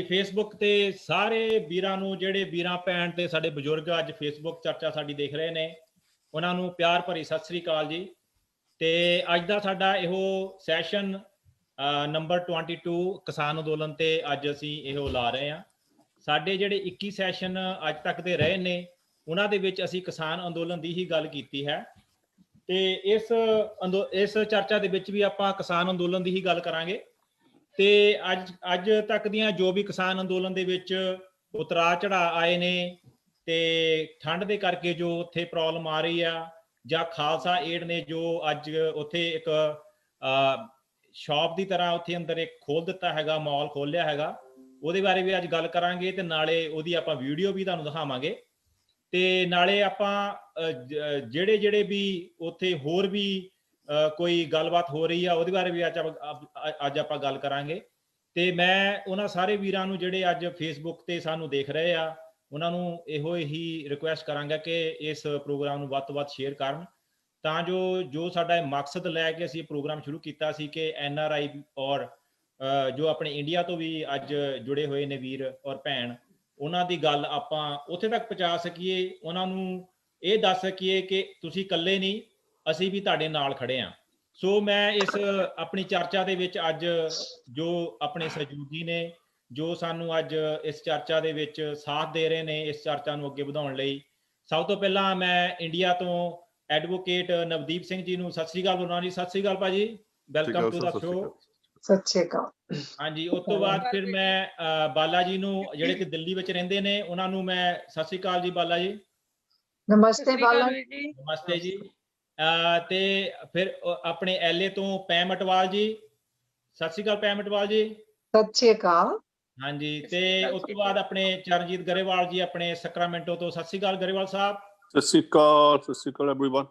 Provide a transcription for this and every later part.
Facebook ਤੇ ਸਾਰੇ ਵੀਰਾਂ ਨੂੰ, ਜਿਹੜੇ ਵੀਰਾਂ ਭੈਣ ਤੇ ਸਾਡੇ ਬਜ਼ੁਰਗ ਅੱਜ ਫੇਸਬੁੱਕ ਚਰਚਾ ਸਾਡੀ ਦੇਖ ਰਹੇ ਨੇ, ਉਹਨਾਂ ਨੂੰ ਪਿਆਰ ਭਰੀ ਸਤਿ ਸ੍ਰੀ ਅਕਾਲ ਜੀ। ਤੇ ਅੱਜ ਦਾ ਸਾਡਾ ਇਹੋ ਸੈਸ਼ਨ ਨੰਬਰ 22 ਕਿਸਾਨ ਅੰਦੋਲਨ ਤੇ ਅੱਜ ਅਸੀਂ ਇਹੋ ਲਾ ਰਹੇ ਹਾਂ। ਸਾਡੇ ਜਿਹੜੇ 21 ਸੈਸ਼ਨ ਅੱਜ ਤੱਕ ਦੇ ਰਹੇ ਨੇ, ਉਹਨਾਂ ਦੇ ਵਿੱਚ ਅਸੀਂ ਕਿਸਾਨ ਅੰਦੋਲਨ ਦੀ ਹੀ ਗੱਲ ਕੀਤੀ ਹੈ। ਤੇ ਇਸ ਚਰਚਾ ਦੇ ਵਿੱਚ ਵੀ ਆਪਾਂ ਕਿਸਾਨ ਅੰਦੋਲਨ ਦੀ ਹੀ ਗੱਲ ਕਰਾਂਗੇ। ਤੇ ਅੱਜ ਤੱਕ ਦੀਆਂ ਜੋ ਵੀ ਕਿਸਾਨ ਅੰਦੋਲਨ ਦੇ ਵਿੱਚ ਉਤਰਾਅ ਚੜਾਅ ਆਏ ਨੇ, ਤੇ ਠੰਡ ਦੇ ਕਰਕੇ ਜੋ ਉੱਥੇ ਪ੍ਰੋਬਲਮ ਆ ਰਹੀ ਆ, ਜਾਂ ਖਾਲਸਾ ਏਡ ਨੇ ਜੋ ਅੱਜ ਉੱਥੇ ਇੱਕ ਸ਼ਾਪ ਦੀ ਤਰ੍ਹਾਂ ਉੱਥੇ ਅੰਦਰ ਇੱਕ ਖੋਲ ਦਿੱਤਾ ਹੈਗਾ, ਮਾਲ ਖੋਲਿਆ ਹੈਗਾ, ਉਹਦੇ ਬਾਰੇ ਵੀ ਅੱਜ ਗੱਲ ਕਰਾਂਗੇ। ਤੇ ਨਾਲੇ ਉਹਦੀ ਆਪਾਂ ਵੀਡੀਓ ਵੀ ਤੁਹਾਨੂੰ ਦਿਖਾਵਾਂਗੇ। ਤੇ ਨਾਲੇ ਆਪਾਂ ਜਿਹੜੇ ਵੀ ਉੱਥੇ ਹੋਰ ਵੀ ਕੋਈ ਗੱਲਬਾਤ ਹੋ ਰਹੀ ਆ, ਉਹਦੇ ਬਾਰੇ ਵੀ ਅੱਜ ਆਪਾਂ ਗੱਲ ਕਰਾਂਗੇ। ਤੇ ਮੈਂ ਉਹਨਾਂ ਸਾਰੇ ਵੀਰਾਂ ਨੂੰ ਜਿਹੜੇ ਅੱਜ ਫੇਸਬੁੱਕ ਤੇ ਸਾਨੂੰ ਦੇਖ ਰਹੇ ਆ, ਉਹਨਾਂ ਨੂੰ ਇਹੋ ਹੀ ਰਿਕੁਐਸਟ ਕਰਾਂਗਾ ਕਿ ਇਸ ਪ੍ਰੋਗਰਾਮ ਨੂੰ ਵੱਧ ਤੋਂ ਵੱਧ ਸ਼ੇਅਰ ਕਰਨ, ਤਾਂ ਜੋ ਸਾਡਾ ਮਕਸਦ ਲੈ ਕੇ ਅਸੀਂ ਪ੍ਰੋਗਰਾਮ ਸ਼ੁਰੂ ਕੀਤਾ ਸੀ ਕਿ NRI ਔਰ ਜੋ ਆਪਣੇ ਇੰਡੀਆ ਤੋਂ ਵੀ ਅੱਜ ਜੁੜੇ ਹੋਏ ਨੇ ਵੀਰ ਔਰ ਭੈਣ, ਉਹਨਾਂ ਦੀ ਗੱਲ ਆਪਾਂ ਉੱਥੇ ਤੱਕ ਪਹੁੰਚਾ ਸਕੀਏ, ਉਹਨਾਂ ਨੂੰ ਇਹ ਦੱਸ ਸਕੀਏ ਕਿ ਤੁਸੀਂ ਇਕੱਲੇ ਨਹੀਂ, ਅਸੀਂ ਵੀ ਤੁਹਾਡੇ ਨਾਲ ਖੜੇ ਹਾਂ। ਸੋ ਮੈਂ ਇਸ ਆਪਣੀ ਚਰਚਾ ਦੇ ਵਿੱਚ ਅੱਜ ਜੋ ਆਪਣੇ ਸਹਿਯੋਗੀ ਨੇ, ਜੋ ਸਾਨੂੰ ਅੱਜ ਇਸ ਚਰਚਾ ਦੇ ਵਿੱਚ ਸਾਥ ਦੇ ਰਹੇ ਨੇ ਇਸ ਚਰਚਾ ਨੂੰ ਅੱਗੇ ਵਧਾਉਣ ਲਈ, ਸਭ ਤੋਂ ਪਹਿਲਾਂ ਮੈਂ ਇੰਡੀਆ ਤੋਂ ਐਡਵੋਕੇਟ ਨਵਦੀਪ ਸਿੰਘ ਜੀ ਨੂੰ ਸਤਿ ਸ੍ਰੀ ਅਕਾਲ ਬੁਲਾਉਣਾ ਜੀ। ਸਤਿ ਸ੍ਰੀ ਅਕਾਲ ਭਾਜੀ, welcome to the show. Sat Sri ਅਕਾਲ। ਹਾਂਜੀ, ਉਸ ਤੋਂ ਬਾਅਦ ਫਿਰ ਮੈਂ ਬਾਲਾ ਜੀ ਨੂੰ, ਜਿਹੜੇ ਕਿ ਦਿੱਲੀ ਵਿੱਚ ਰਹਿੰਦੇ ਨੇ, ਉਹਨਾਂ ਨੂੰ ਮੈਂ ਸਤਿ ਸ੍ਰੀ ਅਕਾਲ ਜੀ। ਬਾਲਾ ਜੀ ਨਮਸਤੇ। ਬਾਲਾ ਜੀ ਨਮਸਤੇ ਜੀ। ਤੇ ਫਿਰ ਆਪਣੇ LA ਤੋਂ ਪੈਮ ਅਟਵਾਲ ਜੀ, ਸਤਿ ਸ੍ਰੀ ਅਕਾਲ ਪੈਮ ਅਟਵਾਲ ਜੀ। ਸਤਿ ਸ੍ਰੀ ਅਕਾਲ। ਹਾਂਜੀ, ਤੇ ਉਸ ਤੋਂ ਬਾਅਦ ਆਪਣੇ ਚਰਨਜੀਤ ਗਰੇਵਾਲ ਜੀ, ਆਪਣੇ ਸੈਕਰਾਮੈਂਟੋ ਤੋਂ। ਸਤਿ ਸ੍ਰੀ ਅਕਾਲ ਗਰੇਵਾਲ ਸਾਹਿਬ। ਸਤਿ ਸ੍ਰੀ ਅਕਾਲ। ਸਤਿ ਸ੍ਰੀ ਅਕਾਲ एवरीवन।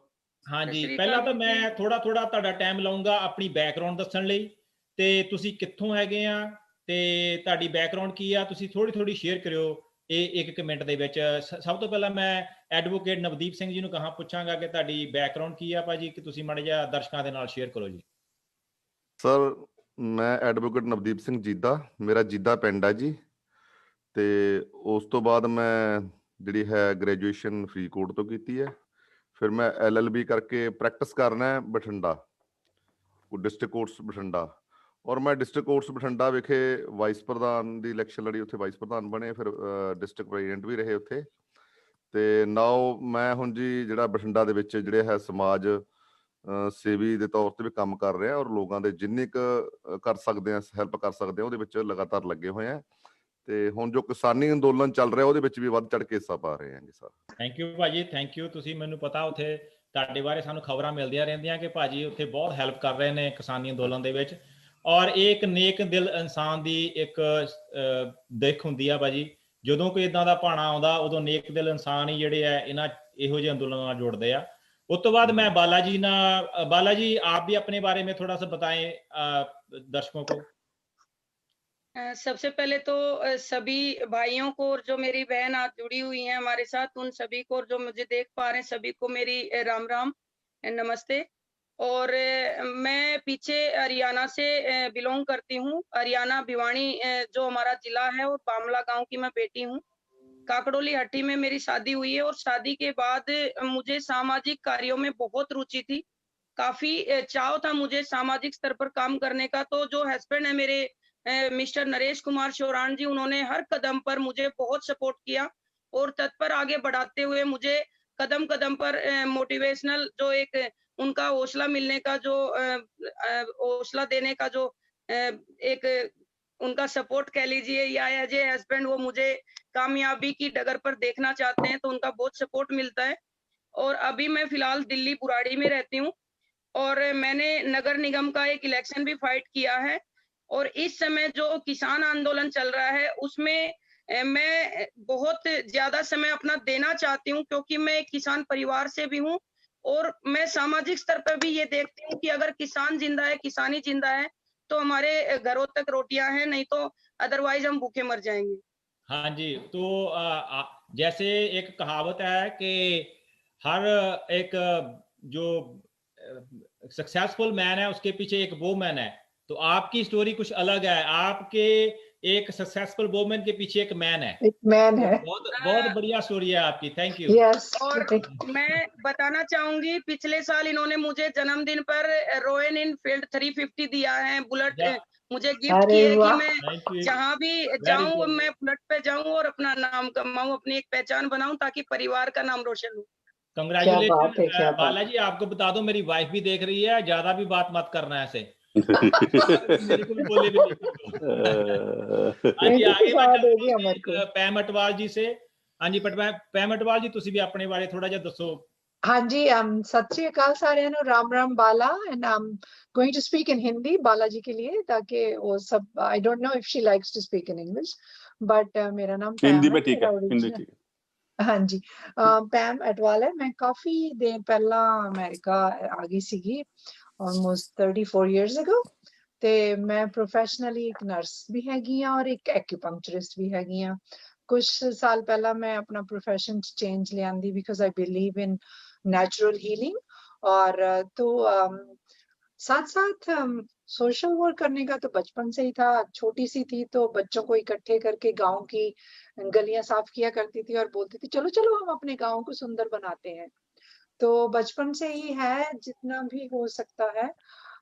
ਹਾਂਜੀ, ਪਹਿਲਾਂ ਤਾਂ ਮੈਂ ਥੋੜਾ ਤੁਹਾਡਾ ਟਾਈਮ ਲਾਉਂਗਾ ਆਪਣੀ ਬੈਕਗ੍ਰਾਉਂਡ ਦੱਸਣ ਲਈ, ਤੇ ਤੁਸੀਂ ਕਿੱਥੋਂ ਹੈਗੇ ਆ ਤੇ ਤੁਹਾਡੀ ਬੈਕਗ੍ਰਾਉਂਡ ਕੀ ਆ, ਤੁਸੀਂ ਥੋੜੀ ਸ਼ੇਅਰ ਕਰਿਓ ਇਹ 1 ਮਿੰਟ ਦੇ ਵਿੱਚ। ਸਭ ਤੋਂ ਪਹਿਲਾਂ ਮੈਂ ਐਡਵੋਕੇਟ ਨਵਦੀਪ ਸਿੰਘ ਜੀ ਨੂੰ ਪੁੱਛਾਂਗਾ ਕਿ ਤੁਹਾਡੀ ਬੈਕਗ੍ਰਾਉਂਡ ਕੀ ਆ ਭਾਜੀ, ਕਿ ਤੁਸੀਂ ਮਾੜਾ ਜਿਹਾ ਦਰਸ਼ਕਾਂ ਦੇ ਨਾਲ ਸ਼ੇਅਰ ਕਰੋ ਜੀ। ਸਰ, ਮੈਂ ਐਡਵੋਕੇਟ ਨਵਦੀਪ ਸਿੰਘ ਜੀਦਾ, ਮੇਰਾ ਜੀਦਾ ਪਿੰਡ ਹੈ ਜੀ। ਤੇ ਉਸ ਤੋਂ ਬਾਅਦ ਮੈਂ ਜਿਹੜੀ ਹੈ ਗ੍ਰੈਜੂਏਸ਼ਨ ਫਰੀਦਕੋਟ ਤੋਂ ਕੀਤੀ ਹੈ। ਫਿਰ ਮੈਂ LLB ਕਰਕੇ ਪ੍ਰੈਕਟਿਸ ਕਰਨਾ ਹੈ ਬਠਿੰਡਾ, ਡਿਸਟ੍ਰਿਕਟ ਕੋਰਟਸ ਬਠਿੰਡਾ। ਔਰ ਮੈਂ ਡਿਸਟ੍ਰਿਕਟ ਕੋਰਟਸ ਬਠਿੰਡਾ ਵਿਖੇ ਵਾਈਸ ਪ੍ਰਧਾਨ ਦੀ ਇਲੈਕਸ਼ਨ ਲੜੀ, ਉੱਥੇ ਵਾਈਸ ਪ੍ਰਧਾਨ ਬਣੇ, ਫਿਰ ਡਿਸਟ੍ਰਿਕਟ ਪ੍ਰੈਜ਼ੀਡੈਂਟ ਵੀ ਰਹੇ ਉੱਥੇ। ਤੇ ਨਾਓ ਮੈਂ ਹੁਣ ਜੀ ਜਿਹੜਾ ਬਠਿੰਡਾ ਦੇ ਵਿੱਚ ਜਿਹੜੇ ਹੈ ਸਮਾਜ ਸੇਵੀ ਦੇ ਤੌਰ ਤੇ ਵੀ ਕੰਮ ਕਰ ਰਿਹਾ, ਔਰ ਲੋਕਾਂ ਦੇ ਜਿੰਨੀ ਕੁ ਕਰ ਸਕਦੇ ਆ, ਹੈਲਪ ਕਰ ਸਕਦੇ ਆ, ਉਹਦੇ ਵਿੱਚ ਲਗਾਤਾਰ ਲੱਗੇ ਹੋਏ ਆ। ਤੇ ਹੁਣ ਜੋ ਕਿਸਾਨੀ ਅੰਦੋਲਨ ਚੱਲ ਰਿਹਾ, ਉਹਦੇ ਵਿੱਚ ਵੀ ਵੱਧ ਚੜ ਕੇ ਹਿੱਸਾ ਪਾ ਰਹੇ ਹਾਂ ਜੀ ਸਰ। ਥੈਂਕ ਯੂ ਭਾਜੀ, ਥੈਂਕ ਯੂ। ਤੁਸੀਂ, ਮੈਨੂੰ ਪਤਾ ਉੱਥੇ ਤੁਹਾਡੇ ਬਾਰੇ ਸਾਨੂੰ ਖਬਰਾਂ ਮਿਲਦੀਆਂ ਰਹਿੰਦੀਆਂ ਕਿ ਭਾਜੀ ਉੱਥੇ ਬਹੁਤ ਹੈਲਪ ਕਰ ਰਹੇ ਨੇ ਕਿਸਾਨੀ ਅੰਦੋਲਨ ਦੇ ਵਿੱਚ, ਔਰ ਇਹ ਇੱਕ ਨੇਕ ਦਿਲ ਇਨਸਾਨ ਦੀ ਇੱਕ ਦਿੱਖ ਹੁੰਦੀ ਆ ਭਾਜੀ। ਜਦੋਂ ਕੋਈ ਇਦਾਂ ਦਾ ਭਾਣਾ ਆਉਂਦਾ, ਉਦੋਂ ਨੇਕ ਦਿਲ ਇਨਸਾਨ ਹੀ ਜਿਹੜੇ ਆ ਇਹੋ ਜਿਹੇ ਅੰਦੋਲਨਾਂ ਨਾਲ ਜੁੜਦੇ ਆ। ਉਸ ਤੋਂ बाद मैं बाला जी आप भी अपने बारे में थोड़ा सा बताएं दर्शकों को। सबसे पहले तो सभी भाइयों को, और जो मेरी बहन आज जुड़ी हुई हैं हमारे साथ, उन सभी को, और जो मुझे देख पा रहे हैं सभी को मेरी राम राम, नमस्ते। और मैं पीछे हरियाणा से बिलोंग करती हूँ। हरियाणा भिवानी जो हमारा जिला है, और बामला गांव की मैं बेटी हूँ। काकड़ोली हट्टी में मेरी शादी हुई है, और शादी के बाद मुझे सामाजिक कार्यों में बहुत रुचि थी, काफी चाव था मुझे सामाजिक स्तर पर काम करने का। तो जो हस्बैंड है मेरे मिस्टर नरेश कुमार शोरान जी, उन्होंने हर कदम पर मुझे बहुत सपोर्ट किया, और तत्पर आगे बढ़ाते हुए मुझे कदम कदम पर मोटिवेशनल जो एक उनका हौसला मिलने का, जो हौसला देने का जो एक उनका सपोर्ट कह लीजिए, या एज ए हस्बैंड वो मुझे कामयाबी की डगर पर देखना चाहते हैं, तो उनका बहुत सपोर्ट मिलता है। और अभी मैं फिलहाल दिल्ली बुराड़ी में रहती हूँ, और मैंने नगर निगम का एक इलेक्शन भी फाइट किया है। और इस समय जो किसान आंदोलन चल रहा है, उसमें मैं बहुत ज्यादा समय अपना देना चाहती हूँ, क्योंकि मैं एक किसान परिवार से भी हूँ, और मैं सामाजिक स्तर पर भी ये देखती हूँ कि अगर किसान जिंदा है, किसानी जिंदा है, तो हमारे घरों तक रोटियां हैं, नहीं तो अदरवाइज हम भूखे मर जाएंगे। हाँ जी, तो जैसे एक कहावत है कि हर एक जो सक्सेसफुल मैन है उसके पीछे एक वो मैन है। तो आपकी स्टोरी कुछ अलग है। आपके एक सक्सेसफुल वुमेन के पीछे एक मैन है। एक मैन है। बहुत बहुत बढ़िया स्टोरी है आपकी, थैंक यू। यस। और मैं बताना चाहूंगी, पिछले साल इन्होंने मुझे जन्मदिन पर रॉयल एनफील्ड 350 दिया है, बुलेट मुझे गिफ्ट की अरे है कि वाह। मैं जहां भी जाऊं मैं बुलेट पे जाऊं और अपना नाम कमाऊं, अपनी एक पहचान बनाऊं, ताकि परिवार का नाम रोशन हो। क्या बात है, क्या कंग्रेचुलेशन बात। बालाजी, आपको बता दो मेरी वाइफ भी देख रही है, ज्यादा भी बात मत करना ऐसे, मेरे को भी बोले भी हाँ जी, आगे मैं होगी चलता अमर को। हूं पैम अटवाल जी से। हाँ जी पैम अटवाल जी, तुसी भी अपने बारे थोड़ा जिहा दसो। हाँ जी, सत श्री अकाल सारिਆਂ ਨੂੰ, राम राम बाला, and I'm going to speak in Hindi Balaji के लिए, ताकि वो सब, I don't know if she likes to speak in English, but मेरा नाम हिंदी पैम में है, ठीक है, मेरा हिंदी original- ठीक है। हाँ जी, पैम अटवाल है। मैं काफी देर पहला अमेरिका आ गई सीगी, almost 34 years ago, ਤੇ ਮੈਂ ਪ੍ਰੋਫੈਸ਼ਨਲੀ ਇੱਕ ਨਰਸ ਵੀ ਹੈਗੀ ਆ ਔਰ ਇੱਕ ਐਕਿਊਪੰਕਚਰਿਸਟ ਵੀ ਹੈਗੀ ਆ। ਕੁਝ ਸਾਲ ਪਹਿਲਾਂ ਮੈਂ ਆਪਣਾ प्रोफेशन चेंज लियांदी because I believe in natural healing, और तो साथ साथ सोशल वर्क करने का तो बचपन से ही था। छोटी सी थी तो बच्चों को इकट्ठे करके गांव की गलियां साफ किया करती थी और बोलती थी चलो चलो हम अपने गांव को सुंदर बनाते हैं। तो बचपन से ही है, जितना भी हो सकता है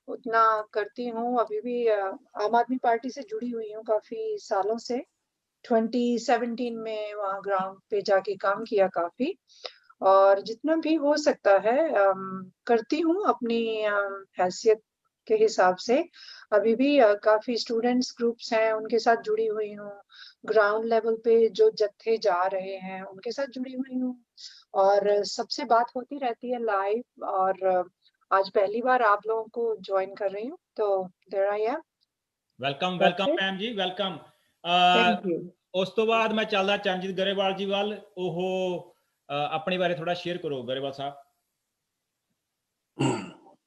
उतना करती हूँ। अभी भी आम आदमी पार्टी से जुड़ी हुई हूँ काफी सालों से। 2017 में वहाँ ग्राउंड पे जाके काम किया काफी, और जितना भी हो सकता है करती हूँ अपनी हैसियत के हिसाब से। अभी भी काफी स्टूडेंट्स ग्रुप्स हैं, उनके साथ जुड़ी हुई हूँ। ग्राउंड लेवल पे जो जत्थे जा रहे हैं उनके साथ जुड़ी हुई हूँ, और सबसे बात होती रहती है लाइव। और आज पहली बार आप लोगों को ज्वाइन कर रही हूँ, तो there I am. Welcome That's welcome it. Ma'am जी, वेलकम। Thank you. ਉਸ ਤੋਂ ਬਾਅਦ ਮੈਂ ਚੱਲਦਾ ਚਰਨਜੀਤ ਗਰੇਵਾਲ ਜੀ ਵੱਲ। ਉਹ ਆਪਣੇ ਬਾਰੇ ਥੋੜਾ ਸ਼ੇਅਰ ਕਰੋ ਗਰੇਵਾਲ ਸਾਹਿਬ।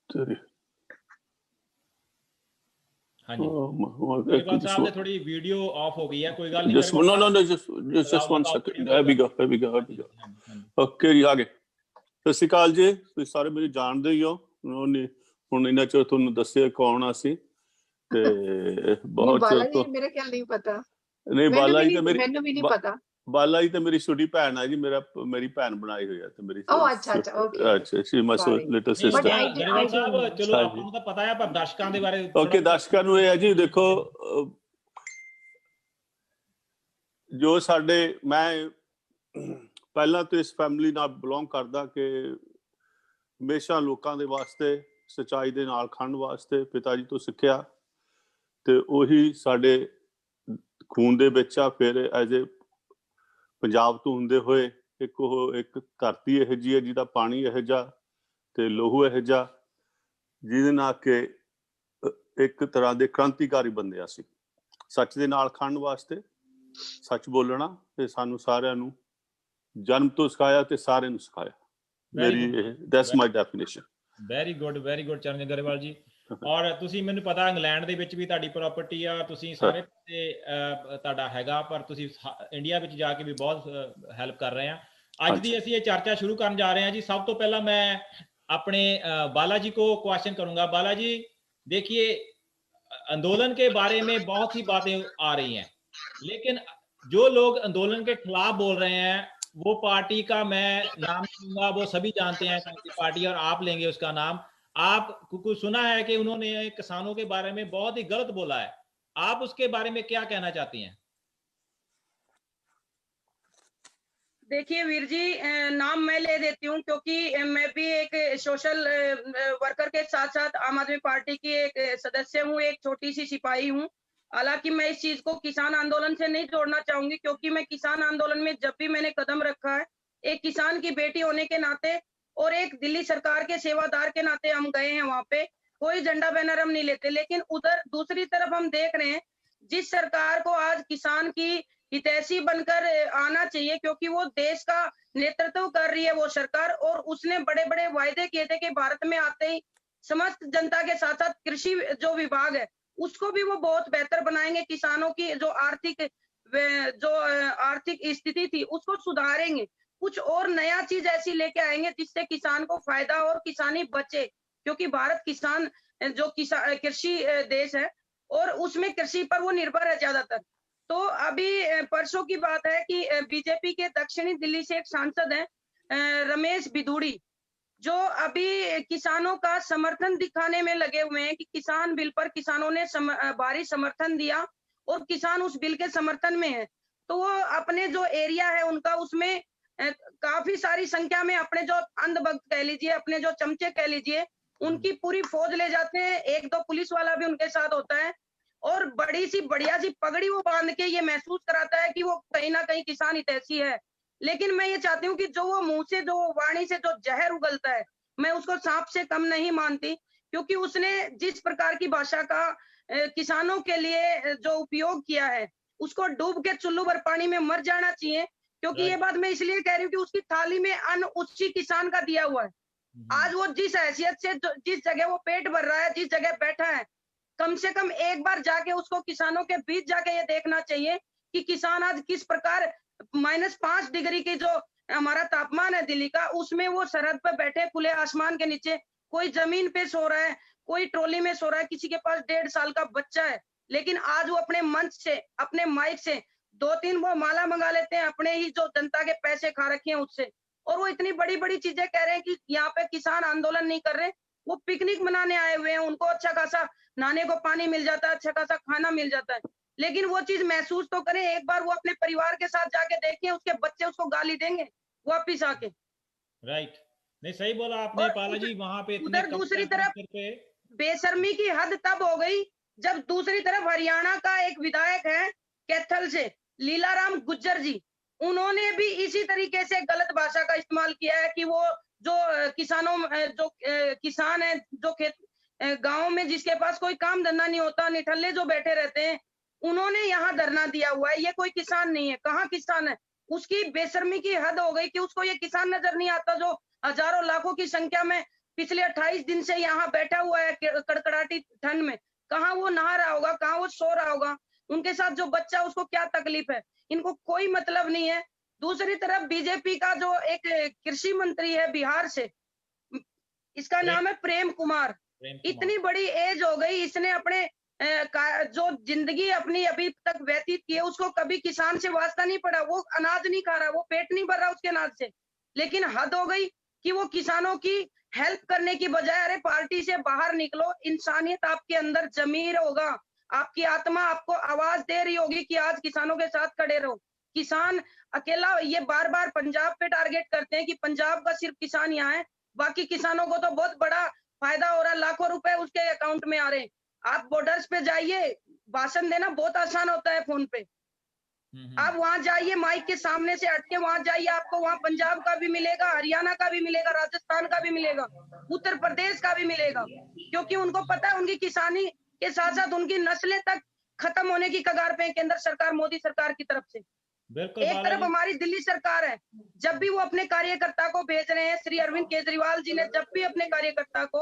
तेरी हाँ जी Oh, ਗਰੇਵਾਲ just ਸਾਹਿਬ ਦੇ ਥੋੜੀ ਵੀਡੀਓ ਆਫ ਹੋ ਗਈ ਹੈ, ਕੋਈ ਗੱਲ ਨਹੀਂ just ਗਰੇਵਾਲ no ਸਾਹਿਬ। just one लगाओ second. वीडियो, Here we कोई go. गल नहीं। हाँ जी। ਓਕੇ ਜੀ, ਆ ਗਏ। ਸਤਿ ਸ਼੍ਰੀ ਅਕਾਲ ਜੀ, ਤੁਸੀਂ ਸਾਰੇ ਮੈਨੂੰ ਜਾਣਦੇ ਹੀ ਹੋ। ਉਹਨੇ ਹੁਣ ਇਹਨਾਂ ਚਿਰ ਤੁਹਾਨੂੰ ਦੱਸਿਆ ਕੌਣ ਅਸੀਂ, ਤੇ ਬਹੁਤ बाला ਚਿਰ जी ਤੋਂ। मेरे ख्याल नहीं पता। ਨਹੀਂ, ਬਾਲਾ ਜੀ ਤਾਂ मैंने भी नहीं पता। ਬਾਲਾ ਜੀ ਤਾਂ ਮੇਰੀ ਛੋਟੀ ਭੈਣ ਹੈ ਜੀ, ਮੇਰੀ ਭੈਣ ਬਣਾਈ ਹੋਈ ਹੈ ਤੇ ਮੇਰੀ। अच्छा okay। ਅੱਛਾ, ਸ਼ੀ ਮਾਈ Sorry। ਲਿਟਲ ਨਹੀਂ, But sister. I did- Grewal I Sahib didn't ਚਲੋ ਹਾਂਜੀ। ਆਪਾਂ ਨੂੰ ਤਾਂ ਪਤਾ ਹੈ, ਪਰ ਦਰਸ਼ਕਾਂ ਦੇ ਬਾਰੇ ਓਕੇ, ਦਰਸ਼ਕਾਂ ਨੂੰ ਇਹ ਹੈ ਜੀ, ਦੇਖੋ ਜੋ ਸਾਡੇ, ਮੈਂ ਪਹਿਲਾਂ ਤੋਂ ਇਸ ਫੈਮਿਲੀ ਨਾਲ ਬਿਲੋਂਗ ਕਰਦਾ ਕਿ ਹਮੇਸ਼ਾ ਲੋਕਾਂ ਦੇ ਵਾਸਤੇ ਸੱਚਾਈ ਦੇ ਨਾਲ ਖੜਨ ਵਾਸਤੇ ਪਿਤਾ ਜੀ ਤੋਂ ਸਿੱਖਿਆ, ਤੇ ਉਹੀ ਸਾਡੇ ਖੂਨ ਦੇ ਵਿੱਚ ਆ। ਫਿਰ ਐਜ਼ ਏ ਪੰਜਾਬ ਤੋਂ ਹੁੰਦੇ ਹੋਏ ਇੱਕ ਧਰਤੀ ਇਹੋ ਜਿਹੀ ਹੈ ਜਿਹਦਾ ਪਾਣੀ ਇਹੋ ਜਿਹਾ ਤੇ ਲਹੂ ਇਹੋ ਜਿਹਾ, ਜਿਹਦੇ ਨਾਲ ਕਿ ਇੱਕ ਤਰ੍ਹਾਂ ਦੇ ਕ੍ਰਾਂਤੀਕਾਰੀ ਬੰਦੇ ਅਸੀਂ ਸੱਚ ਦੇ ਨਾਲ ਖੜਨ ਵਾਸਤੇ। ਸੱਚ ਬੋਲਣਾ ਤੇ ਸਾਨੂੰ ਸਾਰਿਆਂ ਨੂੰ ਜਨਮ ਤੋਂ ਸਿਖਾਇਆ ਤੇ ਸਾਰਿਆਂ ਨੂੰ ਸਿਖਾਇਆ। ਮੇਰੀ that's my definition. Very good Charanjit Grewal ਜੀ। ਔਰ ਤੁਸੀਂ, ਮੈਨੂੰ ਪਤਾ ਇੰਗਲੈਂਡ ਦੇ ਵਿੱਚ ਵੀ ਤੁਹਾਡੀ ਪ੍ਰਾਪਰਟੀ ਆ, ਤੁਸੀਂ ਸਾਰੇ ਪਾਸੇ ਤੁਹਾਡਾ ਹੈਗਾ, ਪਰ ਤੁਸੀਂ ਇੰਡੀਆ ਵਿੱਚ ਜਾ ਕੇ ਵੀ ਬਹੁਤ ਹੈਲਪ ਕਰ ਰਹੇ ਆ। ਅੱਜ ਦੀ ਅਸੀਂ ਇਹ ਚਰਚਾ शुरू ਕਰਨ ਜਾ ਰਹੇ हैं जी। सब तो पहला मैं अपने बाला जी को क्वेश्चन करूंगा। बाला जी, देखिए आंदोलन के बारे में बहुत सी बातें आ रही हैं, लेकिन जो लोग आंदोलन के खिलाफ बोल रहे हैं वो पार्टी का मैं नाम लूंगा, वो सभी जानते हैं कौन सी पार्टी, और आप लेंगे उसका नाम। आप कुछ सुना है कि उन्होंने किसानों के बारे में बहुत ही गलत बोला है, आप उसके बारे में क्या कहना चाहती हैं? देखिए वीर जी, नाम मैं ले देती हूँ, क्योंकि मैं भी एक सोशल वर्कर के साथ साथ आम आदमी पार्टी की एक सदस्य हूँ, एक छोटी सी सिपाही हूँ। हालांकि मैं इस चीज को किसान आंदोलन से नहीं जोड़ना चाहूंगी, क्योंकि मैं किसान आंदोलन में जब भी मैंने कदम रखा है, एक किसान की बेटी होने के नाते और एक दिल्ली सरकार के सेवादार के नाते हम गए हैं। वहां पे कोई झंडा बैनर हम नहीं लेते, लेकिन उधर दूसरी तरफ हम देख रहे हैं जिस सरकार को आज किसान की हितैषी बनकर आना चाहिए, क्योंकि वो देश का नेतृत्व कर रही है वो सरकार, और उसने बड़े बड़े वायदे किए थे कि भारत में आते ही समस्त जनता के साथ साथ कृषि जो विभाग है उसको भी वो बहुत बेहतर बनाएंगे, किसानों की जो आर्थिक स्थिति थी उसको सुधारेंगे, कुछ और नया चीज ऐसी लेके आएंगे जिससे किसान को फायदा और किसानी बचे, क्योंकि भारत किसान जो कृषि देश है और उसमें कृषि पर वो निर्भर है ज्यादातर। तो अभी परसों की बात है कि बीजेपी के दक्षिणी दिल्ली से एक सांसद हैं रमेश बिधूड़ी, जो अभी किसानों का समर्थन दिखाने में लगे हुए हैं कि किसान बिल पर किसानों ने भारी समर्थन दिया और किसान उस बिल के समर्थन में है। तो वो अपने जो एरिया है उनका, उसमें काफी सारी संख्या में अपने जो अंधभक्त कह लीजिए, अपने जो चमचे कह लीजिए, उनकी पूरी फौज ले जाते हैं। 1-2 पुलिस वाला भी उनके साथ होता है और बड़ी सी बढ़िया सी पगड़ी वो बांध के ये महसूस कराता है कि वो कहीं ना कहीं किसान हितैषी है। लेकिन मैं ये चाहती हूँ कि जो वो मुंह से, जो वाणी से जो जहर उगलता है, मैं उसको सांप से कम नहीं मानती, क्योंकि उसने जिस प्रकार की भाषा का किसानों के लिए जो उपयोग किया है, उसको डूब के चुल्लू भर पानी में मर जाना चाहिए। क्योंकि ये बात मैं इसलिए कह रही हूँ कि उसकी थाली में अन्न उसी किसान का दिया हुआ है। आज वो जिस हैसियत से जिस जगह वो पेट भर रहा है, जिस जगह बैठा है, कम से कम एक बार जाके उसको किसानों के बीच जाके ये देखना चाहिए कि किसान आज किस प्रकार -5 डिग्री की जो हमारा तापमान है दिल्ली का, उसमें वो सरहद पर बैठे खुले आसमान के नीचे, कोई जमीन पे सो रहा है, कोई ट्रॉली में सो रहा है, किसी के पास 1.5 साल का बच्चा है। लेकिन आज वो अपने मंच से, अपने माइक से 2-3 वो माला मंगा लेते हैं, अपने ही जो जनता के पैसे खा रखे हैं उससे, और वो इतनी बड़ी बड़ी चीजें कह रहे हैं कि यहाँ पे किसान आंदोलन नहीं कर रहे, वो पिकनिक मनाने आए हुए हैं, उनको अच्छा खासा नहाने को पानी मिल जाता है, अच्छा खासा खाना मिल जाता है। लेकिन वो चीज महसूस तो करें, एक बार वो अपने परिवार के साथ जाके देखें, उसके बच्चे उसको गाली देंगे वापिस आके। राइट, नहीं सही बोला आपने पाला जी, वहां पे इतने उधर कम दूसरी तरफ टेम्परेचर पे। बेशर्मी की हद तब हो गई जब दूसरी तरफ हरियाणा का एक विधायक है कैथल से, लीलाराम गुज्जर जी, उन्होंने भी इसी तरीके से गलत भाषा का इस्तेमाल किया है कि वो जो किसानों जो किसान है, जो खेत गांव में जिसके पास कोई काम धंधा नहीं होता, निठल्ले जो बैठे रहते हैं, उन्होंने यहाँ धरना दिया हुआ है। ये कोई किसान नहीं है, कहाँ किसान है? उसकी बेशर्मी की हद हो गई कि उसको ये किसान नजर नहीं आता जो हजारों लाखों की संख्या में पिछले 28 दिन से यहाँ बैठा हुआ है कड़कड़ाटी ठंड में। कहाँ वो नहा रहा होगा, कहाँ वो सो रहा होगा, उनके साथ जो बच्चा उसको क्या तकलीफ है, इनको कोई मतलब नहीं है। दूसरी तरफ बीजेपी का जो एक कृषि मंत्री है बिहार से, इसका नाम है प्रेम कुमार। इतनी बड़ी एज हो गई, इसने अपने जो जिंदगी अपनी अभी तक व्यतीत की है, उसको कभी किसान से वास्ता नहीं पड़ा। वो अनाज नहीं खा रहा, वो पेट नहीं भर रहा उसके अनाज से, लेकिन हद हो गई कि वो किसानों की हेल्प करने की बजाय, अरे पार्टी से बाहर निकलो, इंसानियत आपके अंदर जमीर होगा, आपकी आत्मा आपको आवाज दे रही होगी कि आज किसानों के साथ खड़े रहो। किसान अकेला, ये बार बार पंजाब पे टारगेट करते हैं कि पंजाब का सिर्फ किसान यहाँ है, बाकी किसानों को तो बहुत बड़ा फायदा हो रहा है, लाखों रुपए उसके अकाउंट में आ रहे हैं। आप बॉर्डर्स पे जाइए, भाषण देना बहुत आसान होता है फोन पे। आप वहां जाइए, माइक के सामने से हटके वहां जाइए, आपको वहां पंजाब का भी मिलेगा, हरियाणा का भी मिलेगा, राजस्थान का भी मिलेगा, उत्तर प्रदेश का भी मिलेगा, क्योंकि उनको पता है उनकी किसानी के साथ साथ उनकी नस्लें तक खत्म होने की कगार पे केंद्र सरकार, मोदी सरकार की तरफ से। एक तरफ हमारी दिल्ली सरकार है, जब भी वो अपने कार्यकर्ता को भेज रहे हैं, श्री अरविंद केजरीवाल जी ने जब भी अपने कार्यकर्ता को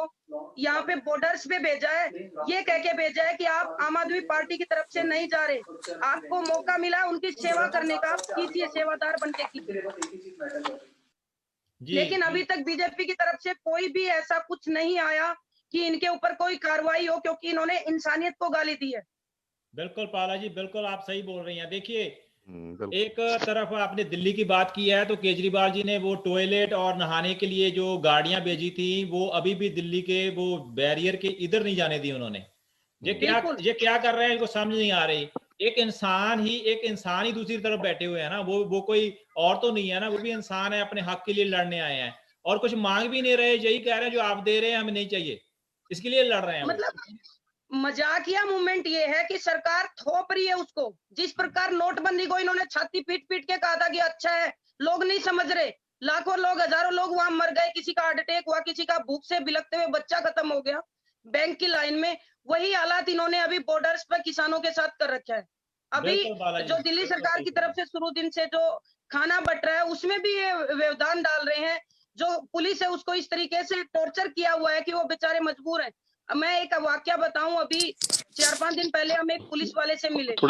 यहाँ पे बॉर्डर्स पे भेजा है, ये कह के भेजा है कि आप आम आदमी पार्टी की तरफ से नहीं जा रहे, आपको मौका मिला उनकी सेवा करने का, आप कीजिए, सेवादार बन के कीजिए। लेकिन अभी तक बीजेपी की तरफ से कोई भी ऐसा कुछ नहीं आया कि इनके ऊपर कोई कार्रवाई हो, क्योंकि इन्होंने इंसानियत को गाली दी है। बिल्कुल पाला जी, बिल्कुल आप सही बोल रही हैं। देखिए, एक तरफ आपने दिल्ली की बात की है, तो केजरीवाल जी ने वो टॉयलेट और नहाने के लिए जो गाड़ियां भेजी थी, वो अभी भी दिल्ली के वो बैरियर के इधर नहीं जाने दी उन्होंने। ये क्या कर रहे हैं, इनको समझ नहीं आ रही। एक इंसान ही दूसरी तरफ बैठे हुए हैं ना, वो कोई और तो नहीं है ना, वो भी इंसान है, अपने हक के लिए लड़ने आए हैं और कुछ मांग भी नहीं रहे, यही कह रहे हैं जो आप दे रहे हैं हमें नहीं चाहिए, इसके लिए लड़ रहे हैं। मतलब मजाकिया मूवमेंट ये है कि सरकार थोप रही है उसको। जिस प्रकार नोटबंदी को इन्होंने छाती पीट पीट के कहा था कि अच्छा है, लोग नहीं समझ रहे, लाखों लोग, हजारों लोग वहां मर गए, किसी का हार्ट अटैक हुआ, किसी का भूख से बिलखते हुए बच्चा खत्म हो गया बैंक की लाइन में, वही हालात इन्होंने अभी बॉर्डर्स पर किसानों के साथ कर रखा है। अभी जो दिल्ली सरकार की तरफ से शुरू दिन से जो खाना बट रहा है, उसमें भी ये व्यवधान डाल रहे हैं। जो पुलिस है उसको इस तरीके से टॉर्चर किया हुआ है कि वो बेचारे मजबूर हैं। मैं एक वाक्य बताऊं, अभी 4-5 दिन पहले हम एक पुलिस वाले से मिले, वो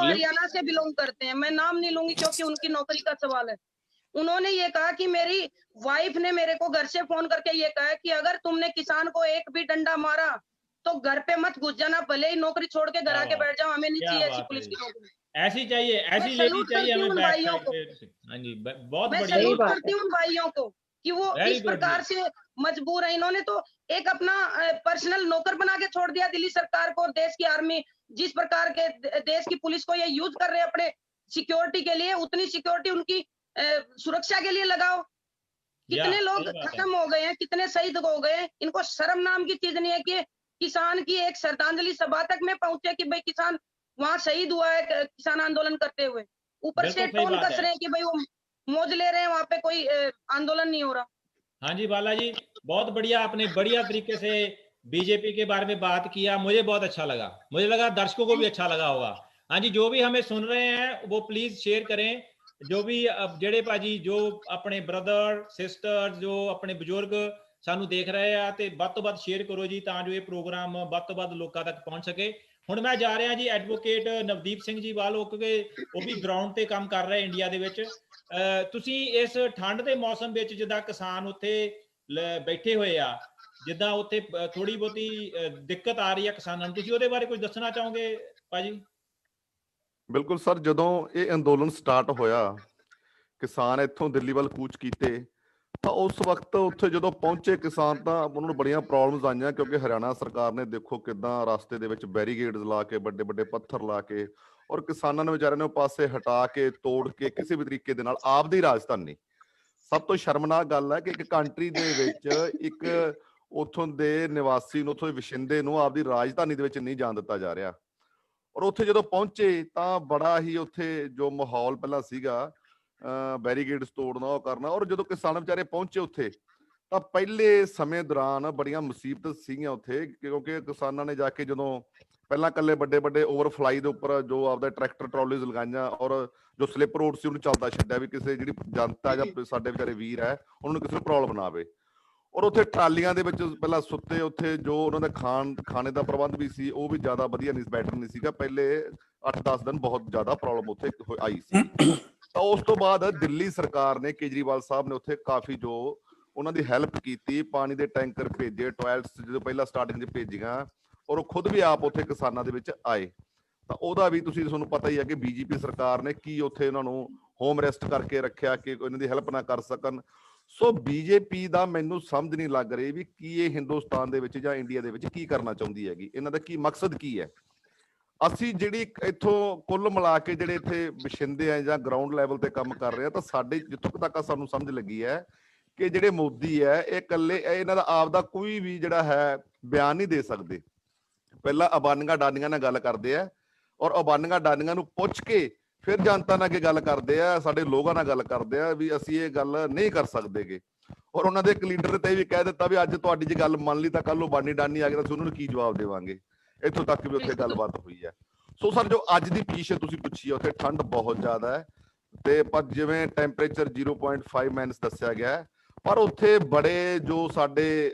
हरियाणा से बिलोंग करते हैं, मैं नाम नहीं लूंगी क्योंकि उनकी नौकरी का सवाल है। उन्होंने ये कहा कि मेरी वाइफ ने मेरे को घर से फोन करके ये कहा कि अगर तुमने किसान को एक भी डंडा मारा तो घर पे मत घुस जाना, भले ही नौकरी छोड़ के घर आके बैठ जाओ, हमें नहीं चाहिए ऐसी पुलिस की नौकरी। ऐसी चाहिए, ऐसी लेडी सैल्यूट चाहिए करती हूँ हमें उन बैक भाइयों साइड को, पे। हाँ जी, बहुत मैं बढ़िया। सही सैल्यूट बात करती है। हूँ उन भाइयों को कि वो वेरी इस गुड जी। प्रकार से मजबूर है। इन्होंने तो एक अपना पर्सनल नौकर बना के छोड़ दिया दिल्ली सरकार को, देश की आर्मी जिस प्रकार के देश की पुलिस को ये यूज कर रहे हैं अपने सिक्योरिटी के लिए, उतनी सिक्योरिटी उनकी सुरक्षा के लिए लगाओ। या कितने लोग सही बात है। खत्म हो गए हैं, कितने शहीद हो गए हैं। इनको शर्म नाम की चीज नहीं है कि किसान की एक श्रद्धांजलि सभा तक में पहुंचे कि भाई किसान वहां शहीद हुआ है किसान आंदोलन करते हुए। ऊपर बिल्कुल से सही टोन बात कस है। रहे हैं कि भाई वो मौज ले रहे हैं, वहां पे कोई आंदोलन नहीं हो रहा। हाँ जी बालाजी, बहुत बढ़िया, आपने बढ़िया तरीके से बीजेपी के बारे में बात किया, मुझे बहुत अच्छा लगा, मुझे लगा दर्शकों को भी अच्छा लगा होगा। हाँ जी, जो भी हमें सुन रहे हैं वो प्लीज शेयर करें, जो भी ਜਿਹੜੇ ਭਾਜੀ ਜੋ ਆਪਣੇ ਬ੍ਰਦਰ ਸਿਸਟਰ ਜੋ ਆਪਣੇ ਬਜ਼ੁਰਗ ਸਾਨੂੰ ਦੇਖ ਰਹੇ ਆ, ਤੇ ਵੱਧ ਤੋਂ ਵੱਧ ਸ਼ੇਅਰ ਕਰੋ ਜੀ, ਤਾਂ ਜੋ ਇਹ ਪ੍ਰੋਗਰਾਮ ਵੱਧ ਤੋਂ ਵੱਧ ਲੋਕਾਂ ਤੱਕ ਪਹੁੰਚ ਸਕੇ। ਹੁਣ ਮੈਂ ਜਾ ਰਿਹਾ ਜੀ ਐਡਵੋਕੇਟ ਨਵਦੀਪ ਸਿੰਘ ਜੀ ਵੱਲ, ਕਿਉਂਕਿ ਉਹ ਵੀ ਗਰਾਊਂਡ ਤੇ ਕੰਮ ਕਰ ਰਹੇ ਇੰਡੀਆ ਦੇ ਵਿੱਚ। ਤੁਸੀਂ ਇਸ ਠੰਡ ਦੇ ਮੌਸਮ ਵਿੱਚ ਜਿੱਦਾਂ ਕਿਸਾਨ ਉੱਥੇ ਬੈਠੇ ਹੋਏ ਆ, ਜਿੱਦਾਂ ਉੱਥੇ ਥੋੜੀ ਬਹੁਤੀ ਦਿੱਕਤ ਆ ਰਹੀ ਆ ਕਿਸਾਨਾਂ ਨੂੰ, ਤੁਸੀਂ ਉਹਦੇ ਬਾਰੇ ਕੁਝ ਦੱਸਣਾ ਚਾਹੋਗੇ ਭਾਜੀ? ਬਿਲਕੁਲ ਸਰ, ਜਦੋਂ ਇਹ ਅੰਦੋਲਨ ਸਟਾਰਟ ਹੋਇਆ, ਕਿਸਾਨ ਇੱਥੋਂ ਦਿੱਲੀ ਵੱਲ ਕੂਚ ਕੀਤੇ, ਤਾਂ ਉਸ ਵਕਤ ਉੱਥੇ ਜਦੋਂ ਪਹੁੰਚੇ ਕਿਸਾਨ ਤਾਂ ਉਹਨਾਂ ਨੂੰ ਬੜੀਆਂ ਪ੍ਰੋਬਲਮਸ ਆਈਆਂ, ਕਿਉਂਕਿ ਹਰਿਆਣਾ ਸਰਕਾਰ ਨੇ ਦੇਖੋ ਕਿੱਦਾਂ ਰਸਤੇ ਦੇ ਵਿੱਚ ਬੈਰੀਗੇਡਸ ਲਾ ਕੇ, ਵੱਡੇ ਵੱਡੇ ਪੱਥਰ ਲਾ ਕੇ, ਔਰ ਕਿਸਾਨਾਂ ਨੂੰ ਵਿਚਾਰਿਆਂ ਨੂੰ ਪਾਸੇ ਹਟਾ ਕੇ, ਤੋੜ ਕੇ ਕਿਸੇ ਵੀ ਤਰੀਕੇ ਦੇ ਨਾਲ ਆਪਦੀ ਰਾਜਧਾਨੀ। ਸਭ ਤੋਂ ਸ਼ਰਮਨਾਕ ਗੱਲ ਹੈ ਕਿ ਇੱਕ ਕੰਟਰੀ ਦੇ ਵਿੱਚ ਇੱਕ ਉੱਥੋਂ ਦੇ ਨਿਵਾਸੀ ਨੂੰ, ਉੱਥੋਂ ਦੇ ਵਸਿੰਦੇ ਨੂੰ ਆਪਦੀ ਰਾਜਧਾਨੀ ਦੇ ਵਿੱਚ ਨਹੀਂ ਜਾਣ ਦਿੱਤਾ ਜਾ ਰਿਹਾ। ਔਰ ਉੱਥੇ ਜਦੋਂ ਪਹੁੰਚੇ ਤਾਂ ਬੜਾ ਹੀ ਉੱਥੇ ਜੋ ਮਾਹੌਲ ਪਹਿਲਾਂ ਸੀਗਾ, ਬੈਰੀਗੇਡਸ ਤੋੜਨਾ, ਉਹ ਕਰਨਾ। ਔਰ ਜਦੋਂ ਕਿਸਾਨ ਵਿਚਾਰੇ ਪਹੁੰਚੇ ਉੱਥੇ, ਤਾਂ ਪਹਿਲੇ ਸਮੇਂ ਦੌਰਾਨ ਬੜੀਆਂ ਮੁਸੀਬਤਾਂ ਸੀਗੀਆਂ ਉੱਥੇ, ਕਿਉਂਕਿ ਕਿਸਾਨਾਂ ਨੇ ਜਾ ਕੇ ਜਦੋਂ ਪਹਿਲਾਂ ਇਕੱਲੇ ਵੱਡੇ ਵੱਡੇ ਓਵਰਫਲਾਈ ਦੇ ਉੱਪਰ ਜੋ ਆਪਦਾ ਟਰੈਕਟਰ ਟਰਾਲੀਜ਼ ਲਗਾਈਆਂ, ਔਰ ਜੋ ਸਲਿੱਪ ਰੋਡ ਸੀ ਉਹਨੂੰ ਚੱਲਦਾ ਛੱਡਿਆ ਵੀ ਕਿਸੇ ਜਿਹੜੀ ਜਨਤਾ ਜਾਂ ਸਾਡੇ ਵਿਚਾਰੇ ਵੀਰ ਹੈ ਉਹਨਾਂ ਨੂੰ ਕਿਸੇ ਨੂੰ ਪ੍ਰੋਬਲਮ ਨਾ ਆਵੇ। ਔਰ ਉੱਥੇ ਟਰਾਲੀਆਂ ਦੇ ਵਿੱਚ ਪਹਿਲਾਂ ਸੁੱਤੇ, ਉੱਥੇ ਜੋ ਉਹਨਾਂ ਦਾ ਖਾਣੇ ਦਾ ਪ੍ਰਬੰਧ ਵੀ ਸੀ ਉਹ ਵੀ ਜ਼ਿਆਦਾ ਵਧੀਆ ਨਹੀਂ, ਬੈਟਰ ਨਹੀਂ ਸੀਗਾ। ਪਹਿਲੇ 8-10 ਦਿਨ ਬਹੁਤ ਜ਼ਿਆਦਾ ਪ੍ਰੋਬਲਮ ਉੱਥੇ ਆਈ ਸੀ। ਤਾਂ ਉਸ ਤੋਂ ਬਾਅਦ ਦਿੱਲੀ ਸਰਕਾਰ ਨੇ, ਕੇਜਰੀਵਾਲ ਸਾਹਿਬ ਨੇ ਉੱਥੇ ਕਾਫੀ ਜੋ ਉਹਨਾਂ ਦੀ ਹੈਲਪ ਕੀਤੀ, ਪਾਣੀ ਦੇ ਟੈਂਕਰ ਭੇਜੇ, ਟੋਇਲਟਸ ਜਦੋਂ ਪਹਿਲਾਂ ਸਟਾਰਟਿੰਗ 'ਚ ਭੇਜੀਆਂ, ਔਰ ਉਹ ਖੁਦ ਵੀ ਆਪ ਉੱਥੇ ਕਿਸਾਨਾਂ ਦੇ ਵਿੱਚ ਆਏ। ਤਾਂ ਉਹਦਾ ਵੀ ਤੁਹਾਨੂੰ ਪਤਾ ਹੀ ਹੈ ਕਿ ਬੀਜੇਪੀ ਸਰਕਾਰ ਨੇ ਕੀ ਉੱਥੇ ਉਹਨਾਂ ਨੂੰ ਹੋਮ ਅਰੈਸਟ ਕਰਕੇ ਰੱਖਿਆ ਕਿ ਇਹਨਾਂ ਦੀ ਹੈਲਪ ਨਾ ਕਰ ਸਕਣ। ਸੋ ਬੀਜੇਪੀ ਦਾ ਮੈਨੂੰ ਸਮਝ ਨਹੀਂ ਲੱਗ ਰਹੀ ਵੀ ਕੀ ਇਹ ਹਿੰਦੁਸਤਾਨ ਦੇ ਵਿੱਚ ਜਾਂ ਇੰਡੀਆ ਦੇ ਵਿੱਚ ਕੀ ਕਰਨਾ ਚਾਹੁੰਦੀ ਹੈਗੀ, ਇਹਨਾਂ ਦਾ ਕੀ ਮਕਸਦ ਕੀ ਹੈ। ਅਸੀਂ ਜਿਹੜੀ ਇੱਥੋਂ ਕੁੱਲ ਮਿਲਾ ਕੇ ਜਿਹੜੇ ਇੱਥੇ ਵਸਿੰਦੇ ਆ ਜਾਂ ਗਰਾਊਂਡ ਲੈਵਲ ਤੇ ਕੰਮ ਕਰ ਰਹੇ ਆ, ਤਾਂ ਸਾਡੇ ਜਿੱਥੋਂ ਤੱਕ ਸਾਨੂੰ ਸਮਝ ਲੱਗੀ ਹੈ ਕਿ ਜਿਹੜੇ ਮੋਦੀ ਹੈ ਇਹ ਇਕੱਲੇ ਇਹਨਾਂ ਦਾ ਆਪਦਾ ਕੋਈ ਵੀ ਜਿਹੜਾ ਹੈ ਬਿਆਨ ਨਹੀਂ ਦੇ ਸਕਦੇ। ਪਹਿਲਾਂ ਅਬਾਨੀਆਂ ਡਾਨੀਆਂ ਨਾਲ ਗੱਲ ਕਰਦੇ ਆ, ਔਰ ਅਬਾਨੀਆਂ ਡਾਨੀਆਂ ਨੂੰ ਪੁੱਛ ਕੇ ਫਿਰ ਜਨਤਾ ਨਾਲ ਕੇ ਗੱਲ ਕਰਦੇ ਆ, ਸਾਡੇ ਲੋਕਾਂ ਨਾਲ ਗੱਲ ਕਰਦੇ ਆ ਵੀ ਅਸੀਂ ਇਹ ਗੱਲ ਨਹੀਂ ਕਰ ਸਕਦੇਗੇ। ਔਰ ਉਹਨਾਂ ਦੇ ਇੱਕ ਲੀਡਰ ਤੇ ਵੀ ਕਹਿ ਦਿੱਤਾ ਵੀ ਅੱਜ ਤੁਹਾਡੀ ਜੇ ਗੱਲ ਮੰਨ ਲਈ ਤਾਂ ਕੱਲ ਨੂੰ ਬਾਨੀ ਡਾਨੀ ਆ ਗਿਆ, ਅਸੀਂ ਉਹਨਾਂ ਨੂੰ ਕੀ ਜਵਾਬ ਦੇਵਾਂਗੇ। ਇੱਥੋਂ ਤੱਕ ਵੀ ਉੱਥੇ ਗੱਲਬਾਤ ਹੋਈ ਹੈ। ਸੋ ਸਰ, ਜੋ ਅੱਜ ਦੀ ਪੋਜੀਸ਼ਨ ਤੁਸੀਂ ਪੁੱਛੀ ਹੈ, ਉੱਥੇ ਠੰਡ ਬਹੁਤ ਜ਼ਿਆਦਾ ਹੈ, ਤੇ ਪਰ ਜਿਵੇਂ ਟੈਂਪਰੇਚਰ 0.5 ਮਾਈਨਸ ਦੱਸਿਆ ਗਿਆ, ਪਰ ਉੱਥੇ ਬੜੇ ਜੋ ਸਾਡੇ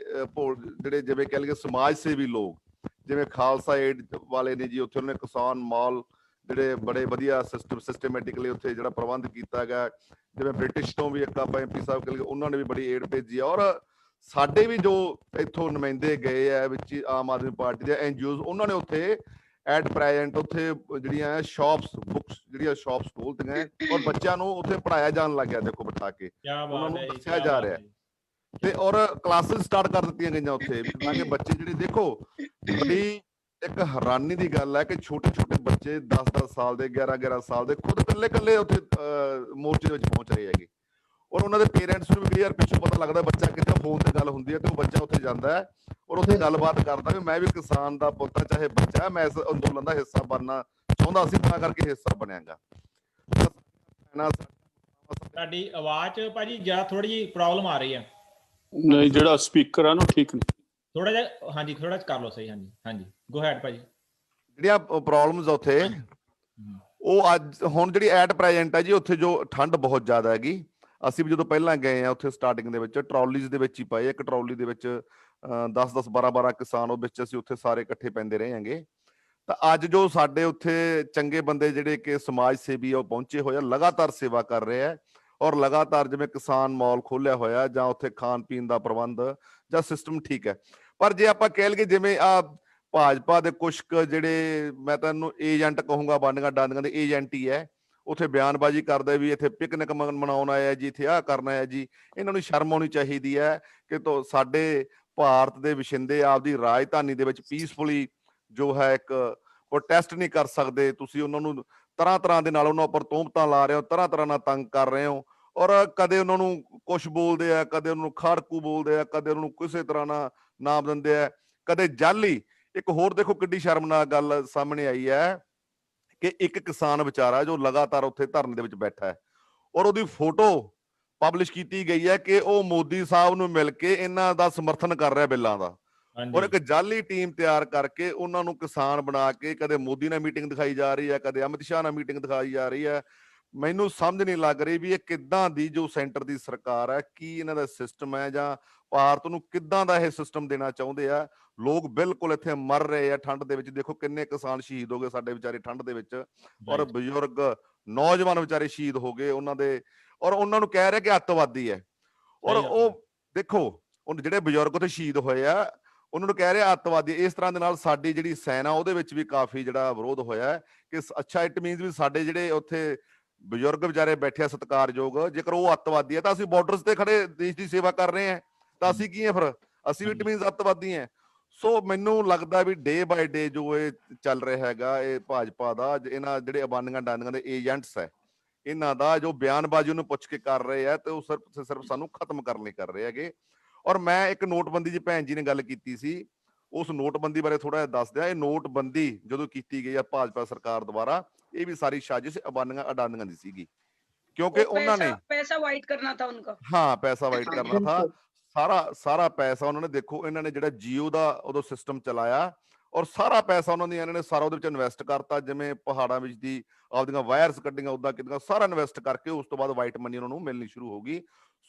ਜਿਹੜੇ ਜਿਵੇਂ ਕਹਿ ਲਈਏ ਸਮਾਜ ਸੇਵੀ ਲੋਕ, ਜਿਵੇਂ ਖਾਲਸਾ ਏਡ ਵਾਲੇ ਨੇ ਜੀ, ਉੱਥੇ ਉਹਨੇ ਕਿਸਾਨ ਮਾਲ ਜਿਹੜੇ ਬੜੇ ਵਧੀਆ ਸਿਸਟਮੈਟਿਕਲੀ ਉੱਥੇ ਜਿਹੜਾ ਪ੍ਰਬੰਧ ਕੀਤਾ ਗਿਆ। ਜਿਵੇਂ ਬ੍ਰਿਟਿਸ਼ ਤੋਂ ਵੀ ਇੱਕ ਆਪਾਂ MP ਸਾਹਿਬ ਕਹਿ ਲਈਏ, ਉਹਨਾਂ ਨੇ ਵੀ ਬੜੀ ਏਡ ਭੇਜੀ ਆ। ਔਰ ਸਾਡੇ ਵੀ ਜੋ ਇੱਥੋਂ ਨੁਮਾਇੰਦੇ ਗਏ ਆ ਵਿੱਚ ਆਮ ਆਦਮੀ ਪਾਰਟੀ ਦੇ NGOs, ਉਹਨਾਂ ਨੇ ਉੱਥੇ ਐਟ ਪ੍ਰੈਜ਼ੈਂਟ ਉੱਥੇ ਜਿਹੜੀਆਂ ਸ਼ਾਪਸ, ਬੁੱਕਸ ਜਿਹੜੀਆਂ ਸ਼ਾਪਸ ਖੋਲ੍ਹਤੀਆਂ, ਔਰ ਬੱਚਿਆਂ ਨੂੰ ਉੱਥੇ ਪੜ੍ਹਾਇਆ ਜਾਣ ਲੱਗ ਗਿਆ। ਦੇਖੋ ਬਿਠਾ ਕੇ ਉਹਨਾਂ ਨੂੰ ਦੱਸਿਆ ਜਾ ਰਿਹਾ, ਤੇ ਔਰ ਕਲਾਸਿਸ ਸਟਾਰਟ ਕਰ ਦਿੱਤੀਆਂ ਗਈਆਂ ਉੱਥੇ, ਤਾਂ ਕਿ ਬੱਚੇ ਜਿਹੜੇ ਦੇਖੋ, ਬੜੀ ਇੱਕ ਹੈਰਾਨੀ ਦੀ ਗੱਲ ਹੈ ਕਿ ਛੋਟੇ ਛੋਟੇ ਬੱਚੇ 10-10 ਸਾਲ ਦੇ, 11-11 ਸਾਲ ਦੇ, ਖੁਦ ਇਕੱਲੇ ਉੱਥੇ ਮੋਰਚੇ ਦੇ ਵਿੱਚ ਪਹੁੰਚ ਰਹੇ ਹੈਗੇ। ਔਰ ਉਹਨਾਂ ਦੇ ਪੇਰੈਂਟਸ ਨੂੰ ਵੀ ਕਈ ਵਾਰ ਪਿੱਛੋਂ ਪਤਾ ਲੱਗਦਾ ਬੱਚਾ ਕਿਤੇ ਫੋਨ ਤੇ ਗੱਲ ਹੁੰਦੀ ਹੈ, ਤੇ ਉਹ ਬੱਚਾ ਉੱਥੇ ਜਾਂਦਾ ਹੈ ਔਰ ਉੱਥੇ ਗੱਲਬਾਤ ਕਰਦਾ ਵੀ ਮੈਂ ਵੀ ਕਿਸਾਨ ਦਾ ਪੁੱਤ, ਚਾਹੇ ਬੱਚਾ, ਮੈਂ ਇਸ ਅੰਦੋਲਨ ਦਾ ਹਿੱਸਾ ਬਣਨਾ ਚਾਹੁੰਦਾ ਸੀ, ਤਾਂ ਕਰਕੇ ਹਿੱਸਾ ਬਣਿਆਗਾ। ਤੁਹਾਡੀ ਆਵਾਜ਼ 'ਚ ਭਾਜੀ ਜਾਂ ਥੋੜੀ ਜਿਹੀ ਪ੍ਰੋਬਲਮ ਆ ਰਹੀ ਹੈ। ਨਹੀਂ, ਜਿਹੜਾ ਸਪੀਕਰ ਆ ਨਾ ਠੀਕ ਨਹੀਂ, ਥੋੜਾ ਜਿਹਾ, ਹਾਂਜੀ ਥੋੜਾ ਕਰ ਲਓ ਸਹੀ। ਹਾਂਜੀ ਹਾਂਜੀ, ਗੋ ਹੈਡ ਭਾਜੀ। ਜਿਹੜੀਆਂ ਪ੍ਰੋਬਲਮਸ ਉੱਥੇ, ਉਹ ਅੱਜ ਹੁਣ ਜਿਹੜੀ ਐਟ ਪ੍ਰੈਜ਼ੈਂਟ ਹੈ ਜੀ, ਉੱਥੇ ਜੋ ਠੰਡ ਬਹੁਤ ਜ਼ਿਆਦਾ ਹੈਗੀ। ਅਸੀਂ ਵੀ ਜਦੋਂ ਪਹਿਲਾਂ ਗਏ ਆ ਉੱਥੇ ਸਟਾਰਟਿੰਗ ਦੇ ਵਿੱਚ ਟਰਾਲੀਜ਼ ਦੇ ਵਿੱਚ ਹੀ ਪਏ, ਇੱਕ ਟਰਾਲੀ ਦੇ ਵਿੱਚ 10-10, 12-12 ਕਿਸਾਨ ਉਹ ਵਿੱਚ ਅਸੀਂ ਉੱਥੇ ਸਾਰੇ ਇਕੱਠੇ ਪੈਂਦੇ ਰਹੇ ਹੈਗੇ। ਤਾਂ ਅੱਜ ਜੋ ਸਾਡੇ ਉੱਥੇ ਚੰਗੇ ਬੰਦੇ ਜਿਹੜੇ ਕਿ ਸਮਾਜ ਸੇਵੀ ਆ, ਉਹ ਪਹੁੰਚੇ ਹੋਏ ਆ, ਲਗਾਤਾਰ ਸੇਵਾ ਕਰ ਰਹੇ ਆ, ਔਰ ਲਗਾਤਾਰ ਜਿਵੇਂ ਕਿਸਾਨ ਮਾਲ ਖੋਲਿਆ ਹੋਇਆ ਜਾਂ ਉੱਥੇ ਖਾਣ ਪੀਣ ਦਾ ਪ੍ਰਬੰਧ ਜਾਂ ਸਿਸਟਮ ਠੀਕ ਹੈ। ਪਰ ਜੇ ਆਪਾਂ ਕਹਿ ਲਈਏ ਜਿਵੇਂ ਭਾਜਪਾ ਦੇ ਕੁਛ ਕੁ ਜਿਹੜੇ ਮੈਂ ਤੁਹਾਨੂੰ ਏਜੰਟ ਕਹੂੰਗਾ, ਬਾਂਡੀਆਂ ਡਾਂਡੀਆਂ ਦੇ ਏਜੰਟ ਹੀ ਹੈ, ਉੱਥੇ ਬਿਆਨਬਾਜ਼ੀ ਕਰਦੇ ਵੀ ਇੱਥੇ ਪਿਕਨਿਕ ਮਨਾਉਣ ਆਇਆ ਜੀ, ਇੱਥੇ ਆਹ ਕਰਨਾ ਹੈ ਜੀ। ਇਹਨਾਂ ਨੂੰ ਸ਼ਰਮ ਆਉਣੀ ਚਾਹੀਦੀ ਹੈ ਕਿ ਸਾਡੇ ਭਾਰਤ ਦੇ ਵਸਿੰਦੇ ਆਪਦੀ ਰਾਜਧਾਨੀ ਦੇ ਵਿੱਚ ਪੀਸਫੁਲੀ ਜੋ ਹੈ ਇੱਕ ਪ੍ਰੋਟੈਸਟ ਨਹੀਂ ਕਰ ਸਕਦੇ। ਤੁਸੀਂ ਉਹਨਾਂ ਨੂੰ ਤਰ੍ਹਾਂ ਤਰ੍ਹਾਂ ਦੇ ਨਾਲ ਉਹਨਾਂ ਉੱਪਰ ਤੋਹਮਤਾਂ ਲਾ ਰਹੇ ਹੋ, ਤਰ੍ਹਾਂ ਤਰ੍ਹਾਂ ਨਾਲ ਤੰਗ ਕਰ ਰਹੇ ਹੋ, ਔਰ ਕਦੇ ਉਹਨਾਂ ਨੂੰ ਕੁਛ ਬੋਲਦੇ ਆ, ਕਦੇ ਉਹਨਾਂ ਨੂੰ ਖਾੜਕੂ ਬੋਲਦੇ ਆ, ਕਦੇ ਉਹਨਾਂ ਨੂੰ ਕਿਸੇ ਤਰ੍ਹਾਂ ਨਾਲ ਨਾਮ ਦਿੰਦੇ ਆ, ਕਦੇ ਜਾਲੀ। ਇੱਕ ਹੋਰ ਦੇਖੋ ਕਿੱਡੀ ਸ਼ਰਮਨਾਕ ਗੱਲ ਸਾਹਮਣੇ ਆਈ ਹੈ ਕਿ ਇੱਕ ਕਿਸਾਨ ਵਿਚਾਰਾ ਜੋ ਲਗਾਤਾਰ ਉੱਥੇ ਧਰਨੇ ਦੇ ਵਿੱਚ ਬੈਠਾ ਹੈ, ਔਰ ਉਹਦੀ ਫੋਟੋ ਪਬਲਿਸ਼ ਕੀਤੀ ਗਈ ਹੈ ਕਿ ਉਹ ਮੋਦੀ ਸਾਹਿਬ ਨੂੰ ਮਿਲ ਕੇ ਇਹਨਾਂ ਦਾ ਸਮਰਥਨ ਕਰ ਰਿਹਾ ਬਿੱਲਾਂ ਦਾ, ਔਰ ਇੱਕ ਜਾਲੀ ਟੀਮ ਤਿਆਰ ਕਰਕੇ ਉਹਨਾਂ ਨੂੰ ਕਿਸਾਨ ਬਣਾ ਕੇ ਕਦੇ ਮੋਦੀ ਨਾਲ ਮੀਟਿੰਗ ਦਿਖਾਈ ਜਾ ਰਹੀ ਹੈ, ਕਦੇ ਅਮਿਤ ਸ਼ਾਹ ਨਾਲ ਮੀਟਿੰਗ ਦਿਖਾਈ ਜਾ ਰਹੀ ਹੈ। ਮੈਨੂੰ ਸਮਝ ਨਹੀਂ ਲੱਗ ਰਹੀ ਵੀ ਇਹ ਕਿੱਦਾਂ ਦੀ ਜੋ ਸੈਂਟਰ ਦੀ ਸਰਕਾਰ ਹੈ, ਕੀ ਇਹਨਾਂ ਦਾ ਸਿਸਟਮ ਹੈ, ਜਾਂ ਭਾਰਤ ਨੂੰ ਕਿੱਦਾਂ ਦਾ ਇਹ ਸਿਸਟਮ ਦੇਣਾ ਚਾਹੁੰਦੇ ਆ। ਲੋਕ ਬਿਲਕੁਲ ਇੱਥੇ ਮਰ ਰਹੇ ਆ ਠੰਡ ਦੇ ਵਿੱਚ, ਦੇਖੋ ਕਿੰਨੇ ਕਿਸਾਨ ਸ਼ਹੀਦ ਹੋ ਗਏ ਸਾਡੇ ਵਿਚਾਰੇ ਠੰਡ ਦੇ ਵਿੱਚ, ਔਰ ਬਜ਼ੁਰਗ ਨੌਜਵਾਨ ਵਿਚਾਰੇ ਸ਼ਹੀਦ ਹੋ ਗਏ ਉਹਨਾਂ ਦੇ, ਔਰ ਉਹਨਾਂ ਨੂੰ ਕਹਿ ਰਿਹਾ ਕਿ ਅੱਤਵਾਦੀ ਹੈ। ਔਰ ਉਹ ਦੇਖੋ ਉਹ ਜਿਹੜੇ ਬਜ਼ੁਰਗ ਉੱਥੇ ਸ਼ਹੀਦ ਹੋਏ ਆ ਉਹਨਾਂ ਨੂੰ ਕਹਿ ਰਿਹਾ ਅੱਤਵਾਦੀ। ਇਸ ਤਰ੍ਹਾਂ ਦੇ ਨਾਲ ਸਾਡੀ ਜਿਹੜੀ ਸੈਨਾ ਉਹਦੇ ਵਿੱਚ ਵੀ ਕਾਫੀ ਜਿਹੜਾ ਵਿਰੋਧ ਹੋਇਆ ਕਿ ਅੱਛਾ ਇਟ ਮੀਨਸ ਵੀ ਸਾਡੇ ਜਿਹੜੇ ਉੱਥੇ ਬਜ਼ੁਰਗ ਵਿਚਾਰੇ ਬੈਠੇ ਆ ਸਤਿਕਾਰਯੋਗ, ਜੇਕਰ ਉਹ ਅੱਤਵਾਦੀ ਹੈ ਤਾਂ ਅਸੀਂ ਬਾਰਡਰਸ ਤੇ ਖੜੇ ਦੇਸ਼ ਦੀ ਸੇਵਾ ਕਰ ਰਹੇ ਹਾਂ, ਤਾਂ ਅਸੀਂ ਕੀ ਹੈ ਫਿਰ? ਅਸੀਂ ਵੀ ਇਟ ਮੀਨਸ ਅੱਤਵਾਦੀ ਹਾਂ। ਸੋ ਮੈਨੂੰ ਲੱਗਦਾ ਵੀ ਡੇ ਬਾਏ ਡੇ ਜੋ ਇਹ ਚੱਲ ਰਿਹਾ ਹੈਗਾ ਇਹ ਭਾਜਪਾ ਦਾ, ਇਹਨਾਂ ਜਿਹੜੇ ਅਬਾਨੀਆਂ ਡਾਨੀਆਂ ਦੇ ਏਜੰਟਸ ਹੈ, ਇਹਨਾਂ ਦਾ ਜੋ ਬਿਆਨਬਾਜ਼ੀ ਨੂੰ ਪੁੱਛ ਕੇ ਕਰ ਰਹੇ ਆ ਤੇ ਉਹ ਸਿਰਫ ਸਾਨੂੰ ਖਤਮ ਕਰਨ ਲਈ ਕਰ ਰਹੇ ਹੈਗੇ। ਔਰ ਮੈਂ ਇੱਕ ਨੋਟਬੰਦੀ ਦੀ ਭੈਣ ਜੀ ਨੇ ਗੱਲ ਕੀਤੀ ਸੀ, ਉਸ ਨੋਟਬੰਦੀ ਬਾਰੇ ਥੋੜਾ ਜਿਹਾ ਦੱਸ ਦਿਆਂ। ਇਹ ਨੋਟਬੰਦੀ ਜਦੋਂ ਕੀਤੀ ਗਈ ਆ ਭਾਜਪਾ ਸਰਕਾਰ ਦੁਆਰਾ, ਇਹ ਵੀ ਸਾਰੀ ਸਾਜ਼ਿਸ਼ ਅਬਾਨੀਆਂ ਅਡਾਨੀਆਂ ਦੀ ਸੀਗੀ, ਕਿਉਂਕਿ ਉਹਨਾਂ ਨੇ पैसा वाइट करना था उनका। ਹਾਂ ਪੈਸਾ ਵਾਈਟ ਕਰਨਾ ਥਾ, ਸਾਰਾ ਪੈਸਾ ਉਹਨਾਂ ਨੇ, ਦੇਖੋ ਇਹਨਾਂ ਨੇ ਜਿਹੜਾ ਜੀਓ ਦਾ ਉਦੋਂ ਸਿਸਟਮ ਚਲਾਇਆ, ਔਰ ਸਾਰਾ ਪੈਸਾ ਉਹਨਾਂ ਨੇ ਸਾਰਾ ਉਹਦੇ ਵਿੱਚ ਇਨਵੈਸਟ ਕਰਤਾ, ਜਿਵੇਂ ਪਹਾੜਾਂ ਵਿੱਚ ਦੀ ਆਪਦੀਆਂ ਵਾਇਰਸ ਕੱਢੀਆਂ ਉਦਾਂ ਕਿਦਾਂ ਸਾਰਾ ਇਨਵੈਸਟ ਕਰਕੇ ਉਸ ਤੋਂ ਬਾਅਦ ਵਾਈਟ ਮਨੀ ਉਹਨਾਂ ਨੂੰ ਮਿਲਣੀ ਸ਼ੁਰੂ ਹੋ ਗਈ।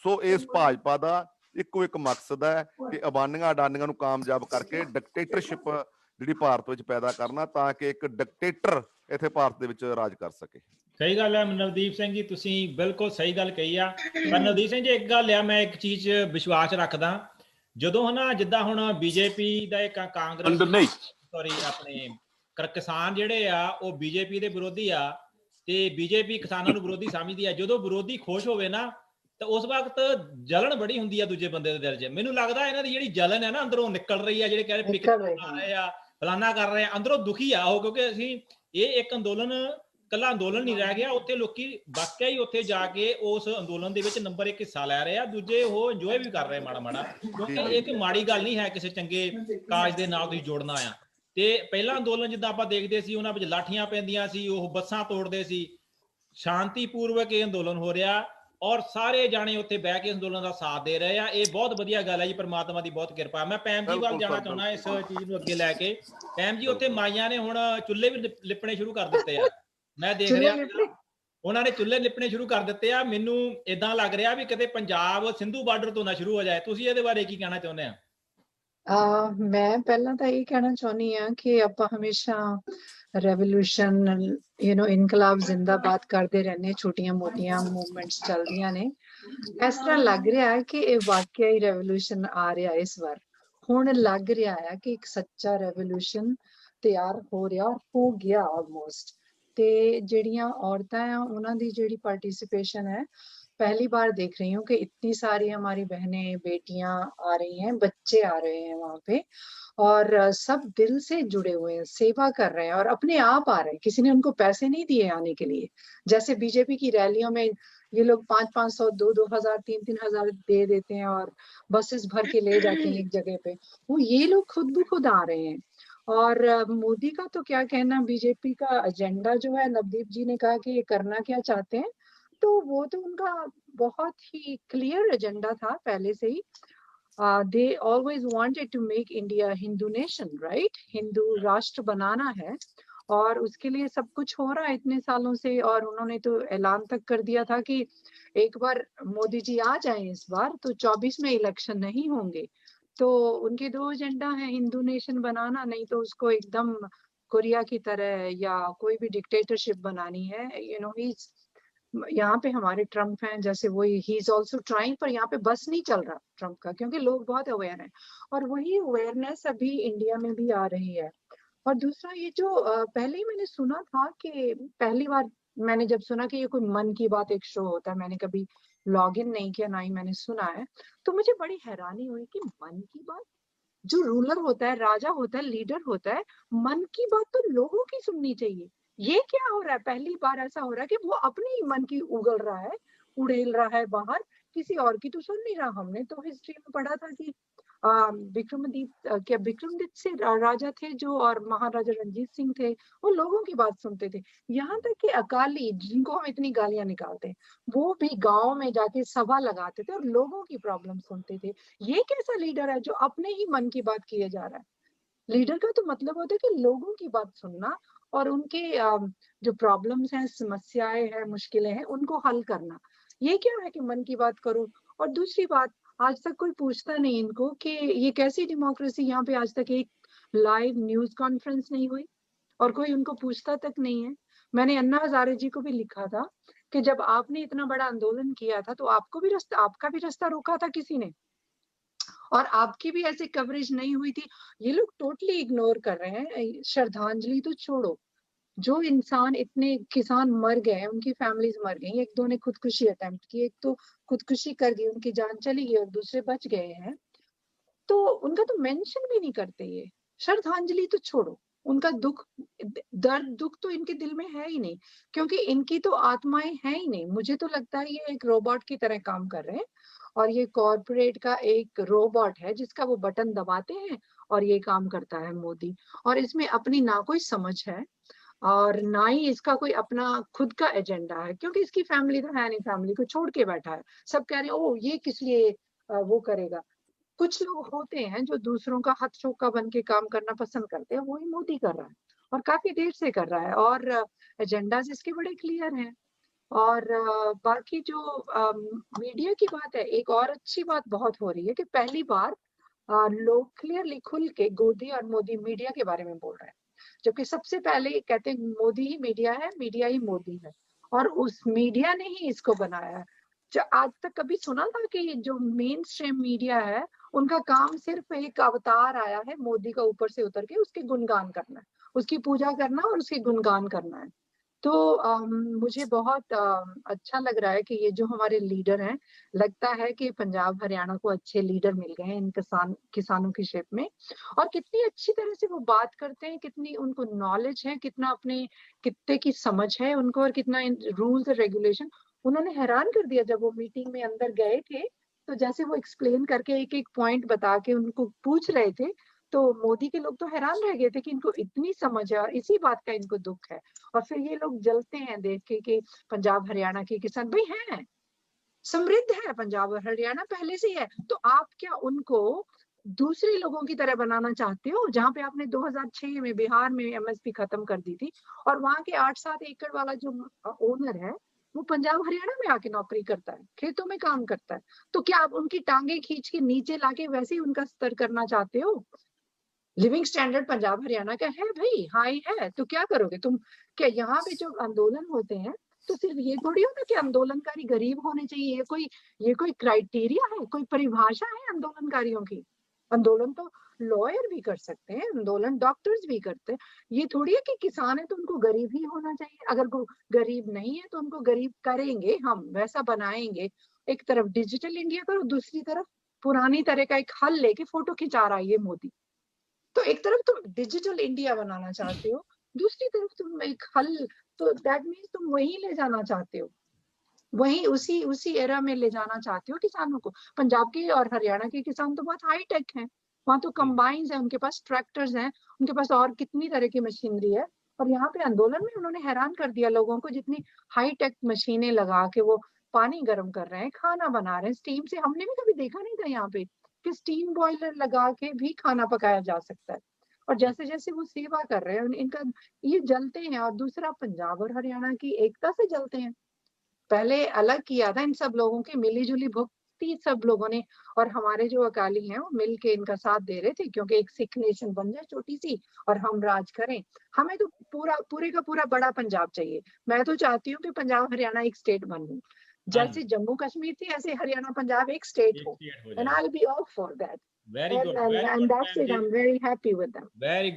ਸੋ ਇਸ ਭਾਜਪਾ ਦਾ ਇੱਕੋ ਇੱਕ ਮਕਸਦ ਹੈ ਕਿ ਅਬਾਨੀਆਂ ਅਡਾਨੀਆਂ ਨੂੰ ਕਾਮਯਾਬ ਕਰਕੇ ਡਿਕਟੇਟਰਸ਼ਿਪ ਜਿਹੜੀ ਭਾਰਤ ਵਿੱਚ ਪੈਦਾ ਕਰਨਾ, ਤਾਂ ਕਿ ਇੱਕ ਡਿਕਟੇਟਰ ਇੱਥੇ ਭਾਰਤ ਦੇ ਵਿੱਚ ਰਾਜ ਕਰ ਸਕੇ। ਸਹੀ ਗੱਲ ਹੈ ਨਵਦੀਪ ਸਿੰਘ ਜੀ, ਤੁਸੀਂ ਬਿਲਕੁਲ ਸਹੀ ਗੱਲ ਕਹੀ ਆ। ਪਰ ਨਵਦੀਪ ਸਿੰਘ ਜੀ ਇੱਕ ਗੱਲ ਆ, ਮੈਂ ਇੱਕ ਚੀਜ਼ ਵਿਸ਼ਵਾਸ ਰੱਖਦਾ, ਜਦੋਂ ਹਨਾ ਜਿੱਦਾਂ ਹੁਣ ਬੀਜੇਪੀ ਦਾ ਇੱਕ ਕਾਂਗਰਸ ਸੌਰੀ ਆਪਣੇ ਕਿਸਾਨ ਜਿਹੜੇ ਆ ਉਹ ਬੀਜੇਪੀ ਦੇ ਵਿਰੋਧੀ ਆ ਤੇ ਬੀਜੇਪੀ ਕਿਸਾਨਾਂ ਨੂੰ ਵਿਰੋਧੀ ਸਮਝਦੀ ਆ। ਜਦੋਂ ਵਿਰੋਧੀ ਖੁਸ਼ ਹੋਵੇ ਨਾ ਤਾਂ ਉਸ ਵਕਤ ਜਲਨ ਬੜੀ ਹੁੰਦੀ ਆ ਦੂਜੇ ਬੰਦੇ ਦੇ ਦਿਲ 'ਚ। ਮੈਨੂੰ ਲੱਗਦਾ ਇਹਨਾਂ ਦੀ ਜਿਹੜੀ ਜਲਨ ਹੈ ਨਾ ਅੰਦਰੋਂ ਨਿਕਲ ਰਹੀ ਆ, ਜਿਹੜੇ ਕਹਿੰਦੇ ਪਿਕਨਿਕ ਆ ਰਹੇ ਆ, ਫਲਾਨਾ ਕਰ ਰਹੇ ਆ, ਅੰਦਰੋਂ ਦੁਖੀ ਆ ਉਹ, ਕਿਉਂਕਿ ਅਸੀਂ ਇਹ ਇੱਕ ਅੰਦੋਲਨ ਕੱਲਾ ਅੰਦੋਲਨ ਨਹੀਂ ਰਹਿ ਗਿਆ, ਉੱਥੇ ਲੋਕੀ ਵਾਕਿਆ ਹੀ ਉੱਥੇ ਜਾ ਕੇ ਉਸ ਅੰਦੋਲਨ ਦੇ ਵਿੱਚ ਨੰਬਰ 1 ਹਿੱਸਾ ਲੈ ਰਹੇ ਆ, ਦੂਜੇ ਉਹ ਇੰਜੋਏ ਵੀ ਕਰ ਰਹੇ ਮਾੜਾ ਮਾੜਾ, ਕਿਉਂਕਿ ਇਹ ਕੋਈ ਮਾੜੀ ਗੱਲ ਨਹੀਂ ਹੈ ਕਿਸੇ ਚੰਗੇ ਕਾਜ ਦੇ ਨਾਲ ਤੁਸੀਂ ਜੋੜਨਾ ਆ। ਤੇ ਪਹਿਲਾ ਅੰਦੋਲਨ ਜਿੱਦਾਂ ਆਪਾਂ ਦੇਖਦੇ ਸੀ ਉਹਨਾਂ ਵਿੱਚ ਲਾਠੀਆਂ ਪੈਂਦੀਆਂ ਸੀ, ਉਹ ਬੱਸਾਂ ਤੋੜਦੇ ਸੀ, ਸ਼ਾਂਤੀਪੂਰਵਕ ਇਹ ਅੰਦੋਲਨ ਹੋ ਰਿਹਾ ਔਰ ਸਾਰੇ ਜਾਣੇ ਉੱਥੇ ਬਹਿ ਕੇ ਅੰਦੋਲਨ ਦਾ ਸਾਥ ਦੇ ਰਹੇ ਆ। ਇਹ ਬਹੁਤ ਵਧੀਆ ਗੱਲ ਹੈ ਜੀ, ਪ੍ਰਮਾਤਮਾ ਦੀ ਬਹੁਤ ਕਿਰਪਾ। ਮੈਂ ਪੈਮ ਜੀ ਵੱਲ ਜਾਣਾ ਚਾਹੁੰਦਾ ਇਸ ਚੀਜ਼ ਨੂੰ ਅੱਗੇ ਲੈ ਕੇ। ਪੈਮ ਜੀ ਉੱਥੇ ਮਾਈਆਂ ਨੇ ਹੁਣ ਚੁੱਲ੍ਹੇ ਵੀ ਲਿਪਣੇ ਸ਼ੁਰੂ ਕਰ ਦਿੱਤੇ ਆ, ਮੈਂ ਦੇਖ ਰਿਹਾ ਉਹਨਾਂ ਨੇ ਚੁੱਲ੍ਹੇ ਲਿਪਣੇ ਸ਼ੁਰੂ ਕਰ ਦਿੱਤੇ ਆ। ਮੈਨੂੰ ਏਦਾਂ ਲੱਗ ਰਿਹਾ ਵੀ ਕਿਤੇ ਪੰਜਾਬ ਸਿੰਧੂ ਬਾਰਡਰ ਤੋਂ ਨਾ ਸ਼ੁਰੂ ਹੋ ਜਾਏ। ਤੁਸੀਂ ਇਹਦੇ ਬਾਰੇ ਕੀ ਕਹਿਣਾ ਚਾਹੁੰਦੇ ਆ? ਮੈਂ ਪਹਿਲਾਂ ਤਾਂ ਇਹ ਕਹਿਣਾ ਚਾਹੁੰਦੀ ਹਾਂ ਕਿ ਆਪਾਂ ਹਮੇਸ਼ਾ ਰੈਵੋਲੂਸ਼ਨ ਇਨਕਲਾਬ ਜ਼ਿੰਦਾਬਾਦ ਕਰਦੇ ਰਹਿੰਦੇ, ਛੋਟੀਆਂ ਮੋਟੀਆਂ ਮੂਵਮੈਂਟਸ ਚੱਲਦੀਆਂ ਨੇ। ਇਸ ਤਰ੍ਹਾਂ ਲੱਗ ਰਿਹਾ ਹੈ ਕਿ ਇਹ ਵਾਕਿਆ ਹੀ ਰੈਵੋਲੂਸ਼ਨ ਆ ਰਿਹਾ ਇਸ ਵਾਰ। ਹੁਣ ਲੱਗ ਰਿਹਾ ਹੈ ਕਿ ਇੱਕ ਸੱਚਾ ਰੈਵੋਲੂਸ਼ਨ ਤਿਆਰ ਹੋ ਰਿਹਾ, ਹੋ ਗਿਆ ਆਲਮੋਸਟ। ਤੇ ਜਿਹੜੀਆਂ ਔਰਤਾਂ ਆ ਉਹਨਾਂ ਦੀ ਜਿਹੜੀ ਪਾर्टिसिपेशन है, पहली बार देख रही हूँ कि इतनी सारी हमारी बहनें बेटियां आ रही हैं, बच्चे आ रहे हैं वहां पे, और सब दिल से जुड़े हुए हैं, सेवा कर रहे हैं और अपने आप आ रहे हैं। किसी ने उनको पैसे नहीं दिए आने के लिए। जैसे बीजेपी की रैलियों में ये लोग 500-500, 2,000, 3,000 दे देते हैं और बसेस भर के ले जाते हैं एक जगह पे, वो ये लोग खुद ब खुद आ रहे हैं। और मोदी का तो क्या कहना, बीजेपी का एजेंडा जो है, नवदीप जी ने कहा कि ये करना क्या चाहते हैं, तो वो तो उनका बहुत ही क्लियर एजेंडा था पहले से ही। They always wanted to make India Hindu nation, right, Hindu राष्ट्र बनाना है, और उसके लिए सब कुछ हो रहा है इतने सालों से। और उन्होंने तो ऐलान तक कर दिया था कि एक बार मोदी जी आ जाएं इस बार तो 24 में इलेक्शन नहीं होंगे। तो उनके दो एजेंडा है, हिंदू नेशन बनाना, नहीं तो उसको एकदम कोरिया की तरह या कोई भी डिक्टेटरशिप बनानी है। यहाँ पे हमारे ट्रम्प हैं, जैसे वो ही इज ऑल्सो ट्राइंग, पर यहाँ पे बस नहीं चल रहा ट्रम्प का, क्योंकि लोग बहुत अवेयर हैं और वही अवेयरनेस अभी इंडिया में भी आ रही है। और दूसरा ये जो पहले ही मैंने सुना था कि पहली बार मैंने जब सुना कि ये कोई मन की बात एक शो होता है, मैंने कभी लॉग इन नहीं किया, ना ही मैंने सुना है, तो मुझे बड़ी हैरानी हुई कि मन की बात, जो रूलर होता है, राजा होता है, लीडर होता है, मन की बात तो लोगों की सुननी चाहिए। ये क्या हो रहा है? पहली बार ऐसा हो रहा है कि वो अपने ही मन की उगल रहा है, उड़ेल रहा है बाहर, किसी और की तो सुन नहीं रहा। हमने तो हिस्ट्री में पढ़ा था कि विक्रमादित्य से राजा थे जो, और महाराजा रंजीत सिंह थे, वो लोगों की बात सुनते थे। यहाँ तक कि अकाली, जिनको हम इतनी गालियां निकालते हैं, वो भी गांव में जाके सभा लगाते थे और लोगों की प्रॉब्लम सुनते थे। ये कैसा लीडर है जो अपने ही मन की बात किए जा रहा है? लीडर का तो मतलब होता है कि लोगों की बात सुनना और उनके जो प्रॉब्लम्स हैं, समस्याएं हैं, मुश्किलें हैं, उनको हल करना। ये क्या है कि मन की बात करो। और दूसरी बात, आज तक कोई पूछता नहीं इनको कि ये कैसी डेमोक्रेसी, यहाँ पे आज तक एक लाइव न्यूज कॉन्फ्रेंस नहीं हुई और कोई उनको पूछता तक नहीं है। मैंने अन्ना हजारे जी को भी लिखा था कि जब आपने इतना बड़ा आंदोलन किया था तो आपका भी रास्ता रोका था किसी ने, और आपकी भी ऐसे कवरेज नहीं हुई थी। ये लोग टोटली इग्नोर कर रहे हैं। श्रद्धांजलि तो छोड़ो, जो इंसान, इतने किसान मर गए, उनकी फैमिलीज मर गई, एक दो ने खुदकुशी अटेम्प्ट की, एक तो खुदकुशी कर दी, उनकी जान चली गई और दूसरे बच गए हैं, तो उनका तो मेंशन भी नहीं करते ये। श्रद्धांजलि तो छोड़ो, उनका दुख, दर्द, दुख तो इनके दिल में है ही नहीं, क्योंकि इनकी तो आत्माएं हैं ही नहीं। मुझे तो लगता है ये एक रोबोट की तरह काम कर रहे हैं, और ये कॉर्पोरेट का एक रोबोट है जिसका वो बटन दबाते हैं और ये काम करता है मोदी। और इसमें अपनी ना कोई समझ है और ना ही इसका कोई अपना खुद का एजेंडा है, क्योंकि इसकी फैमिली तो है नहीं, फैमिली को छोड़ के बैठा है। सब कह रहे हैं ओ ये किस लिए वो करेगा। कुछ लोग होते हैं जो दूसरों का हथचौका बन के काम करना पसंद करते हैं, वही मोदी कर रहा है और काफी देर से कर रहा है, और एजेंडा इसके बड़े क्लियर हैं। और बाकी जो मीडिया की बात है, एक और अच्छी बात बहुत हो रही है कि पहली बार लोग क्लियरली खुल के गोदी और मोदी मीडिया के बारे में बोल रहे हैं, जबकि सबसे पहले कहते हैं मोदी ही मीडिया है, मीडिया ही मोदी है, और उस मीडिया ने ही इसको बनाया है। जो आज तक कभी सुना था कि जो मेन स्ट्रीम मीडिया है उनका काम सिर्फ एक अवतार आया है मोदी का ऊपर से उतर के उसके गुणगान करना है, उसकी पूजा करना और उसके गुणगान करना है। तो मुझे बहुत अच्छा लग रहा है कि ये जो हमारे लीडर हैं, लगता है कि पंजाब हरियाणा को अच्छे लीडर मिल गए हैं इन किसानों की शेप में। और कितनी अच्छी तरह से वो बात करते हैं, कितनी उनको नॉलेज है, कितना अपने कित्ते की समझ है उनको, और कितना रूल्स और रेगुलेशन। उन्होंने हैरान कर दिया जब वो मीटिंग में अंदर गए थे, तो जैसे वो एक्सप्लेन करके एक एक पॉइंट बता के उनको पूछ रहे थे, तो मोदी के लोग तो हैरान रह गए थे कि इनको इतनी समझ है और इसी बात का इनको दुख है। और फिर ये लोग जलते हैं देख के कि पंजाब हरियाणा के किसान भाई हैं, समृद्ध है पंजाब और हरियाणा पहले से ही है, तो आप क्या उनको दूसरे लोगों की तरह बनाना चाहते हो? जहां पे आपने 2006 में बिहार में एमएसपी खत्म कर दी थी, और वहां के 8-7 एकड़ वाला जो ओनर है वो पंजाब हरियाणा में आके नौकरी करता है, खेतों में काम करता है, तो क्या आप उनकी टांगे खींच के नीचे लाके वैसे ही उनका स्तर करना चाहते हो? लिविंग स्टैंडर्ड पंजाब हरियाणा का है भाई, हाई है, तो क्या करोगे तुम? क्या यहाँ पे जो आंदोलन होते हैं, तो सिर्फ ये थोड़ी होता कि आंदोलनकारी गरीब होने चाहिए? ये कोई क्राइटेरिया है, कोई परिभाषा है आंदोलनकारियों की? आंदोलन तो लॉयर भी कर सकते हैं, आंदोलन डॉक्टर्स भी करते हैं। ये थोड़ी है कि किसान है तो उनको गरीब ही होना चाहिए। अगर वो गरीब नहीं है तो उनको गरीब करेंगे, हम वैसा बनाएंगे। एक तरफ डिजिटल इंडिया करो, दूसरी तरफ पुरानी तरह का एक हल लेके फोटो खिंचा रहा है ये मोदी। तो एक तरफ तुम डिजिटल इंडिया बनाना चाहते हो, दूसरी तरफ तुम एक हल, तो दैट मीन्स तुम वहीं ले जाना चाहते हो, वहीं उसी उसी एरा में ले जाना चाहते हो किसानों को। पंजाब के और हरियाणा के किसान तो बहुत हाई टेक हैं, वहां तो कंबाइंस है, उनके पास ट्रैक्टर्स हैं, उनके पास और कितनी तरह की मशीनरी है। और यहाँ पे आंदोलन में उन्होंने हैरान कर दिया लोगों को, जितनी हाई टेक मशीनें लगा के वो पानी गर्म कर रहे हैं, खाना बना रहे हैं स्टीम से। हमने भी कभी देखा नहीं था यहाँ पे कि स्टीम बॉयलर लगा के भी खाना पकाया जा सकता है। और जैसे जैसे वो सेवा कर रहे हैं इनका, ये जलते हैं। और दूसरा, पंजाब और हरियाणा की एकता से जलते हैं। पहले अलग किया था इन सब लोगों की मिली जुली भुक सख्ती सब लोगों ने, और हमारे जो अकाली हैं वो मिल के इनका साथ दे रहे थे, क्योंकि एक सिख नेशन बन जाए छोटी सी और हम राज करें। हमें तो पूरे का पूरा बड़ा पंजाब चाहिए। मैं तो चाहती हूँ कि पंजाब हरियाणा एक स्टेट बन जाए, हाँ जैसे जी, जम्मू कश्मीर थी ऐसे हरियाणा पंजाब एक स्टेट एक हो, स्टेट हो and जाए। I'll be all for that. Very good And that's ma'am it. ਜੀ, I'm very happy with them. Very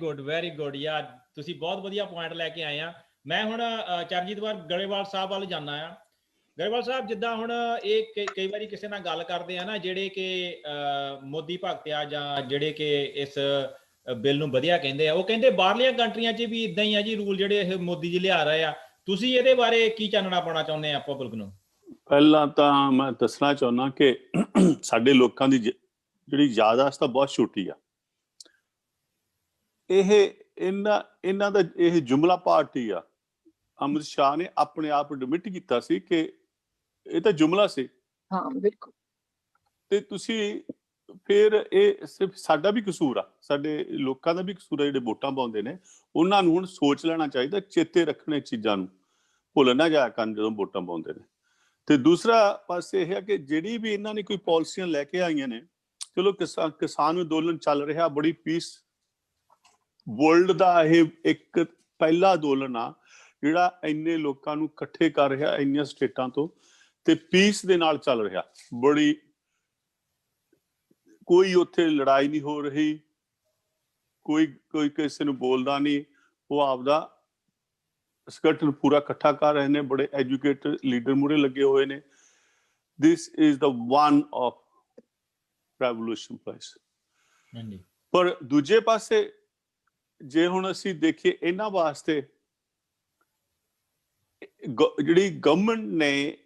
good ਯਾਰ, ਤੁਸੀਂ ਬਹੁਤ ਵਧੀਆ ਪੁਆਇੰਟ ਲੈ ਕੇ ਆਏ ਆ। ਮੈਂ ਹੁਣ ਚਰਨਜੀਤ ਗਰੇਵਾਲ ਸਾਹਿਬ ਵੱਲ ਜਾਣਾ ਆ। ਗਰੇਵਾਲ ਸਾਹਿਬ, ਜਿੱਦਾਂ ਹੁਣ ਇਹ ਕਈ ਵਾਰੀ ਕਿਸੇ ਨਾਲ ਗੱਲ ਕਰਦੇ ਆ ਨਾ, ਜਿਹੜੇ ਕਿ ਮੋਦੀ ਭਗਤ ਆ ਜਾਂ ਜਿਹੜੇ ਕਿ ਇਸ ਬਿੱਲ ਨੂੰ ਵਧੀਆ ਕਹਿੰਦੇ ਆ, ਉਹ ਕਹਿੰਦੇ ਬਾਹਰਲੀਆਂ ਕੰਟਰੀਆਂ 'ਚ ਵੀ ਇਦਾਂ ਹੀ ਆ ਜੀ ਰੂਲ ਜਿਹੜੇ ਇਹ ਮੋਦੀ ਜੀ ਲਿਆ ਰਹੇ ਆ। ਤੁਸੀਂ ਇਹਦੇ ਬਾਰੇ ਕੀ ਚਾਨਣਾ ਪਾਉਣਾ ਚਾਹੁੰਦੇ ਆ ਪਬਲਿਕ ਨੂੰ? ਪਹਿਲਾਂ ਤਾਂ ਮੈਂ ਦੱਸਣਾ ਚਾਹੁੰਦਾ ਕਿ ਸਾਡੇ ਲੋਕਾਂ ਦੀ ਜਿਹੜੀ ਯਾਦਾਸ਼ਤ ਤਾਂ ਬਹੁਤ ਛੋਟੀ ਆ। ਇਹਨਾਂ ਦਾ ਇਹ ਜੁਮਲਾ ਪਾਰਟੀ ਆ। ਅਮਿਤ ਸ਼ਾਹ ਨੇ ਆਪਣੇ ਆਪ ਐਡਮਿਟ ਕੀਤਾ ਸੀ ਕਿ ਇਹ ਤਾਂ ਜੁਮਲਾ ਸੀ। ਹਾਂ ਬਿਲਕੁਲ। ਤੇ ਤੁਸੀਂ ਫਿਰ ਇਹ ਸਿਰਫ ਸਾਡਾ ਵੀ ਕਸੂਰ ਆ, ਸਾਡੇ ਲੋਕਾਂ ਦਾ ਵੀ ਕਸੂਰ ਆ ਜਿਹੜੇ ਵੋਟਾਂ ਪਾਉਂਦੇ ਨੇ। ਉਹਨਾਂ ਨੂੰ ਹੁਣ ਸੋਚ ਲੈਣਾ ਚਾਹੀਦਾ, ਚੇਤੇ ਰੱਖਣੇ ਚੀਜ਼ਾਂ ਨੂੰ ਭੁੱਲ ਨਾ ਜਾਇਆ ਕਰਨ ਜਦੋਂ ਵੋਟਾਂ ਪਾਉਂਦੇ ਨੇ। ਤੇ ਦੂਸਰਾ ਪਾਸੇ ਇਹ ਹੈ ਕਿ ਜਿਹੜੀ ਵੀ ਇਹਨਾਂ ਨੇ ਕੋਈ ਪਾਲਿਸੀਆਂ ਲੈ ਕੇ ਆਈਆਂ ਨੇ, ਚਲੋ ਕਿਸਾਨ ਅੰਦੋਲਨ ਚੱਲ ਰਿਹਾ, ਬੜੀ ਪੀਸ ਵਰਲਡ ਦਾ ਇਹ ਇੱਕ ਪਹਿਲਾ ਅੰਦੋਲਨ ਆ ਜਿਹੜਾ ਇੰਨੇ ਲੋਕਾਂ ਨੂੰ ਇਕੱਠੇ ਕਰ ਰਿਹਾ ਇੰਨੀਆਂ ਸਟੇਟਾਂ ਤੋਂ, ਤੇ ਪੀਸ ਦੇ ਨਾਲ ਚੱਲ ਰਿਹਾ। ਬੜੀ ਕੋਈ ਉੱਥੇ ਲੜਾਈ ਨਹੀਂ ਹੋ ਰਹੀ, ਕੋਈ ਕਿਸੇ ਨੂੰ ਬੋਲਦਾ ਨਹੀਂ, ਉਹ ਆਪਦਾ ਸੰਗਠਨ ਪੂਰਾ ਇਕੱਠਾ ਕਰ ਰਹੇ ਨੇ, ਬੜੇ ਐਜੂਕੇਟਡ ਲੀਡਰ ਮੂਹਰੇ ਲੱਗੇ ਹੋਏ ਨੇ। This is the one of revolution place. ਪਰ ਦੂਜੇ ਪਾਸੇ ਜੇ ਹੁਣ ਅਸੀਂ ਦੇਖੀਏ ਇਹਨਾਂ ਵਾਸਤੇ ਜਿਹੜੀ ਗਵਰਨਮੈਂਟ ਨੇ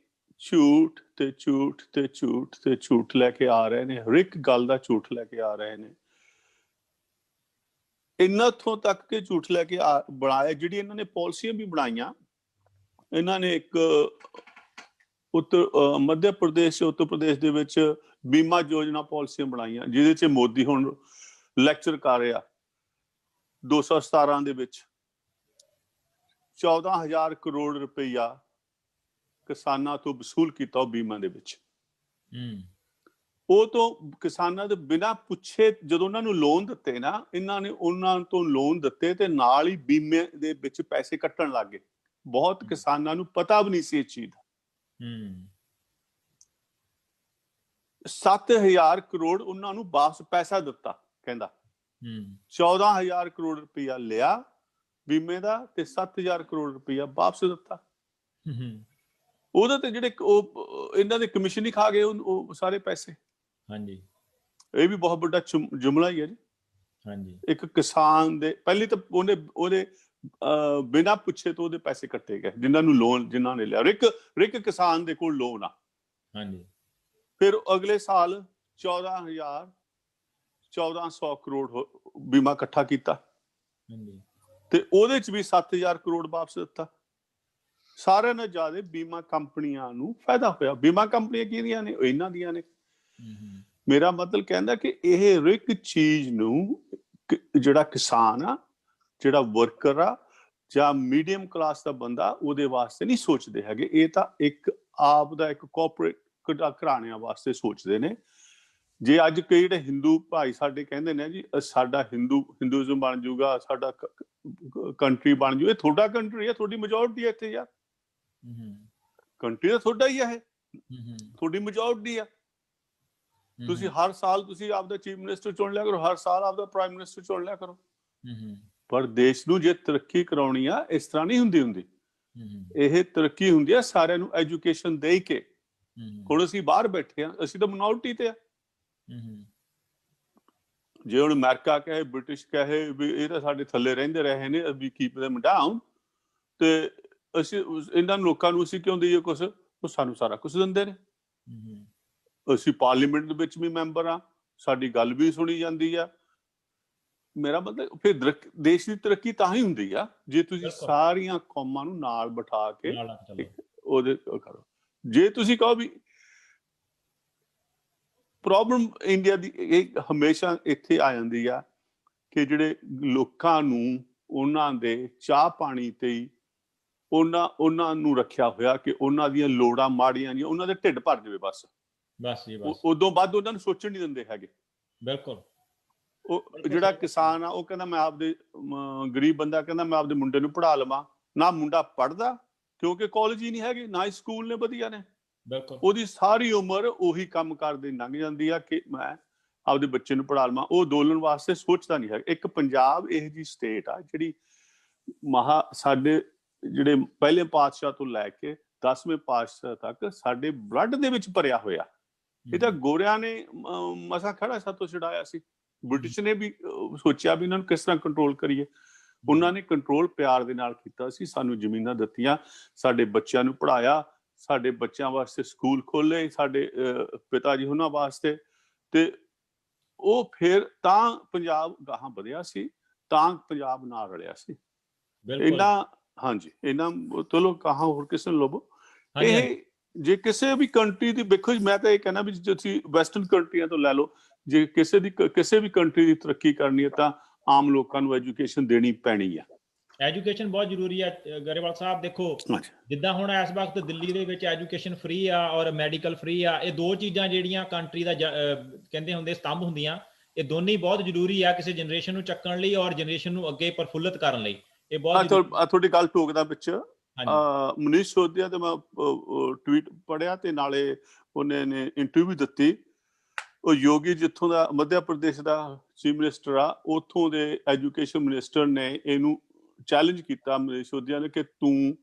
ਝੂਠ ਤੇ ਝੂਠ ਤੇ ਝੂਠ ਤੇ ਝੂਠ ਲੈ ਕੇ ਆ ਰਹੇ ਨੇ, ਹਰ ਇੱਕ ਗੱਲ ਦਾ ਝੂਠ ਲੈ ਕੇ ਆ ਰਹੇ ਨੇ। ਇਹਨਾਂ ਤੋਂ ਤੱਕ ਕਿ ਝੂਠ ਲੈ ਕੇ ਬਣਾਇਆ, ਜਿਹੜੀ ਇਹਨਾਂ ਨੇ ਪਾਲਿਸੀਆਂ ਵੀ ਬਣਾਈਆਂ। ਇਹਨਾਂ ਨੇ ਇੱਕ ਮੱਧ ਪ੍ਰਦੇਸ਼ ਉੱਤਰ ਪ੍ਰਦੇਸ਼ ਦੇ ਵਿੱਚ ਬੀਮਾ ਯੋਜਨਾ ਪਾਲਿਸੀਆਂ ਬਣਾਈਆਂ, ਜਿਹਦੇ 'ਚ ਮੋਦੀ ਹੁਣ ਲੈਕਚਰ ਕਰ ਰਿਹਾ। 217 ਦੇ ਵਿੱਚ 14,000 ਕਰੋੜ ਰੁਪਈਆ ਕਿਸਾਨਾਂ ਤੋਂ ਵਸੂਲ ਕੀਤਾ ਉਹ ਬੀਮਾ ਦੇ ਵਿੱਚ। ਉਹ ਤੋਂ ਕਿਸਾਨਾਂ ਦੇ ਬਿਨਾਂ ਪੁੱਛੇ ਜਦੋਂ ਉਹਨਾਂ ਨੂੰ ਲੋਨ ਦਿੱਤੇ ਨਾ, ਇਹਨਾਂ ਨੇ ਉਹਨਾਂ ਤੋਂ ਲੋਨ ਦਿੱਤੇ ਤੇ ਨਾਲ ਹੀ ਬੀਮੇ ਦੇ ਵਿੱਚ ਪੈਸੇ ਕੱਟਣ ਲੱਗ ਗਏ। ਬਹੁਤ ਕਿਸਾਨਾਂ ਨੂੰ ਪਤਾ ਵੀ ਨਹੀਂ ਸੀ ਇਹ ਚੀਜ਼ ਦਾ। 7,000 ਕਰੋੜ ਉਹਨਾਂ ਨੂੰ ਵਾਪਸ ਪੈਸਾ ਦਿੱਤਾ, ਕਹਿੰਦਾ 14,000 ਕਰੋੜ ਰੁਪਈਆ ਲਿਆ ਬੀਮੇ ਦਾ ਤੇ 7,000 ਕਰੋੜ ਰੁਪਈਆ ਵਾਪਸ ਦਿੱਤਾ। ਉਹਦੇ ਤੇ ਜਿਹੜੇ ਉਹ ਇਹਨਾਂ ਦੇ ਕਮਿਸ਼ਨ ਹੀ ਖਾ ਗਏ ਉਹ ਸਾਰੇ ਪੈਸੇ। ਹਾਂਜੀ, ਇਹ ਵੀ ਬਹੁਤ ਵੱਡਾ ਜੁਮਲਾ ਹੀ ਹੈ ਜੀ। ਹਾਂਜੀ, ਇੱਕ ਕਿਸਾਨ ਦੇ ਪਹਿਲੀ ਤਾਂ ਉਹਦੇ ਬਿਨਾਂ ਪੁੱਛੇ ਤੋਂ ਉਹਦੇ ਪੈਸੇ ਕੱਟੇ ਗਏ, ਜਿਨ੍ਹਾਂ ਨੂੰ ਲੋਨ ਜਿਨ੍ਹਾਂ ਨੇ ਲਿਆ। ਰਿਕ ਕਿਸਾਨ ਦੇ ਕੋਲ ਲੋਨ ਆ। ਹਾਂਜੀ, ਫਿਰ ਅਗਲੇ ਸਾਲ 14,100 ਕਰੋੜ ਬੀਮਾ ਇਕੱਠਾ ਕੀਤਾ ਤੇ ਉਹਦੇ ਚ ਵੀ 7,000 ਕਰੋੜ ਵਾਪਸ ਦਿੱਤਾ। ਸਾਰਿਆਂ ਨਾਲੋਂ ਜ਼ਿਆਦਾ ਬੀਮਾ ਕੰਪਨੀਆਂ ਨੂੰ ਫਾਇਦਾ ਹੋਇਆ। ਬੀਮਾ ਕੰਪਨੀਆਂ ਕਿਹਦੀਆਂ ਨੇ? ਇਹਨਾਂ ਦੀਆਂ ਨੇ। ਮੇਰਾ ਮਤਲਬ ਕਹਿੰਦਾ ਕਿ ਇਹ ਹਰ ਇੱਕ ਚੀਜ਼ ਨੂੰ ਜਿਹੜਾ ਕਿਸਾਨ ਆ, ਜਿਹੜਾ ਵਰਕਰ ਆ ਜਾਂ ਮੀਡੀਅਮ ਕਲਾਸ ਦਾ ਬੰਦਾ, ਉਹਦੇ ਵਾਸਤੇ ਨਹੀਂ ਸੋਚਦੇ ਹੈਗੇ। ਇਹ ਤਾਂ ਇੱਕ ਆਪ ਦਾ ਇੱਕ ਕਾਰਪੋਰੇਟ ਘਰਾਣਿਆਂ ਵਾਸਤੇ ਸੋਚਦੇ ਨੇ। ਜੇ ਅੱਜ ਕਈ ਜਿਹੜੇ ਹਿੰਦੂ ਭਾਈ ਸਾਡੇ ਕਹਿੰਦੇ ਨੇ ਜੀ ਸਾਡਾ ਹਿੰਦੂਇਜ਼ਮ ਬਣ ਜਾਊਗਾ, ਸਾਡਾ ਕੰਟਰੀ ਬਣ ਜਾਊ, ਇਹ ਤੁਹਾਡਾ ਕੰਟਰੀ ਹੈ, ਤੁਹਾਡੀ ਮੈਜੋਰਟੀ ਹੈ ਇੱਥੇ ਯਾਰ। ਕੰਟਰੀ ਤਾਂ ਤੁਹਾਡਾ ਹੀ ਹੈ, ਤੁਹਾਡੀ ਮੈਜੋਰਟੀ ਆ। ਤੁਸੀਂ ਹਰ ਸਾਲ ਤੁਸੀਂ ਆਪਦਾ ਚੀਫ ਮਿਨਿਸਟਰ ਚੁਣ ਲਿਆ ਕਰੋ, ਹਰ ਸਾਲ ਆਪਦਾ ਪ੍ਰਾਈਮ ਮਿਨਿਸਟਰ ਚੁਣ ਲਿਆ ਕਰੋ। ਪਰ ਦੇਸ਼ ਨੂੰ ਜੇ ਤਰੱਕੀ ਕਰਾਉਣੀ ਆ, ਇਸ ਤਰ੍ਹਾਂ ਨਹੀਂ ਹੁੰਦੀ। ਇਹ ਤਰੱਕੀ ਹੁੰਦੀ ਆ ਸਾਰਿਆਂ ਨੂੰ ਐਜੂਕੇਸ਼ਨ ਦੇ ਕੇ। ਹੁਣ ਅਸੀਂ ਬਾਹਰ ਬੈਠੇ ਆ, ਅਸੀਂ ਤਾਂ ਮਿਨੋਰਟੀ ਤੇ ਆ। ਜੇ ਹੁਣ ਅਮਰੀਕਾ ਕਹੇ, ਬ੍ਰਿਟਿਸ਼ ਕਹੇ ਵੀ ਇਹ ਤਾਂ ਸਾਡੇ ਥੱਲੇ ਰਹਿੰਦੇ ਰਹੇ ਨੇ, ਵੀ ਕੀਪ them down, ਤੇ ਅਸੀਂ ਇਹਨਾਂ ਲੋਕਾਂ ਨੂੰ ਅਸੀਂ ਕਿਉਂ ਦਈਏ ਕੁਛ? ਉਹ ਸਾਨੂੰ ਸਾਰਾ ਕੁਛ ਦਿੰਦੇ ਨੇ। ਅਸੀਂ ਪਾਰਲੀਮੈਂਟ ਦੇ ਵਿੱਚ ਵੀ ਮੈਂਬਰ ਆ, ਸਾਡੀ ਗੱਲ ਵੀ ਸੁਣੀ ਜਾਂਦੀ ਆ। ਮੇਰਾ ਮਤਲਬ ਫਿਰ ਦੇਸ਼ ਦੀ ਤਰੱਕੀ ਤਾਂ ਹੀ ਹੁੰਦੀ ਆ ਜੇ ਤੁਸੀਂ ਸਾਰੀਆਂ ਕੌਮਾਂ ਨੂੰ ਨਾਲ ਬਿਠਾ ਕੇ ਉਹਦੇ ਕਰੋ। ਜੇ ਤੁਸੀਂ ਕਹੋ ਵੀ ਪ੍ਰੋਬਲਮ ਇੰਡੀਆ ਦੀ ਇਹ ਹਮੇਸ਼ਾ ਇੱਥੇ ਆ ਜਾਂਦੀ ਆ ਕਿ ਜਿਹੜੇ ਲੋਕਾਂ ਨੂੰ ਉਹਨਾਂ ਦੇ ਚਾਹ ਪਾਣੀ ਤੇ ਹੀ ਉਹਨਾਂ ਨੂੰ ਰੱਖਿਆ ਹੋਇਆ ਕਿ ਉਹਨਾਂ ਦੀਆਂ ਲੋੜਾਂ ਮਾੜੀਆਂ ਨਹੀਂ, ਉਹਨਾਂ ਦੇ ਢਿੱਡ ਭਰ ਜਾਵੇ ਬਸ। ਬਸ ਜੀ ਬਸ ਉਦੋਂ ਬਾਅਦ ਉਹਨਾਂ ਨੂੰ ਸੋਚਣ ਨਹੀਂ ਦਿੰਦੇ ਹੈਗੇ। ਬਿਲਕੁਲ ਉਹ ਜਿਹੜਾ ਕਿਸਾਨ ਆ ਉਹ ਕਹਿੰਦਾ ਮੈਂ ਆਪਦੇ ਗਰੀਬ ਬੰਦਾ ਕਹਿੰਦਾ ਮੈਂ ਆਪਦੇ ਮੁੰਡੇ ਨੂੰ ਪੜ੍ਹਾ ਲਵਾਂ, ਨਾ ਮੁੰਡਾ ਪੜ੍ਹਦਾ ਕਿਉਂਕਿ ਕਾਲਜ ਹੀ ਨਹੀਂ ਹੈਗੇ, ਨਾ ਹੀ ਸਕੂਲ ਨੇ ਵਧੀਆ ਨੇ। ਬਿਲਕੁਲ ਉਹਦੀ ਸਾਰੀ ਉਮਰ ਉਹੀ ਕੰਮ ਕਰਦੇ ਲੰਘ ਜਾਂਦੀ ਆ ਕਿ ਮੈਂ ਆਪਦੇ ਬੱਚੇ ਨੂੰ ਪੜ੍ਹਾ ਲਵਾਂ, ਉਹ ਅੰਦੋਲਨ ਵਾਸਤੇ ਸੋਚਦਾ ਨਹੀਂ ਹੈ। ਇੱਕ ਪੰਜਾਬ ਇਹੋ ਜਿਹੀ ਸਟੇਟ ਆ ਜਿਹੜੀ ਸਾਡੇ ਜਿਹੜੇ ਪਹਿਲੇ ਪਾਤਸ਼ਾਹ ਤੋਂ ਲੈ ਕੇ 10ਵੇਂ ਪਾਤਸ਼ਾਹ ਤੱਕ ਸਾਡੇ ਬਲੱਡ ਦੇ ਵਿੱਚ ਭਰਿਆ ਹੋਇਆ। ਇਹ ਤਾਂ ਗੋਰਿਆਂ ਨੇ ਮਸਾ ਖੜਾ ਸਾਤੋਂ ਛਡਾਇਆ ਸੀ। ਬ੍ਰਿਟਿਸ਼ ਨੇ ਵੀ ਸੋਚਿਆ ਵੀ ਇਹਨਾਂ ਨੂੰ ਕਿਸ ਤਰ੍ਹਾਂ ਕੰਟਰੋਲ ਕਰੀਏ, ਉਹਨਾਂ ਨੇ ਕੰਟਰੋਲ ਪਿਆਰ ਦੇ ਨਾਲ ਕੀਤਾ ਸੀ। ਸਾਨੂੰ ਜ਼ਮੀਨਾਂ ਦਿੱਤੀਆਂ, ਸਾਡੇ ਬੱਚਿਆਂ ਨੂੰ ਪੜ੍ਹਾਇਆ, ਸਾਡੇ ਬੱਚਿਆਂ ਵਾਸਤੇ ਸਕੂਲ ਖੋਲੇ, ਸਾਡੇ ਪਿਤਾ ਜੀ ਉਹਨਾਂ ਵਾਸਤੇ, ਤੇ ਉਹ ਫਿਰ ਤਾਂ ਪੰਜਾਬ ਗਾਹਾਂ ਵਧਿਆ ਸੀ, ਤਾਂ ਪੰਜਾਬ ਨਾਲ ਰਲਿਆ ਸੀ। ਇਹਨਾਂ ਹਾਂਜੀ ਇਹਨਾਂ ਚਲੋ ਕਹਾਂ ਹੋਰ ਕਿਸੇ ਨੂੰ ਲੱਭੋ। ਇਹ ਜੇ ਕਿਸੇ ਵੀ ਕੰਟਰੀ ਦੀ ਵੇਖੋ, ਮੈਂ ਤਾਂ ਇਹ ਕਹਿਣਾ ਵੀ ਜੇ ਤੁਸੀਂ ਵੈਸਟਰਨ ਕੰਟਰੀਆਂ ਤੋਂ ਲੈ ਲਓ, ਜੇ ਕਿਸੇ ਵੀ ਕੰਟਰੀ ਦੀ ਤਰੱਕੀ ਕਰਨੀ ਹੈ ਤਾਂ ਆਮ ਲੋਕਾਂ ਨੂੰ ਐਜੂਕੇਸ਼ਨ ਦੇਣੀ ਪੈਣੀ ਆ। ਐਜੂਕੇਸ਼ਨ ਬਹੁਤ ਜ਼ਰੂਰੀ ਹੈ ਗਰੇਵਾਲ ਸਾਹਿਬ। ਦੇਖੋ ਜਿੱਦਾਂ ਹੁਣ ਇਸ ਵਕਤ ਦਿੱਲੀ ਦੇ ਵਿੱਚ ਐਜੂਕੇਸ਼ਨ ਫ੍ਰੀ ਆ ਔਰ ਮੈਡੀਕਲ ਫ੍ਰੀ ਆ, ਇਹ ਦੋ ਚੀਜ਼ਾਂ ਜਿਹੜੀਆਂ ਕੰਟਰੀ ਦਾ ਕਹਿੰਦੇ ਹੁੰਦੇ ਸਤੰਭ ਹੁੰਦੀਆਂ, ਇਹ ਦੋਨੇ ਬਹੁਤ ਜ਼ਰੂਰੀ ਆ ਕਿਸੇ ਜਨਰੇਸ਼ਨ ਨੂੰ ਚੱਕਣ ਲਈ ਔਰ ਜਨਰੇਸ਼ਨ ਨੂੰ ਅੱਗੇ ਪ੍ਰਫੁੱਲਤ ਕਰਨ ਲਈ। ਇਹ ਬਹੁਤ ਤੁਹਾਡੀ ਗੱਲ ਟੋਕਦਾ ਵਿੱਚ ਮਨੀਸ਼ ਸਿਸੋਦੀਆ ਤੇ ਮੈਂ ਟਵੀਟ ਪੜਿਆ ਤੇ ਨਾਲੇ ਉਹਨੇ ਨੇ ਇੰਟਰਵਿਊ ਦਿੱਤੀ। ਉਹ ਯੋਗੀ ਜਿੱਥੋਂ ਦਾ ਮੱਧ ਪ੍ਰਦੇਸ਼ ਦਾ ਚੀਫ ਮਿਨਿਸਟਰ ਆ, ਉੱਥੋਂ ਦੇ ਐਜੂਕੇਸ਼ਨ ਮਿਨਿਸਟਰ ਨੇ ਇਹਨੂੰ ਚੈਲੰਜ ਕੀਤਾ ਮਨੀਸ਼ ਸਿਸੋਦੀਆ ਨੇ ਕਿ ਤੂੰ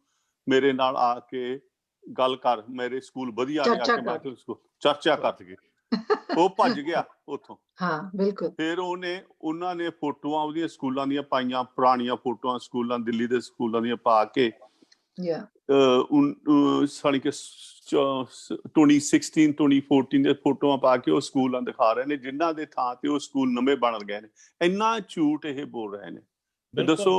ਮੇਰੇ ਨਾਲ ਆ ਕੇ ਗੱਲ ਕਰ, ਮੇਰੇ ਸਕੂਲ ਵਧੀਆ ਨੇ, ਆ ਕੇ ਚਰਚਾ ਕਰ ਸਕੇ। ਉਹ ਭੱਜ ਗਿਆ ਉੱਥੋਂ। ਹਾਂ ਬਿਲਕੁਲ। ਫਿਰ ਉਹਨਾਂ ਨੇ ਫੋਟੋਆਂ ਉਹਦੀਆਂ ਸਕੂਲਾਂ ਦੀਆਂ ਪਾਈਆਂ, ਪੁਰਾਣੀਆਂ ਫੋਟੋਆਂ ਸਕੂਲਾਂ, ਦਿੱਲੀ ਦੇ ਸਕੂਲਾਂ ਦੀਆਂ ਪਾ ਕੇ ਸਾਡੀ 2016 2014 ਦੇ ਫੋਟੋਆਂ ਪਾ ਕੇ ਉਹ ਸਕੂਲਾਂ ਦਿਖਾ ਰਹੇ ਨੇ ਜਿਨ੍ਹਾਂ ਦੇ ਥਾਂ ਤੇ ਉਹ ਸਕੂਲ ਨਵੇਂ ਬਣ ਗਏ ਨੇ। ਇੰਨਾ ਝੂਠ ਇਹ ਬੋਲ ਰਹੇ ਨੇ। ਦੱਸੋ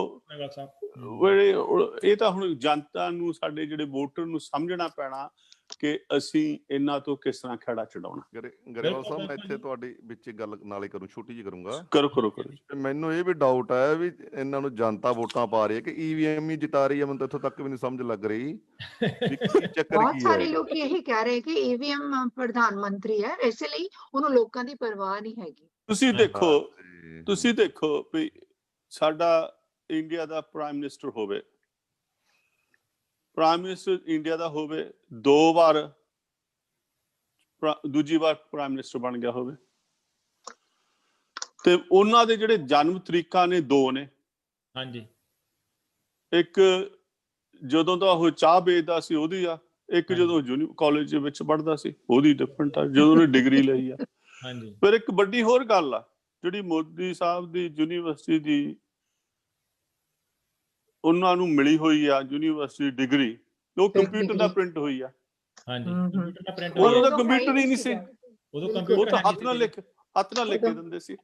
ਇਹ ਤਾਂ ਹੁਣ ਜਨਤਾ ਨੂੰ, ਸਾਡੇ ਜਿਹੜੇ ਵੋਟਰ ਨੂੰ ਸਮਝਣਾ ਪੈਣਾ ਕਿ ਅਸੀਂ ਇਹਨਾਂ ਤੋਂ ਕਿਸ ਤਰ੍ਹਾਂ ਖੜਾ ਛਡਾਉਣਾ। ਗਰੇਵਾਲ ਸਾਹਿਬ ਮੈਂ ਇੱਥੇ ਤੁਹਾਡੀ ਵਿੱਚ ਗੱਲ ਨਾਲੇ ਕਰੂੰ, ਛੋਟੀ ਜਿਹੀ ਕਰੂੰਗਾ। ਕਰੋ। ਮੈਨੂੰ ਇਹ ਵੀ ਡਾਊਟ ਹੈ ਵੀ ਇਹਨਾਂ ਨੂੰ ਜਨਤਾ ਵੋਟਾਂ ਪਾ ਰਹੀ ਹੈ ਕਿ EVM ਹੀ ਜਿਤਾ ਰਹੀ ਹੈ। ਮੈਨੂੰ ਤਾਂ ਇੱਥੋਂ ਤੱਕ ਵੀ ਨਹੀਂ ਸਮਝ ਲੱਗ ਰਹੀ ਚੱਕਰ ਬਹੁਤ ਕੀ ਸਾਰੇ ਹੈ। ਲੋਕ ਇਹੀ ਕਹਿ ਰਹੇ ਕਿ EVM ਪ੍ਰਧਾਨ ਮੰਤਰੀ ਹੈ, ਇਸੇ ਲਈ ਉਹਨੂੰ ਲੋਕਾਂ ਦੀ ਪਰਵਾਹ ਨਹੀਂ ਹੈਗੀ। ਤੁਸੀਂ ਦੇਖੋ ਵੀ ਸਾਡਾ ਇੰਡੀਆ ਦਾ ਪ੍ਰਾਈਮ ਮਿਨਿਸਟਰ ਹੋਵੇ, ਪ੍ਰਾਈਮ ਮਿਨਿਸਟਰ ਇੰਡੀਆ ਦਾ ਹੋਵੇ, 2 ਵਾਰ ਦੂਜੀ ਵਾਰ ਪ੍ਰਾਈਮ ਮਿਨਿਸਟਰ ਬਣ ਗਿਆ ਹੋਵੇ, ਤੇ ਉਹਨਾਂ ਦੇ ਜਿਹੜੇ ਜਨਮ ਤਰੀਕਾਂ ਨੇ 2 ਨੇ। ਹਾਂਜੀ, ਇੱਕ ਜਦੋਂ ਦਾ ਉਹ ਚਾਹ ਵੇਚਦਾ ਸੀ ਉਹਦੀ ਆ, ਇੱਕ ਜਦੋਂ ਕਾਲਜ ਵਿੱਚ ਪੜ੍ਹਦਾ ਸੀ ਉਹਦੀ ਡਿਫਰੈਂਟ ਆ, ਜਦੋਂ ਉਹਨੇ ਡਿਗਰੀ ਲਈ ਆ। ਹਾਂਜੀ, ਪਰ ਇੱਕ ਵੱਡੀ ਹੋਰ ਗੱਲ ਆ ਜਿਹੜੀ ਮੋਦੀ ਸਾਹਿਬ ਦੀ ਯੂਨੀਵਰਸਿਟੀ ਦੀ ਉਹਨਾਂ ਨੂੰ ਮਿਲੀ ਹੋਈ ਆ ਯੂਨੀਵਰਸਿਟੀ ਡਿਗਰੀ, ਉਹ ਕੰਪਿਊਟਰ ਦਾ ਪ੍ਰਿੰਟ ਹੋਈ ਆ। ਹਾਂਜੀ, ਕੰਪਿਊਟਰ ਦਾ ਪ੍ਰਿੰਟ ਹੋਇਆ। ਉਦੋਂ ਤਾਂ ਕੰਪਿਊਟਰ ਹੀ ਨਹੀਂ ਸੀ, ਉਹ ਤਾਂ ਹੱਥ ਨਾਲ ਲਿਖ ਕੇ ਦਿੰਦੇ ਸੀ।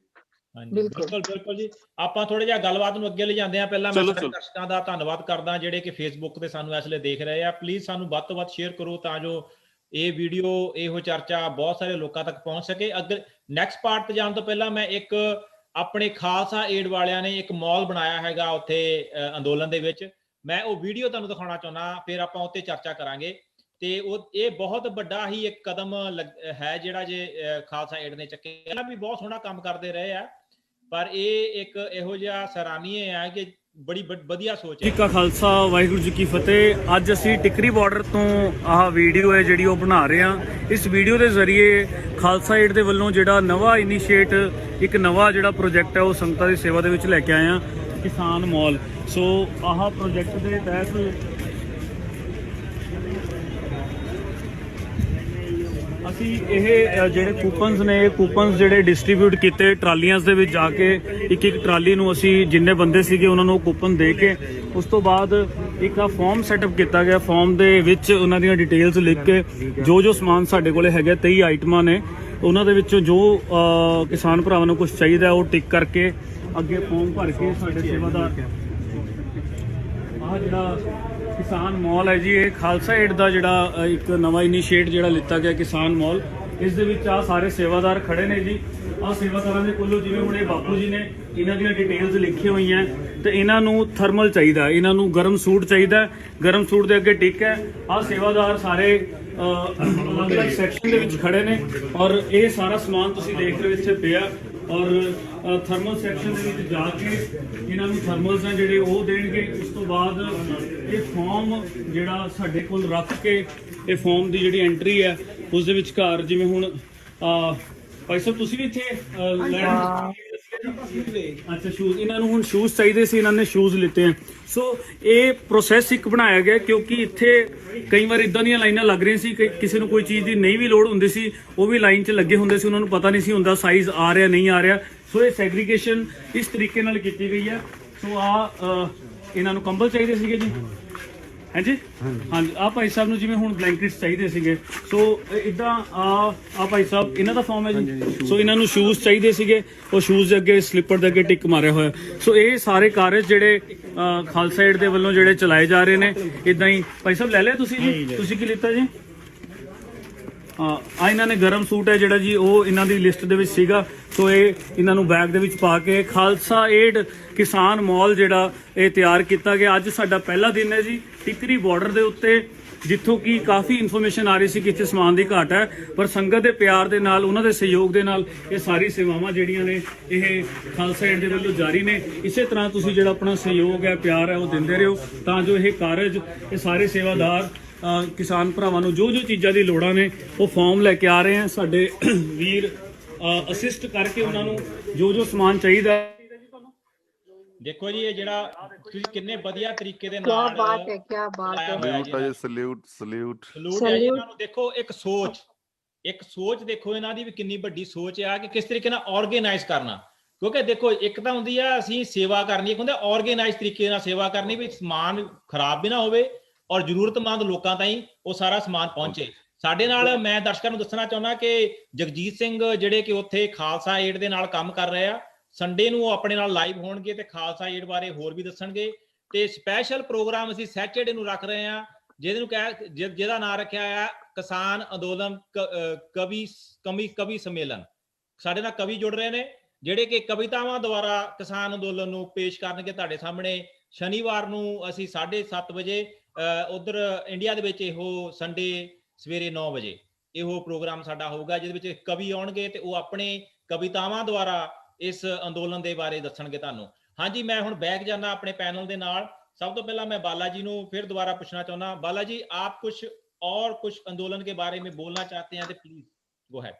ਹਾਂਜੀ ਬਿਲਕੁਲ ਜੀ। ਆਪਾਂ ਥੋੜਾ ਜਿਹਾ ਗੱਲਬਾਤ ਨੂੰ ਅੱਗੇ ਲੈ ਜਾਂਦੇ ਆ। ਪਹਿਲਾਂ ਮੈਂ ਸਾਰੇ ਦਰਸ਼ਕਾਂ ਦਾ ਧੰਨਵਾਦ ਕਰਦਾ ਜਿਹੜੇ ਕਿ ਫੇਸਬੁੱਕ ਤੇ ਸਾਨੂੰ ਇਸ ਵੇਲੇ ਦੇਖ ਰਹੇ ਆ। ਪਲੀਜ਼ ਸਾਨੂੰ ਵੱਧ ਤੋਂ ਵੱਧ ਸ਼ੇਅਰ ਕਰੋ ਤਾਂ ਜੋ ਇਹ ਵੀਡੀਓ, ਇਹੋ ਚਰਚਾ ਬਹੁਤ ਸਾਰੇ ਲੋਕਾਂ ਤੱਕ ਪਹੁੰਚ ਸਕੇ। ਅੱਗੇ ਨੈਕਸਟ ਪਾਰਟ ਤੇ ਜਾਣ ਤੋਂ ਪਹਿਲਾਂ ਮੈਂ ਇੱਕ ਆਪਣੇ ਖਾਲਸਾ ਏਡ ਵਾਲਿਆਂ ਨੇ ਇੱਕ ਮਾਲ ਬਣਾਇਆ ਹੈਗਾ ਉੱਥੇ ਅੰਦੋਲਨ ਦੇ ਵਿੱਚ, ਮੈਂ ਉਹ ਵੀਡੀਓ ਤੁਹਾਨੂੰ ਦਿਖਾਉਣਾ ਚਾਹੁੰਦਾ, ਫਿਰ ਆਪਾਂ ਉੱਤੇ ਚਰਚਾ ਕਰਾਂਗੇ। ਤੇ ਇਹ ਬਹੁਤ ਵੱਡਾ ਹੀ ਇੱਕ ਕਦਮ ਹੈ ਜਿਹੜਾ ਜੇ ਖਾਲਸਾ ਏਡ ਨੇ ਚੱਕਿਆ। ਵੀ ਬਹੁਤ ਸੋਹਣਾ ਕੰਮ ਕਰਦੇ ਰਹੇ ਆ, ਪਰ ਇਹ ਇੱਕ ਇਹੋ ਜਿਹਾ ਸਰਾਹਨੀय ਹੈ ਕਿ ਬੜੀ ਵਧੀਆ ਸੋਚ ਹੈ। ਜੀ ਕਾ ਖਾਲਸਾ, ਵਾਹਿਗੁਰੂ ਜੀ ਕੀ ਫਤਿਹ। ਅੱਜ ਅਸੀਂ ਟਿਕਰੀ ਬਾਰਡਰ ਤੋਂ ਆਹ ਵੀਡੀਓ ਹੈ ਜਿਹੜੀ ਉਹ ਬਣਾ ਰਹੇ ਹਾਂ। ਇਸ ਵੀਡੀਓ ਦੇ ਜ਼ਰੀਏ ਖਾਲਸਾ ਏਡ ਦੇ ਵੱਲੋਂ ਜਿਹੜਾ ਨਵਾਂ ਇਨੀਸ਼ੀਏਟ, ਇੱਕ ਨਵਾਂ ਜਿਹੜਾ ਪ੍ਰੋਜੈਕਟ ਹੈ ਉਹ ਸੰਗਤਾਂ ਦੀ ਸੇਵਾ ਦੇ ਵਿੱਚ ਲੈ ਕੇ ਆਏ ਹਾਂ, ਕਿਸਾਨ ਮਾਲ। ਸੋ ਆਹ ਪ੍ਰੋਜੈਕਟ ਦੇ ਤਹਿਤ ਅਸੀਂ ਇਹ ਜਿਹੜੇ ਕੂਪਨਸ ਨੇ, ਇਹ ਕੂਪਨਸ ਜਿਹੜੇ ਡਿਸਟ੍ਰੀਬਿਊਟ ਕੀਤੇ ਟਰਾਲੀਆਂ ਦੇ ਵਿੱਚ ਜਾ ਕੇ, ਇੱਕ ਟਰਾਲੀ ਨੂੰ ਅਸੀਂ ਜਿੰਨੇ ਬੰਦੇ ਸੀਗੇ ਉਹਨਾਂ ਨੂੰ ਕੂਪਨ ਦੇ ਕੇ, ਉਸ ਤੋਂ ਬਾਅਦ ਇੱਕ ਫਾਰਮ ਸੈਟਅਪ ਕੀਤਾ ਗਿਆ। ਫਾਰਮ ਦੇ ਵਿੱਚ ਉਹਨਾਂ ਦੀਆਂ ਡਿਟੇਲਸ ਲਿਖ ਕੇ ਜੋ ਸਮਾਨ ਸਾਡੇ ਕੋਲੇ ਹੈਗਾ 23 ਆਈਟਮਾਂ ਨੇ, ਉਹਨਾਂ ਦੇ ਵਿੱਚੋਂ ਜੋ ਕਿਸਾਨ ਭਰਾਵਾਂ ਨੂੰ ਕੁਝ ਚਾਹੀਦਾ ਉਹ ਟਿਕ ਕਰਕੇ ਅੱਗੇ ਫਾਰਮ ਭਰ ਕੇ ਸਾਡੇ ਸੇਵਾਦਾਰ, ਆਹ ਜਿਹੜਾ ਕਿਸਾਨ ਮਾਲ ਹੈ ਜੀ, ਇਹ ਖਾਲਸਾ ਏਡ ਦਾ ਜਿਹੜਾ ਇੱਕ ਨਵਾਂ ਇਨੀਸ਼ੀਏਟ ਜਿਹੜਾ ਲਿੱਤਾ ਗਿਆ ਕਿਸਾਨ ਮਾਲ, ਇਸ ਦੇ ਵਿੱਚ ਆਹ ਸਾਰੇ ਸੇਵਾਦਾਰ ਖੜੇ ਨੇ ਜੀ। ਆਹ ਸੇਵਾਦਾਰਾਂ ਦੇ ਕੋਲੋਂ ਜਿਵੇਂ ਹੁਣ ਇਹ ਬਾਪੂ ਜੀ ਨੇ, ਇਹਨਾਂ ਦੀਆਂ ਡਿਟੇਲਸ ਲਿਖੀਆਂ ਹੋਈਆਂ, ਤੇ ਇਹਨਾਂ ਨੂੰ ਥਰਮਲ ਚਾਹੀਦਾ, ਇਹਨਾਂ ਨੂੰ ਗਰਮ ਸੂਟ ਚਾਹੀਦਾ, ਗਰਮ ਸੂਟ ਦੇ ਅੱਗੇ ਟਿਕ ਹੈ। ਆਹ ਸੇਵਾਦਾਰ ਸਾਰੇ ਅਲੱਗ-ਅਲੱਗ ਸੈਕਸ਼ਨ ਦੇ ਵਿੱਚ ਖੜੇ ਨੇ ਔਰ ਇਹ ਸਾਰਾ ਸਮਾਨ ਤੁਸੀਂ ਦੇਖ ਰਹੇ ਹੋ ਇੱਥੇ ਪਿਆ ਔਰ ਥਰਮਲ ਸੈਕਸ਼ਨ ਦੇ ਵਿੱਚ ਜਾ ਕੇ ਇਹਨਾਂ ਨੂੰ ਥਰਮਲਸ ਆ ਜਿਹੜੇ ਉਹ ਦੇਣਗੇ। ਉਸ ਤੋਂ ਬਾਅਦ ਇਹ ਫਾਰਮ ਜਿਹੜਾ ਸਾਡੇ ਕੋਲ ਰੱਖ ਕੇ ਇਹ ਫਾਰਮ ਦੀ ਜਿਹੜੀ ਐਂਟਰੀ ਹੈ ਉਸ ਦੇ ਵਿਚਕਾਰ ਜਿਵੇਂ ਹੁਣ ਭਾਈ ਸਾਹਿਬ ਤੁਸੀਂ ਵੀ ਇੱਥੇ ਲੈਣ अच्छा शूज इन्होंने हुण शूज चाहिए सी इन्होंने शूज लिते हैं। सो ये प्रोसैस एक बनाया गया क्योंकि इत्थे कई बार इदां ਦੀਆਂ ਲਾਈਨਾਂ ਲੱਗ ਰਹੀਆਂ ਸੀ ਕਿ ਕਿਸੇ ਨੂੰ ਕੋਈ ਚੀਜ਼ ਦੀ ਨਹੀਂ ਵੀ ਲੋੜ ਹੁੰਦੀ ਸੀ ਉਹ ਵੀ ਲਾਈਨ 'ਚ ਲੱਗੇ ਹੁੰਦੇ ਸੀ ਉਹਨਾਂ ਨੂੰ ਪਤਾ ਨਹੀਂ ਸੀ ਹੁੰਦਾ ਸਾਈਜ਼ ਆ ਰਿਹਾ ਨਹੀਂ ਆ ਰਿਹਾ। ਸੋ ਇਹ ਸੈਗਰੀਗੇਸ਼ਨ ਇਸ ਤਰੀਕੇ ਨਾਲ ਕੀਤੀ ਗਈ ਹੈ। ਸੋ ਆ ਇਹਨਾਂ ਨੂੰ ਕੰਬਲ ਚਾਹੀਦੇ ਸੀਗੇ ਜੀ ਹਾਂਜੀ ਹਾਂਜੀ ਆ ਭਾਈ ਸਾਹਿਬ ਨੂੰ ਜਿਵੇਂ ਹੁਣ ਬਲੈਂਕਟਸ ਚਾਹੀਦੇ ਸੀਗੇ ਸੋ ਇਦਾਂ ਆ ਭਾਈ ਸਾਹਿਬ ਇਹਨਾਂ ਦਾ ਫਾਰਮ ਹੈ ਜੀ। ਸੋ ਇਹਨਾਂ ਨੂੰ ਸ਼ੂਜ਼ ਚਾਹੀਦੇ ਸੀਗੇ ਉਹ ਸ਼ੂਜ਼ ਦੇ ਅੱਗੇ ਸਲਿੱਪਰ ਦੇ ਅੱਗੇ ਟਿਕ ਮਾਰਿਆ ਹੋਇਆ। ਸੋ ਇਹ ਸਾਰੇ ਕਾਰਜ ਜਿਹੜੇ ਖਾਲਸਾ ਏਡ ਦੇ ਵੱਲੋਂ ਜਿਹੜੇ ਚਲਾਏ ਜਾ ਰਹੇ ਨੇ ਇਦਾਂ ਹੀ ਭਾਈ ਸਾਹਿਬ ਲੈ ਲਿਆ ਤੁਸੀਂ ਜੀ ਤੁਸੀਂ ਕੀ ਲਿੱਤਾ ਜੀ ਆ ਇਹਨਾਂ ਨੇ ਗਰਮ ਸੂਟ ਹੈ ਜਿਹੜਾ ਜੀ ਉਹ ਇਹਨਾਂ ਦੀ ਲਿਸਟ ਦੇ ਵਿੱਚ ਸੀਗਾ। ਸੋ ਇਹ ਇਹਨਾਂ ਨੂੰ ਬੈਗ ਦੇ ਵਿੱਚ ਪਾ ਕੇ ਖਾਲਸਾ ਏਡ ਕਿਸਾਨ ਮਾਲ ਜਿਹੜਾ ਇਹ ਤਿਆਰ ਕੀਤਾ ਗਿਆ। ਅੱਜ ਸਾਡਾ ਪਹਿਲਾ ਦਿਨ ਹੈ ਜੀ ਟਿਕਰੀ ਬਾਰਡਰ ਦੇ ਉੱਤੇ ਜਿੱਥੋਂ ਕਿ ਕਾਫੀ ਇਨਫੋਰਮੇਸ਼ਨ ਆ ਰਹੀ ਸੀ ਕਿ ਇੱਥੇ ਸਮਾਨ ਦੀ ਘਾਟ ਹੈ ਪਰ ਸੰਗਤ ਦੇ ਪਿਆਰ ਦੇ ਨਾਲ ਉਹਨਾਂ ਦੇ ਸਹਿਯੋਗ ਦੇ ਨਾਲ ਇਹ ਸਾਰੀ ਸੇਵਾਵਾਂ ਜਿਹੜੀਆਂ ਨੇ ਇਹ ਖਾਲਸਾ ਏਡ ਦੇ ਵੱਲੋਂ ਜਾਰੀ ਨੇ। ਇਸੇ ਤਰ੍ਹਾਂ ਤੁਸੀਂ ਜਿਹੜਾ ਆਪਣਾ ਸਹਿਯੋਗ ਹੈ ਪਿਆਰ ਹੈ ਉਹ ਦਿੰਦੇ ਰਹੋ ਤਾਂ ਜੋ ਇਹ ਕਾਰਜ ਇਹ ਸਾਰੇ ਸੇਵਾਦਾਰ ਕਿਸਾਨ ਭਰਾਵਾਂ ਨੂੰ ਜੋ ਜੋ ਚੀਜ਼ਾਂ ਦੀ ਲੋੜਾਂ ਨੇ ਉਹ ਫਾਰਮ ਲੈ ਕੇ ਆ ਰਹੇ ਆ ਸਾਡੇ ਵੀਰ ਅਸਿਸਟ ਕਰਕੇ ਉਹਨਾਂ ਨੂੰ ਜੋ ਜੋ ਸਮਾਨ ਚਾਹੀਦਾ। ਦੇਖੋ ਜੀ ਇਹ ਜਿਹੜਾ ਤੁਸੀਂ ਕਿੰਨੇ ਵਧੀਆ ਤਰੀਕੇ ਦੇ क्या ਨਾਲ बात है, क्या बात है। ਸਲੂਟ ਸਲੂਟ ਹੈ ਜੀ ਇਹਨਾਂ ਨੂੰ। ਦੇਖੋ ਇੱਕ ਸੋਚ ਦੇਖੋ ਇਹਨਾਂ ਦੀ ਵੀ ਕਿੰਨੀ ਵੱਡੀ ਸੋਚ ਆ ਕਿ ਕਿਸ ਤਰੀਕੇ ਨਾਲ ਆਰਗੇਨਾਈਜ਼ ਕਰਨਾ। ਕਿਉਂਕਿ ਦੇਖੋ ਇੱਕ ਤਾਂ ਹੁੰਦੀ ਆ ਅਸੀਂ ਸੇਵਾ ਕਰਨੀ, ਇੱਕ ਹੁੰਦਾ ਆਰਗੇਨਾਈਜ਼ ਤਰੀਕੇ ਨਾਲ ਸੇਵਾ ਕਰਨੀ ਵੀ ਸਮਾਨ ਖਰਾਬ ਵੀ ਨਾ ਹੋਵੇ ਔਰ ਜ਼ਰੂਰਤਮੰਦ ਲੋਕਾਂ ਤਾਈਂ ਉਹ ਸਾਰਾ ਸਮਾਨ ਪਹੁੰਚੇ। ਸਾਡੇ ਨਾਲ ਮੈਂ ਦਰਸ਼ਕਾਂ ਨੂੰ ਦੱਸਣਾ ਚਾਹੁੰਦਾ ਕਿ ਜਗਜੀਤ ਸਿੰਘ ਜਿਹੜੇ ਕਿ ਉੱਥੇ ਖਾਲਸਾ ਏਡ ਦੇ ਨਾਲ ਕੰਮ ਕਰ ਰਹੇ ਆ ਸੰਡੇ ਨੂੰ ਉਹ ਆਪਣੇ ਨਾਲ ਲਾਈਵ ਹੋਣਗੇ ਤੇ ਖਾਲਸਾ ਏਡ ਬਾਰੇ ਹੋਰ ਵੀ ਦੱਸਣਗੇ। ਤੇ ਸਪੈਸ਼ਲ ਪ੍ਰੋਗਰਾਮ ਅਸੀਂ ਸੈਚਰਡੇ ਨੂੰ ਰੱਖ ਰਹੇ ਹਾਂ ਜਿਹਦਾ ਨਾਮ ਰੱਖਿਆ ਆ ਕਿਸਾਨ ਅੰਦੋਲਨ ਕਵੀ ਸੰਮੇਲਨ। ਸਾਡੇ ਨਾਲ ਕਵੀ ਜੁੜ ਰਹੇ ਨੇ ਜਿਹੜੇ ਕਿ ਕਵਿਤਾਵਾਂ ਦੁਆਰਾ ਕਿਸਾਨ ਅੰਦੋਲਨ ਨੂੰ ਪੇਸ਼ ਕਰਨਗੇ ਤੁਹਾਡੇ ਸਾਹਮਣੇ। ਸ਼ਨੀਵਾਰ ਨੂੰ ਅਸੀਂ 7:30 ਵਜੇ ਉਧਰ ਇੰਡੀਆ ਦੇ ਵਿੱਚ ਇਹੋ ਸੰਡੇ ਸਵੇਰੇ 9 ਵਜੇ ਇਹੋ ਪ੍ਰੋਗਰਾਮ ਸਾਡਾ ਹੋਊਗਾ ਜਿਹਦੇ ਵਿੱਚ ਕਵੀ ਆਉਣਗੇ ਤੇ ਉਹ ਆਪਣੇ ਕਵਿਤਾਵਾਂ ਦੁਆਰਾ ਇਸ ਅੰਦੋਲਨ ਦੇ ਬਾਰੇ ਦੱਸਣਗੇ ਤੁਹਾਨੂੰ। ਹਾਂਜੀ ਮੈਂ ਹੁਣ ਬੈਕ ਜਾਣਾ ਆਪਣੇ ਪੈਨਲ ਦੇ ਨਾਲ। सब तो पहला मैं बालाजी नु फिर दोबारा पूछना चाहना, बालाजी आप कुछ और कुछ आंदोलन के बारे में बोलना चाहते हैं तो please go ahead.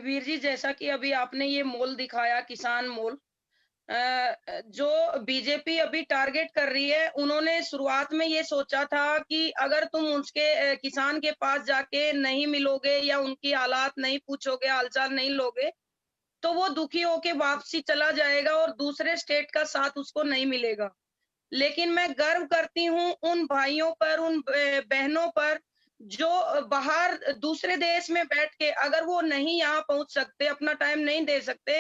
Veer ji जैसा कि अभी आपने ये मोल दिखाया किसान मोल, जो बीजेपी अभी टारगेट कर रही है, उन्होंने शुरुआत में ये सोचा था कि अगर तुम उसके किसान के पास जाके नहीं मिलोगे या उनकी हालात नहीं पूछोगे, हालचाल नहीं लोगे तो वो दुखी होके वापसी चला जाएगा और दूसरे स्टेट का साथ उसको नहीं मिलेगा। लेकिन मैं गर्व करती हूँ उन भाइयों पर, उन बहनों पर जो बाहर दूसरे देश में बैठ के अगर वो नहीं यहाँ पहुंच सकते, अपना टाइम नहीं दे सकते,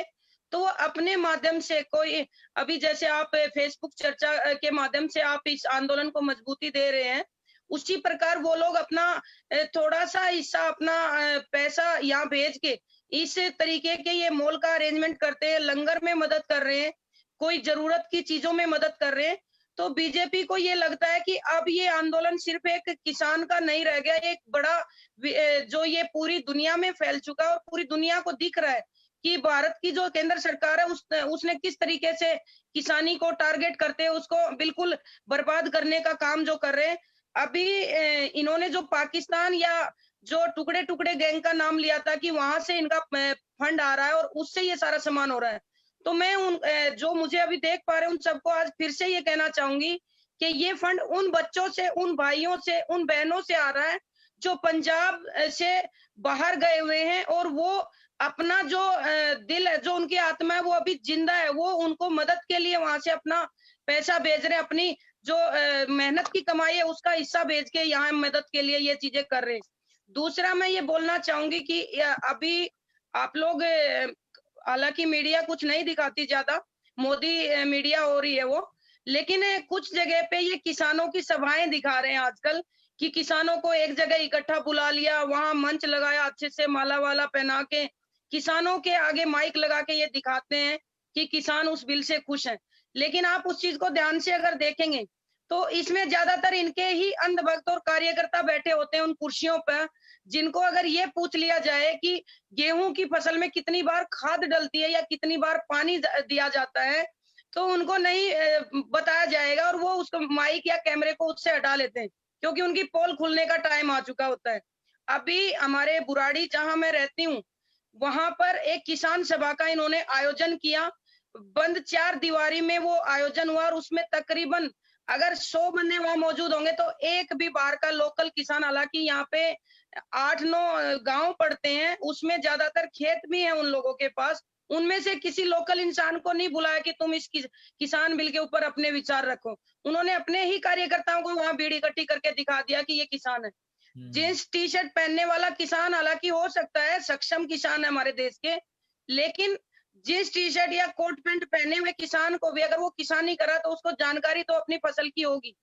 तो वो अपने माध्यम से कोई अभी जैसे आप फेसबुक चर्चा के माध्यम से आप इस आंदोलन को मजबूती दे रहे हैं, उसी प्रकार वो लोग अपना थोड़ा सा हिस्सा अपना पैसा यहाँ भेज के इस तरीके के ये मॉल का अरेंजमेंट करते हैं, लंगर में मदद कर रहे हैं, कोई जरूरत की चीजों में मदद कर रहे हैं। तो बीजेपी को ये लगता है कि अब ये आंदोलन सिर्फ एक किसान का नहीं रह गया, एक बड़ा जो ये पूरी दुनिया में फैल चुका है और पूरी दुनिया को दिख रहा है कि भारत की जो केंद्र सरकार है उसने किस तरीके से किसानी को टारगेट करते हैं, उसको बिल्कुल बर्बाद करने का काम जो कर रहे हैं। अभी इन्होंने जो पाकिस्तान या जो टुकड़े टुकड़े गैंग का नाम लिया था कि वहां से इनका फंड आ रहा है और उससे ये सारा सामान हो रहा है, तो मैं उन जो मुझे अभी देख पा रहे हैं उन सबको आज फिर से ये कहना चाहूंगी कि ये फंड उन बच्चों से, उन भाइयों से, उन बहनों से आ रहा है जो पंजाब से बाहर गए हुए हैं और वो अपना जो दिल है, जो उनकी आत्मा है वो अभी जिंदा है, वो उनको मदद के लिए वहां से अपना पैसा भेज रहे हैं, अपनी जो मेहनत की कमाई है उसका हिस्सा भेज के यहाँ मदद के लिए ये चीजें कर रहे हैं। दूसरा मैं ये बोलना चाहूंगी कि अभी आप लोग, हालांकि मीडिया कुछ नहीं दिखाती ज्यादा, मोदी मीडिया हो रही है वो, लेकिन कुछ जगह पे ये किसानों की सभाएं दिखा रहे हैं आजकल कि किसानों को एक जगह इकट्ठा बुला लिया, वहां मंच लगाया, अच्छे से माला वाला पहना के किसानों के आगे माइक लगा के ये दिखाते हैं कि किसान उस बिल से खुश हैं। लेकिन आप उस चीज को ध्यान से अगर देखेंगे तो इसमें ज्यादातर इनके ही अंधभक्त और कार्यकर्ता बैठे होते हैं उन कुर्सियों पर, जिनको अगर ये पूछ लिया जाए कि गेहूं की फसल में कितनी बार खाद डलती है या कितनी बार पानी दिया जाता है, तो उनको नहीं बताया जाएगा, और वो उसको माइक या कैमरे को उससे हटा लेते हैं, क्योंकि उनकी पोल खुलने का टाइम आ चुका होता है। अभी हमारे बुराड़ी जहां मैं रहती हूँ, वहां पर एक किसान सभा का इन्होंने आयोजन किया। बंद 4 दीवारी में वो आयोजन हुआ, और उसमें तकरीबन अगर 100 बंदे वहां मौजूद होंगे तो एक भी बाहर का लोकल किसान, हालांकि यहाँ पे 8-9 गांव पड़ते हैं, उसमें ज्यादातर खेत भी है उन लोगों के पास, उनमें से किसी लोकल इंसान को नहीं बुलाया कि तुम इस किसान बिल के ऊपर अपने विचार रखो। उन्होंने अपने ही कार्यकर्ताओं को वहां भीड़ इकट्ठी करके दिखा दिया कि ये किसान है। जींस टी शर्ट पहनने वाला किसान हालांकि हो सकता है सक्षम किसान है हमारे देश के, लेकिन जींस टी शर्ट या कोट पैंट पहने हुए किसान को भी अगर वो किसानी करा तो उसको जानकारी तो अपनी फसल की होगी।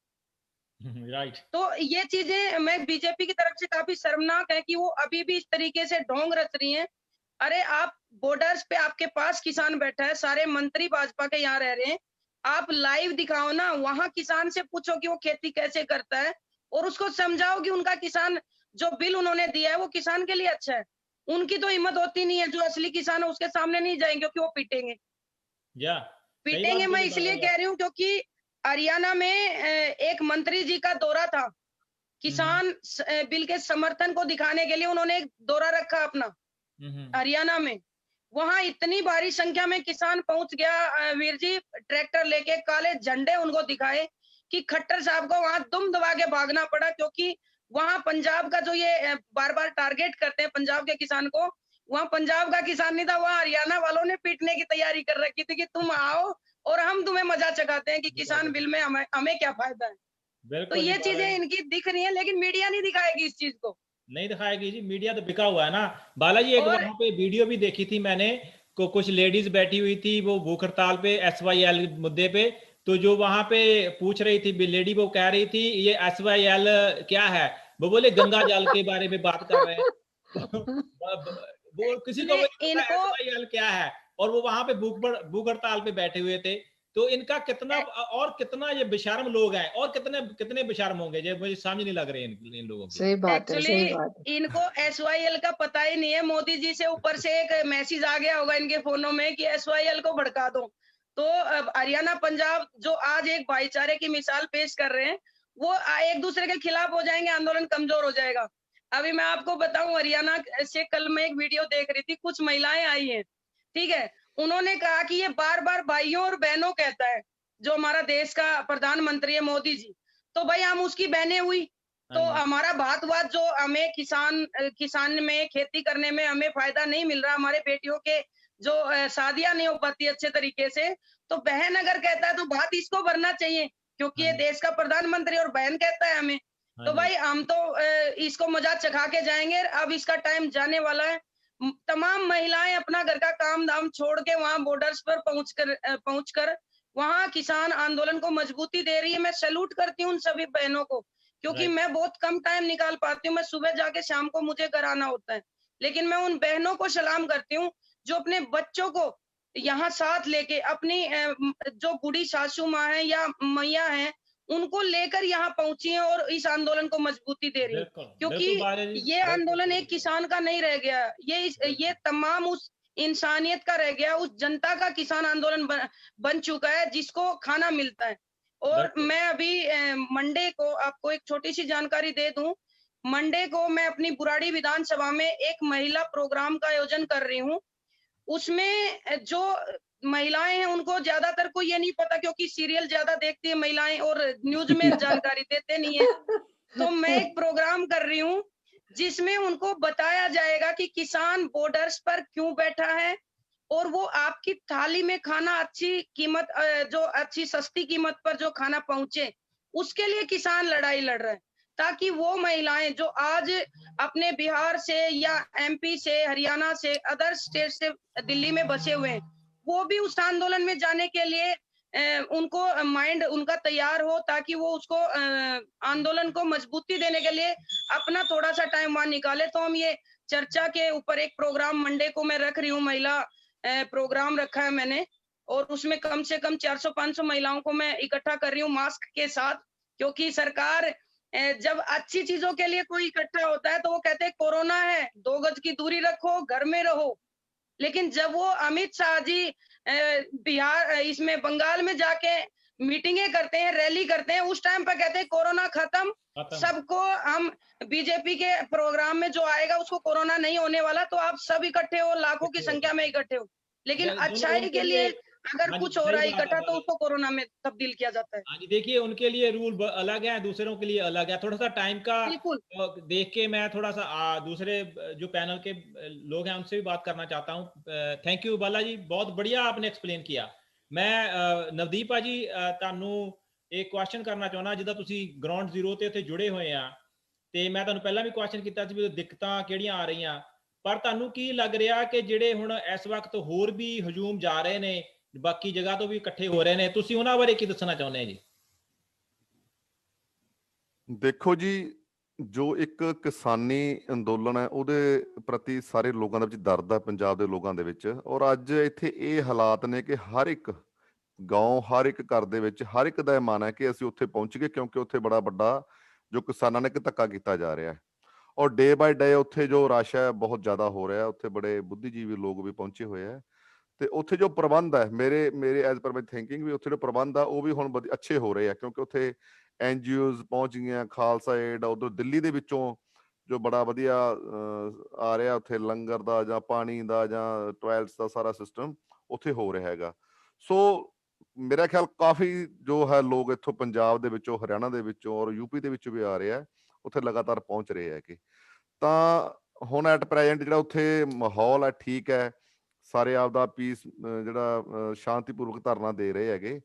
राइट। तो ये चीजें मैं बीजेपी की तरफ से काफी शर्मनाक है कि वो अभी भी इस तरीके से ढोंग रच रही हैं। अरे आप बॉर्डर्स पे आपके पास किसान बैठा है, सारे मंत्री भाजपा के यहाँ रह रहे हैं, आप लाइव दिखाओ ना, वहां किसान से पूछो कि वो खेती कैसे करता है, और उसको समझाओ कि उनका किसान जो बिल उन्होंने दिया है वो किसान के लिए अच्छा है। उनकी तो हिम्मत होती नहीं है, जो असली किसान है उसके सामने नहीं जाएंगे क्योंकि वो पीटेंगे। पीटेंगे मैं इसलिए कह रही हूँ क्योंकि हरियाणा में एक मंत्री जी का दौरा था, किसान बिल के समर्थन को दिखाने के लिए उन्होंने एक दौरा रखा अपना हरियाणा में। वहां इतनी भारी संख्या में किसान पहुंच गया वीर जी, ट्रैक्टर लेके काले झंडे उनको दिखाए कि खट्टर साहब को वहां दुम दबा के भागना पड़ा, क्योंकि वहां पंजाब का जो ये बार बार टारगेट करते हैं पंजाब के किसान को, वहां पंजाब का किसान नहीं था, वहां हरियाणा वालों ने पीटने की तैयारी कर रखी थी कि तुम आओ और हम तुम्हें मजा चखाते हैं कि किसान बिल में हमें क्या फायदा है। तो ये चीजें इनकी दिख रही है, लेकिन मीडिया नहीं दिखाएगी इस चीज को, नहीं दिखाएगी जी, मीडिया तो बिका हुआ है ना। बालाजी एक वहां पे वीडियो भी देखी थी मैंने, कुछ लेडीज बैठी हुई थी वो भूख हड़ताल पे SYL मुद्दे पे, तो जो वहां पे पूछ रही थी लेडी, वो कह रही थी ये SYL क्या है, वो बोले गंगा जल के बारे में बात कर रहे हैं। वो किसी को SYL क्या है, और वो वहां पे भूख हड़ताल पे बैठे हुए थे। तो इनका कितना और कितना ये बेशर्म लोग हैं, और कितने बेशर्म होंगे, जो मुझे समझ नहीं लग रहे इन लोगों की। सही बात है, सही बात है। इनको SYL का पता ही नहीं है, मोदी जी से ऊपर से एक मैसेज आ गया होगा इनके फोनों में कि SYL को भड़का दो। तो हरियाणा पंजाब जो आज एक भाईचारे की मिसाल पेश कर रहे हैं, वो एक दूसरे के खिलाफ हो जाएंगे, आंदोलन कमजोर हो जाएगा। अभी मैं आपको बताऊं, हरियाणा से कल मैं एक वीडियो देख रही थी, कुछ महिलाएं आई हैं, ठीक है, उन्होंने कहा कि ये बार बार भाइयों और बहनों कहता है जो हमारा देश का प्रधानमंत्री है मोदी जी, तो भाई हम उसकी बहनें हुई, तो हमारा बात जो हमें किसान में खेती करने में हमें फायदा नहीं मिल रहा, हमारे बेटियों के जो शादियां नहीं हो पाती अच्छे तरीके से, तो बहन अगर कहता है तो बात इसको भरना चाहिए, क्योंकि ये देश का प्रधानमंत्री और बहन कहता है हमें, तो भाई हम तो इसको मजाक चखा के जाएंगे। अब इसका टाइम जाने वाला है, तमाम महिलाएं अपना घर का काम धाम छोड़ के वहां बॉर्डर्स पर पहुंचकर वहां किसान आंदोलन को मजबूती दे रही है। मैं सैल्यूट करती हूँ उन सभी बहनों को, क्योंकि मैं बहुत कम टाइम निकाल पाती हूँ, मैं सुबह जाके शाम को मुझे घर आना होता है, लेकिन मैं उन बहनों को सलाम करती हूँ जो अपने बच्चों को यहाँ साथ लेके, अपनी जो बूढ़ी सासू माँ है या मैया है उनको लेकर यहाँ पहुंची है और इस आंदोलन को मजबूती दे रही है, क्योंकि ये आंदोलन एक किसान का नहीं रह गया, ये तमाम उस इंसानियत का रह गया, उस जनता का किसान आंदोलन बन चुका है जिसको खाना मिलता है। और मैं अभी मंडे को आपको एक छोटी सी जानकारी दे दूं, मंडे को मैं अपनी बुराड़ी विधानसभा में एक महिला प्रोग्राम का आयोजन कर रही हूँ। उसमें जो महिलाएं हैं उनको ज्यादातर को ये नहीं पता, क्योंकि सीरियल ज्यादा देखती है महिलाएं और न्यूज में जानकारी देते नहीं है, तो मैं एक प्रोग्राम कर रही हूँ जिसमें उनको बताया जाएगा कि किसान बॉर्डर्स पर क्यों बैठा है, और वो आपकी थाली में खाना अच्छी कीमत, जो अच्छी सस्ती कीमत पर जो खाना पहुंचे, उसके लिए किसान लड़ाई लड़ रहा है, ताकि वो महिलाएं जो आज अपने बिहार से या MP से, हरियाणा से, अदर स्टेट से दिल्ली में बसे हुए हैं, वो भी उस आंदोलन में जाने के लिए उनको माइंड उनका तैयार हो, ताकि वो उसको आंदोलन को मजबूती देने के लिए अपना थोड़ा सा टाइम वहां निकाले। तो हम ये चर्चा के ऊपर एक प्रोग्राम मंडे को मैं रख रही हूँ, महिला प्रोग्राम रखा है मैंने, और उसमें कम से कम 400-500 महिलाओं को मैं इकट्ठा कर रही हूँ मास्क के साथ, क्योंकि सरकार जब अच्छी चीजों के लिए कोई इकट्ठा होता है तो वो कहते हैं कोरोना है, 2 गज की दूरी रखो, घर में रहो। लेकिन जब वो अमित शाह जी बिहार इसमें बंगाल में जाके मीटिंगें करते हैं, रैली करते हैं, उस टाइम पर कहते हैं कोरोना खत्म, सबको हम बीजेपी के प्रोग्राम में जो आएगा उसको कोरोना नहीं होने वाला, तो आप सब इकट्ठे हो, लाखों की संख्या में इकट्ठे हो। लेकिन अच्छाई के लिए अगर कुछ हो रहा है इकट्ठा तो उसको कोरोना में तब्दील किया जाता है। हाँ जी, देखिए उनके लिए रूल अलग है, दूसरों के लिए अलग है। थोड़ा सा टाइम का बिल्कुल। देख के मैं थोड़ा सा दूसरे जो पैनल के लोग हैं उनसे भी बात करना चाहता हूँ। थैंक यू बाला जी, बहुत बढ़िया आपने एक्सप्लेन किया। मैं ਨਵਦੀਪ ਆ ਜੀ ਤੁਹਾਨੂੰ ਇੱਕ ਕੁਐਸਚਨ ਕਰਨਾ ਚਾਹੁੰਦਾ, ਜਿੱਦਾਂ ਤੁਸੀਂ ਗਰਾਊਂਡ ਜ਼ੀਰੋ ਤੇ ਉੱਥੇ ਜੁੜੇ ਹੋਏ ਆ, ਤੇ ਮੈਂ ਤੁਹਾਨੂੰ ਪਹਿਲਾਂ ਵੀ ਕੁਐਸਚਨ ਕੀਤਾ ਸੀ ਵੀ ਦਿੱਕਤਾਂ ਕਿਹੜੀਆਂ ਆ ਰਹੀਆਂ, ਪਰ ਤੁਹਾਨੂੰ ਕੀ ਲੱਗ ਰਿਹਾ ਕਿ ਜਿਹੜੇ ਹੁਣ ਇਸ ਵਕਤ ਹੋਰ ਵੀ ਹਜੂਮ ਜਾ ਰਹੇ ਨੇ, ਬਾਕੀ ਜਗ੍ਹਾ ਤੋਂ ਵੀ ਇਕੱਠੇ ਹੋ ਰਹੇ ਨੇ, ਤੁਸੀਂ ਉਹਨਾਂ ਬਾਰੇ ਕੀ ਦੱਸਣਾ ਚਾਹੁੰਦੇ ਆ ਜੀ? ਦੇਖੋ ਜੀ, ਜੋ ਇੱਕ ਕਿਸਾਨੀ ਅੰਦੋਲਨ ਹੈ ਉਹਦੇ ਪ੍ਰਤੀ ਸਾਰੇ ਲੋਕਾਂ ਦੇ ਵਿੱਚ ਦਰਦ ਹੈ, ਪੰਜਾਬ ਦੇ ਲੋਕਾਂ ਦੇ ਵਿੱਚ। ਔਰ ਅੱਜ ਇੱਥੇ ਇਹ ਹਾਲਾਤ ਨੇ ਕਿ ਹਰ ਇੱਕ ਗਾਉਂ, ਹਰ ਇੱਕ ਘਰ ਦੇ ਵਿੱਚ ਹਰ ਇੱਕ ਦਾ ਇਹ ਮਨ ਹੈ ਕਿ ਅਸੀਂ ਉੱਥੇ ਪਹੁੰਚ ਗਏ, ਕਿਉਂਕਿ ਉੱਥੇ ਬੜਾ ਵੱਡਾ ਜੋ ਕਿਸਾਨਾਂ ਨੇ ਇੱਕ ਧੱਕਾ ਕੀਤਾ ਜਾ ਰਿਹਾ ਹੈ। ਔਰ ਡੇ ਬਾਏ ਡੇ ਉੱਥੇ ਜੋ ਰਸ਼ ਹੈ ਬਹੁਤ ਜ਼ਿਆਦਾ ਹੋ ਰਿਹਾ, ਉੱਥੇ ਬੜੇ ਬੁੱਧੀਜੀਵੀ ਲੋਕ ਵੀ ਪਹੁੰਚੇ ਹੋਏ ਹੈ, ਤੇ ਉੱਥੇ ਜੋ ਪ੍ਰਬੰਧ ਹੈ ਮੇਰੇ ਐਜ਼ ਪਰ ਮਾਈ ਥਿੰਕਿੰਗ ਵੀ ਉੱਥੇ ਜੋ ਪ੍ਰਬੰਧ ਆ ਉਹ ਵੀ ਹੁਣ ਅੱਛੇ ਹੋ ਰਹੇ ਆ, ਕਿਉਂਕਿ ਉੱਥੇ NGOs ਪਹੁੰਚ ਗਈਆਂ, ਖਾਲਸਾ ਏਡ, ਉਧਰ ਦਿੱਲੀ ਦੇ ਵਿੱਚੋਂ ਜੋ ਬੜਾ ਵਧੀਆ ਆ ਰਿਹਾ, ਉੱਥੇ ਲੰਗਰ ਦਾ ਜਾਂ ਪਾਣੀ ਦਾ ਜਾਂ ਟਾਇਲਟਸ ਦਾ ਸਾਰਾ ਸਿਸਟਮ ਉੱਥੇ ਹੋ ਰਿਹਾ ਹੈਗਾ। ਸੋ ਮੇਰਾ ਖਿਆਲ ਕਾਫੀ ਜੋ ਹੈ ਲੋਕ ਇੱਥੋਂ ਪੰਜਾਬ ਦੇ ਵਿੱਚੋਂ, ਹਰਿਆਣਾ ਦੇ ਵਿੱਚੋਂ ਔਰ UP ਦੇ ਵਿੱਚੋਂ ਵੀ ਆ ਰਹੇ ਆ, ਉੱਥੇ ਲਗਾਤਾਰ ਪਹੁੰਚ ਰਹੇ ਹੈਗੇ। ਤਾਂ ਹੁਣ ਐਟ ਪ੍ਰੈਜੈਂਟ ਜਿਹੜਾ ਉੱਥੇ ਮਾਹੌਲ ਹੈ ਠੀਕ ਹੈ, ਸਾਰੇ ਆਪਦਾ ਪੀਸ ਜਿਹੜਾ ਸ਼ਾਂਤੀਪੂਰਵਕ ਧਰਨਾ ਦੇ ਰਹੇ ਹੈਗੇ,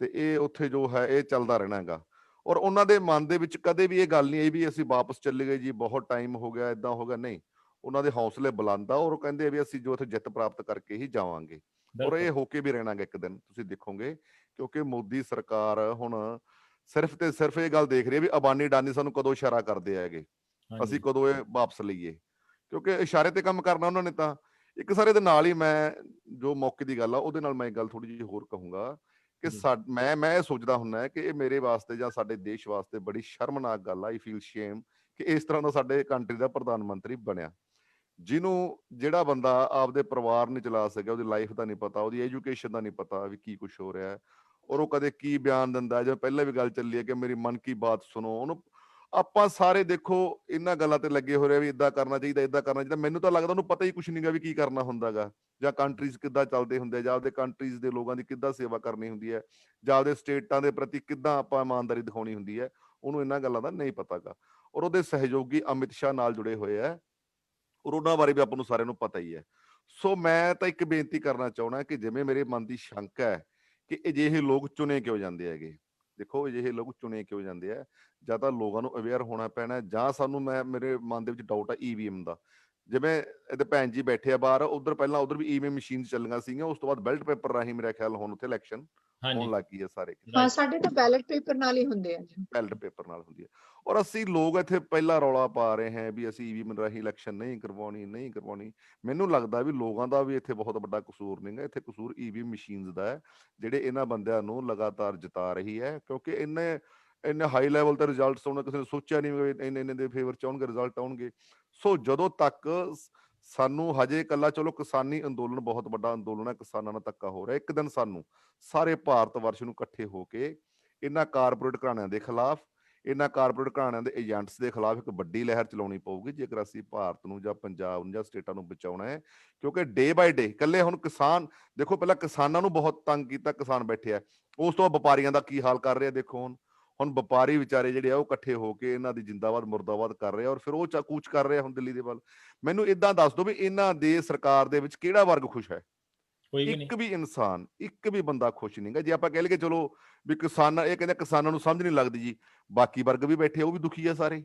ਤੇ ਇਹ ਉੱਥੇ ਜੋ ਹੈ ਇਹ ਚੱਲਦਾ ਰਹਿਣਾ ਹੈਗਾ। ਔਰ ਉਹਨਾਂ ਦੇ ਮਨ ਦੇ ਵਿੱਚ ਕਦੇ ਵੀ ਇਹ ਗੱਲ ਨਹੀਂ ਆਈ ਵੀ ਅਸੀਂ ਵਾਪਸ ਚੱਲੇ ਗਏ ਜੀ, ਬਹੁਤ ਟਾਈਮ ਹੋ ਗਿਆ, ਏਦਾਂ ਹੋ ਗਿਆ, ਨਹੀਂ। ਉਹਨਾਂ ਦੇ ਹੌਸਲੇ ਬੁਲੰਦ ਆ ਔਰ ਉਹ ਕਹਿੰਦੇ ਵੀ ਅਸੀਂ ਜੋ ਉੱਥੇ ਜਿੱਤ ਪ੍ਰਾਪਤ ਕਰਕੇ ਹੀ ਜਾਵਾਂਗੇ, ਔਰ ਇਹ ਹੋ ਕੇ ਵੀ ਰਹਿਣਾਗਾ ਇੱਕ ਦਿਨ, ਤੁਸੀਂ ਦੇਖੋਗੇ। ਕਿਉਂਕਿ ਮੋਦੀ ਸਰਕਾਰ ਹੁਣ ਸਿਰਫ ਤੇ ਸਿਰਫ ਇਹ ਗੱਲ ਦੇਖ ਰਹੀ ਹੈ ਵੀ ਅਬਾਨੀ ਅਡਾਨੀ ਸਾਨੂੰ ਕਦੋਂ ਇਸ਼ਾਰਾ ਕਰਦੇ ਹੈਗੇ, ਅਸੀਂ ਕਦੋਂ ਇਹ ਵਾਪਸ ਲਈਏ, ਕਿਉਂਕਿ ਇਸ਼ਾਰੇ ਤੇ ਕੰਮ ਕਰਨਾ ਉਹਨਾਂ ਨੇ। ਤਾਂ ਇੱਕ ਸਾਰੇ ਦੇ ਨਾਲ ਹੀ ਮੈਂ ਜੋ ਮੌਕੇ ਦੀ ਗੱਲ ਆ ਉਹਦੇ ਨਾਲ ਮੈਂ ਗੱਲ ਥੋੜੀ ਜਿਹੀ ਹੋਰ ਕਹੂੰਗਾ ਕਿ ਮੈਂ ਇਹ ਸੋਚਦਾ ਹੁੰਦਾ ਕਿ ਇਹ ਮੇਰੇ ਵਾਸਤੇ ਜਾਂ ਸਾਡੇ ਦੇਸ਼ ਵਾਸਤੇ ਬੜੀ ਸ਼ਰਮਨਾਕ ਗੱਲ ਆ। ਆਈ ਫੀਲ ਸ਼ੇਮ ਕਿ ਇਸ ਤਰ੍ਹਾਂ ਦਾ ਸਾਡੇ ਕੰਟਰੀ ਦਾ ਪ੍ਰਧਾਨ ਮੰਤਰੀ ਬਣਿਆ, ਜਿਹਨੂੰ ਜਿਹੜਾ ਬੰਦਾ ਆਪਦੇ ਪਰਿਵਾਰ ਨਹੀਂ ਚਲਾ ਸਕਿਆ, ਉਹਦੀ ਲਾਈਫ ਦਾ ਨਹੀਂ ਪਤਾ, ਉਹਦੀ ਐਜੂਕੇਸ਼ਨ ਦਾ ਨਹੀਂ ਪਤਾ ਵੀ ਕੀ ਕੁਛ ਹੋ ਰਿਹਾ ਹੈ, ਔਰ ਉਹ ਕਦੇ ਕੀ ਬਿਆਨ ਦਿੰਦਾ। ਜਿਵੇਂ ਪਹਿਲਾਂ ਵੀ ਗੱਲ ਚੱਲੀ ਹੈ ਕਿ ਮੇਰੀ ਮਨ ਕੀ ਬਾਤ ਸੁਣੋ, ਉਹਨੂੰ ਆਪਾਂ ਸਾਰੇ ਦੇਖੋ ਇਹਨਾਂ ਗੱਲਾਂ ਤੇ ਲੱਗੇ ਹੋ ਰਹੇ ਵੀ ਇੱਦਾਂ ਕਰਨਾ ਚਾਹੀਦਾ, ਇੱਦਾਂ ਕਰਨਾ ਚਾਹੀਦਾ। ਮੈਨੂੰ ਤਾਂ ਲੱਗਦਾ ਉਹਨੂੰ ਪਤਾ ਹੀ ਕੁਛ ਨਹੀਂਗਾ ਵੀ ਕੀ ਕਰਨਾ ਹੁੰਦਾ ਗਾ, ਜਾਂ ਕੰਟਰੀਜ਼ ਕਿੱਦਾਂ ਚੱਲਦੇ ਹੁੰਦੇ, ਜਾਂ ਆਪਦੇ ਕੰਟਰੀਜ਼ ਦੇ ਲੋਕਾਂ ਦੀ ਕਿੱਦਾਂ ਸੇਵਾ ਕਰਨੀ ਹੁੰਦੀ ਹੈ, ਜਾਂ ਆਪਦੇ ਸਟੇਟਾਂ ਦੇ ਪ੍ਰਤੀ ਕਿੱਦਾਂ ਆਪਾਂ ਇਮਾਨਦਾਰੀ ਦਿਖਾਉਣੀ ਹੁੰਦੀ ਹੈ, ਉਹਨੂੰ ਇਹਨਾਂ ਗੱਲਾਂ ਦਾ ਨਹੀਂ ਪਤਾ ਗਾ। ਔਰ ਉਹਦੇ ਸਹਿਯੋਗੀ ਅਮਿਤ ਸ਼ਾਹ ਨਾਲ ਜੁੜੇ ਹੋਏ ਹੈ, ਔਰ ਉਹਨਾਂ ਬਾਰੇ ਵੀ ਆਪਾਂ ਨੂੰ ਸਾਰਿਆਂ ਨੂੰ ਪਤਾ ਹੀ ਹੈ। ਸੋ ਮੈਂ ਤਾਂ ਇੱਕ ਬੇਨਤੀ ਕਰਨਾ ਚਾਹੁੰਦਾ ਕਿ ਜਿਵੇਂ ਮੇਰੇ ਮਨ ਦੀ ਸ਼ੰਕਾ ਹੈ ਕਿ ਅਜਿਹੇ ਲੋਕ ਚੁਣੇ ਕਿਉਂ ਜਾਂਦੇ ਹੈਗੇ, ਦੇਖੋ ਅਜਿਹੇ ਲੋਕ ਚੁਣੇ ਕਿਉਂ ਜਾਂਦੇ ਆ, ਜਾਂ ਤਾਂ ਲੋਕਾਂ ਨੂੰ ਅਵੇਅਰ ਹੋਣਾ ਪੈਣਾ, ਜਾਂ ਸਾਨੂੰ ਮੇਰੇ ਮਨ ਦੇ ਵਿੱਚ ਡਾਊਟ ਆ EVM ਦਾ। ਜਿਵੇਂ ਇਹਦੇ ਭੈਣ ਜੀ ਬੈਠੇ ਆ ਬਾਹਰ, ਉਧਰ ਪਹਿਲਾਂ ਉਧਰ ਵੀ EVM ਮਸ਼ੀਨ ਚੱਲੀਆਂ ਸੀਗੀਆਂ, ਉਸ ਤੋਂ ਬਾਅਦ ਬੈਲਟ ਪੇਪਰ ਰਾਹੀਂ ਮੇਰਾ ਖਿਆਲ ਹੁਣ ਉੱਥੇ ਇਲੈਕਸ਼ਨ ਹੋਣ ਲੱਗ ਗਈ ਹੈ ਸਾਰੇ। ਹਾਂ, ਸਾਡੇ ਤਾਂ ਬੈਲਟ ਪੇਪਰ ਨਾਲ ਹੀ ਹੁੰਦੇ ਆ ਜੀ, ਬੈਲਟ ਪੇਪਰ ਨਾਲ ਹੁੰਦੀ ਹੈ। ਔਰ ਅਸੀਂ ਲੋਕ ਇੱਥੇ ਪਹਿਲਾਂ ਰੌਲਾ ਪਾ ਰਹੇ ਹਾਂ ਵੀ ਅਸੀਂ EVM ਰਾਹੀਂ ਇਲੈਕਸ਼ਨ ਨਹੀਂ ਕਰਵਾਉਣੀ। ਮੈਨੂੰ ਲੱਗਦਾ ਵੀ ਲੋਕਾਂ ਦਾ ਵੀ ਇੱਥੇ ਬਹੁਤ ਵੱਡਾ ਕਸੂਰ ਨਹੀਂਗਾ, ਇੱਥੇ ਕਸੂਰ EVM ਮਸ਼ੀਨਸ ਦਾ ਹੈ, ਜਿਹੜੇ ਇਹਨਾਂ ਬੰਦਿਆਂ ਨੂੰ ਲਗਾਤਾਰ ਜਿਤਾ ਰਹੀ ਹੈ। ਕਿਉਂਕਿ ਇੰਨੇ ਹਾਈ ਲੈਵਲ ਤੇ ਰਿਜ਼ਲਟਸ ਆਉਣਾ ਕਿਸੇ ਨੇ ਸੋਚਿਆ ਨਹੀਂ ਇੰਨੇ ਦੇ ਫੇਵਰ ਚ ਆਉਣਗੇ, ਰਿਜ਼ਲਟ ਆਉਣਗੇ। ਸੋ ਜਦੋਂ ਤੱਕ ਸਾਨੂੰ ਹਜੇ ਇਕੱਲਾ, ਚਲੋ ਕਿਸਾਨੀ ਅੰਦੋਲਨ ਬਹੁਤ ਵੱਡਾ ਅੰਦੋਲਨ ਹੈ, ਕਿਸਾਨਾਂ ਨਾਲ ਧੱਕਾ ਹੋ ਰਿਹਾ, ਇੱਕ ਦਿਨ ਸਾਨੂੰ ਸਾਰੇ ਭਾਰਤ ਵਰਸ਼ ਨੂੰ ਇਕੱਠੇ ਹੋ ਕੇ ਇਹਨਾਂ ਕਾਰਪੋਰੇਟ ਘਰਾਣਿਆਂ ਦੇ ਖਿਲਾਫ, ਇਹਨਾਂ ਕਾਰਪੋਰੇਟ ਘਰਾਣਿਆਂ ਦੇ ਏਜੰਟਸ ਦੇ ਖਿਲਾਫ ਇੱਕ ਵੱਡੀ ਲਹਿਰ ਚਲਾਉਣੀ ਪਊਗੀ, ਜੇਕਰ ਅਸੀਂ ਭਾਰਤ ਨੂੰ ਜਾਂ ਪੰਜਾਬ ਨੂੰ ਜਾਂ ਸਟੇਟਾਂ ਨੂੰ ਬਚਾਉਣਾ ਹੈ। ਕਿਉਂਕਿ ਡੇ ਬਾਏ ਡੇ ਇਕੱਲੇ ਹੁਣ ਕਿਸਾਨ ਦੇਖੋ, ਪਹਿਲਾਂ ਕਿਸਾਨਾਂ ਨੂੰ ਬਹੁਤ ਤੰਗ ਕੀਤਾ, ਕਿਸਾਨ ਬੈਠੇ ਆ, ਉਸ ਤੋਂ ਬਾਅਦ ਵਪਾਰੀਆਂ ਦਾ ਕੀ ਹਾਲ ਕਰ ਰਿਹਾ ਦੇਖੋ। ਹੁਣ ਵਪਾਰੀ ਵਿਚਾਰੇ ਜਿਹੜੇ ਆ ਉਹ ਇਕੱਠੇ ਹੋ ਕੇ ਇਹਨਾਂ ਦੀ ਜਿੰਦਾਬਾਦ ਮੁਰਦਾਬਾਦ ਕਰ ਰਹੇ ਆ, ਔਰ ਫਿਰ ਉਹ ਕੂਚ ਕਰ ਰਹੇ ਆ ਹੁਣ ਦਿੱਲੀ ਦੇ ਵੱਲ। ਮੈਨੂੰ ਏਦਾਂ ਦੱਸ ਦਿਓ ਵੀ ਇਹਨਾਂ ਦੇ ਸਰਕਾਰ ਦੇ ਵਿੱਚ ਕਿਹੜਾ ਵਰਗ ਖੁਸ਼ ਹੈ? ਇੱਕ ਵੀ ਇਨਸਾਨ, ਇੱਕ ਵੀ ਬੰਦਾ ਖੁਸ਼ ਨਹੀਂਗਾ। ਜੇ ਆਪਾਂ ਕਹਿ ਲਈਏ ਚਲੋ ਵੀ ਕਿਸਾਨ, ਇਹ ਕਹਿੰਦੇ ਕਿਸਾਨਾਂ ਨੂੰ ਸਮਝ ਨਹੀਂ ਲੱਗਦੀ ਜੀ, ਬਾਕੀ ਵਰਗ ਵੀ ਬੈਠੇ ਉਹ ਵੀ ਦੁਖੀ ਆ ਸਾਰੇ।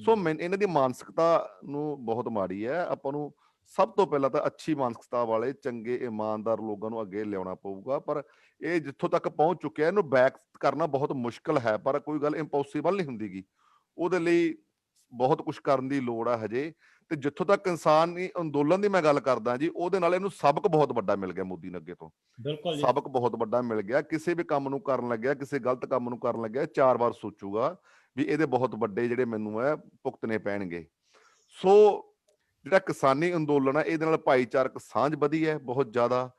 ਸੋ ਇਹਨਾਂ ਦੀ ਮਾਨਸਿਕਤਾ ਨੂੰ ਬਹੁਤ ਮਾੜੀ ਹੈ। ਆਪਾਂ ਨੂੰ ਸਭ ਤੋਂ ਪਹਿਲਾਂ ਤਾਂ ਅੱਛੀ ਮਾਨਸਿਕਤਾ ਵਾਲੇ ਚੰਗੇ ਇਮਾਨਦਾਰ ਲੋਕਾਂ ਨੂੰ ਅੱਗੇ ਲਿਆਉਣਾ ਪਊਗਾ, ਪਰ ਇਹ ਜਿੱਥੋਂ ਤੱਕ ਪਹੁੰਚ ਚੁੱਕਿਆ ਇਹਨੂੰ ਬੈਕ ਕਰਨਾ ਬਹੁਤ ਮੁਸ਼ਕਲ ਹੈ, ਪਰ ਕੋਈ ਗੱਲ ਇੰਪੋਸੀਬਲ ਨਹੀਂ ਹੁੰਦੀ ਗੀ। ਉਹਦੇ ਲਈ ਬਹੁਤ ਕੁਝ ਕਰਨ ਦੀ ਲੋੜ ਆ ਹਜੇ, ਤੇ ਜਿੱਥੋਂ ਤੱਕ ਕਿਸਾਨੀ ਅੰਦੋਲਨ ਦੀ ਮੈਂ ਗੱਲ ਕਰਦਾ ਜੀ, ਉਹਦੇ ਨਾਲ ਇਹਨੂੰ ਸਬਕ ਬਹੁਤ ਵੱਡਾ ਮਿਲ ਗਿਆ ਮੋਦੀ ਨੂੰ ਅੱਗੇ ਤੋਂ। ਬਿਲਕੁਲ ਜੀ। ਸਬਕ ਬਹੁਤ ਵੱਡਾ ਮਿਲ ਗਿਆ। ਕਿਸੇ ਵੀ ਕੰਮ ਨੂੰ ਕਰਨ ਲੱਗਿਆ, ਕਿਸੇ ਗਲਤ ਕੰਮ ਨੂੰ ਕਰਨ ਲੱਗਿਆ 4 ਵਾਰ ਸੋਚੂਗਾ ਵੀ ਇਹਦੇ ਬਹੁਤ ਵੱਡੇ ਜਿਹੜੇ ਮੈਨੂੰ ਹੈ ਭੁਗਤਣੇ ਪੈਣਗੇ। ਸੋ ਜਿਹੜਾ ਕਿਸਾਨੀ ਅੰਦੋਲਨ ਹੈ ਇਹਦੇ ਨਾਲ ਭਾਈਚਾਰਕ ਸਾਂਝ ਵਧੀ ਹੈ ਬਹੁਤ ਜ਼ਿਆਦਾ।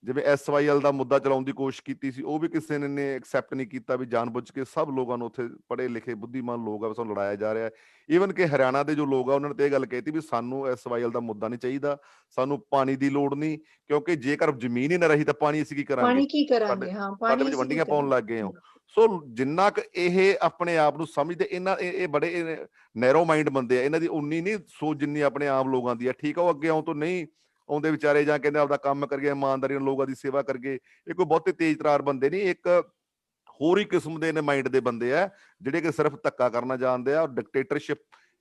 ਜਿਵੇਂ SYL ਦਾ ਮੁੱਦਾ ਚਲਾਉਣ ਦੀ ਕੋਸ਼ਿਸ਼ ਕੀਤੀ ਸੀ, ਉਹ ਵੀ ਕਿਸੇ ਨੇ ਐਕਸੈਪਟ ਨਹੀਂ ਕੀਤਾ ਵੀ ਜਾਣਬੁੱਝ ਕੇ ਸਭ ਲੋਕਾਂ ਨੂੰ ਉੱਥੇ ਪੜ੍ਹੇ ਲਿਖੇ ਬੁੱਧੀਮਾਨ ਲੋਕ ਆ ਸਾਨੂੰ ਲੜਾਇਆ ਜਾ ਰਿਹਾ। ਈਵਨ ਕਿ ਹਰਿਆਣਾ ਦੇ ਜੋ ਲੋਕ ਆ ਉਹਨਾਂ ਨੇ ਤੇ ਇਹ ਗੱਲ ਕਹੀ ਵੀ ਸਾਨੂੰ SYL ਦਾ ਮੁੱਦਾ ਨਹੀਂ ਚਾਹੀਦਾ, ਸਾਨੂੰ ਪਾਣੀ ਦੀ ਲੋੜ ਨਹੀਂ, ਕਿਉਂਕਿ ਜੇਕਰ ਜ਼ਮੀਨ ਹੀ ਨਾ ਰਹੀ ਤਾਂ ਪਾਣੀ ਅਸੀਂ ਕੀ ਕਰਾਂਗੇ, ਪਾਣੀ ਕੀ ਕਰਾਂਗੇ। ਹਾਂ, ਸਾਡੇ ਪਾਣੀ ਵਿੱਚ ਅਸੀਂ ਕੀ ਵੰਡੀਆਂ ਪਾਉਣ ਕਰਾਂਗੇ। ਲੱਗ ਗਏ ਹੋ। ਸੋ ਜਿੰਨਾ ਕੁ ਇਹ ਆਪਣੇ ਆਪ ਨੂੰ ਸਮਝਦੇ, ਇਹ ਬੜੇ ਨੈਰੋ ਮਾਈਂਡ ਬੰਦੇ ਆ, ਇਹਨਾਂ ਦੀ ਉਨੀ ਨਹੀਂ ਸੋਚ ਜਿੰਨੀ ਆਪਣੇ ਆਮ ਲੋਕਾਂ ਦੀ ਆ। ਠੀਕ ਆ, ਉਹ ਅੱਗੇ ਆਉਣ ਤੋਂ ਨਹੀਂ ਆਉਂਦੇ ਵਿਚਾਰੇ, ਜਾਂ ਕਹਿੰਦੇ ਆਪਦਾ ਕੰਮ ਕਰੀਏ, ਇਮਾਨਦਾਰੀ ਨਾਲ ਲੋਕਾਂ ਦੀ ਸੇਵਾ ਕਰੀਏ। ਇਹ ਕੋਈ ਬਹੁਤੇ ਤੇਜ਼ ਤਰਾਰ ਬੰਦੇ ਨਹੀਂ, ਇੱਕ ਹੋਰ ਹੀ ਕਿਸਮ ਦੇ ਮਾਈਂਡ ਦੇ ਬੰਦੇ ਆ ਜਿਹੜੇ ਕਿ ਸਿਰਫ ਧੱਕਾ ਕਰਨਾ ਜਾਣਦੇ ਆ, ਔਰ ਡਿਕਟੇਟਰਸ਼ਿਪ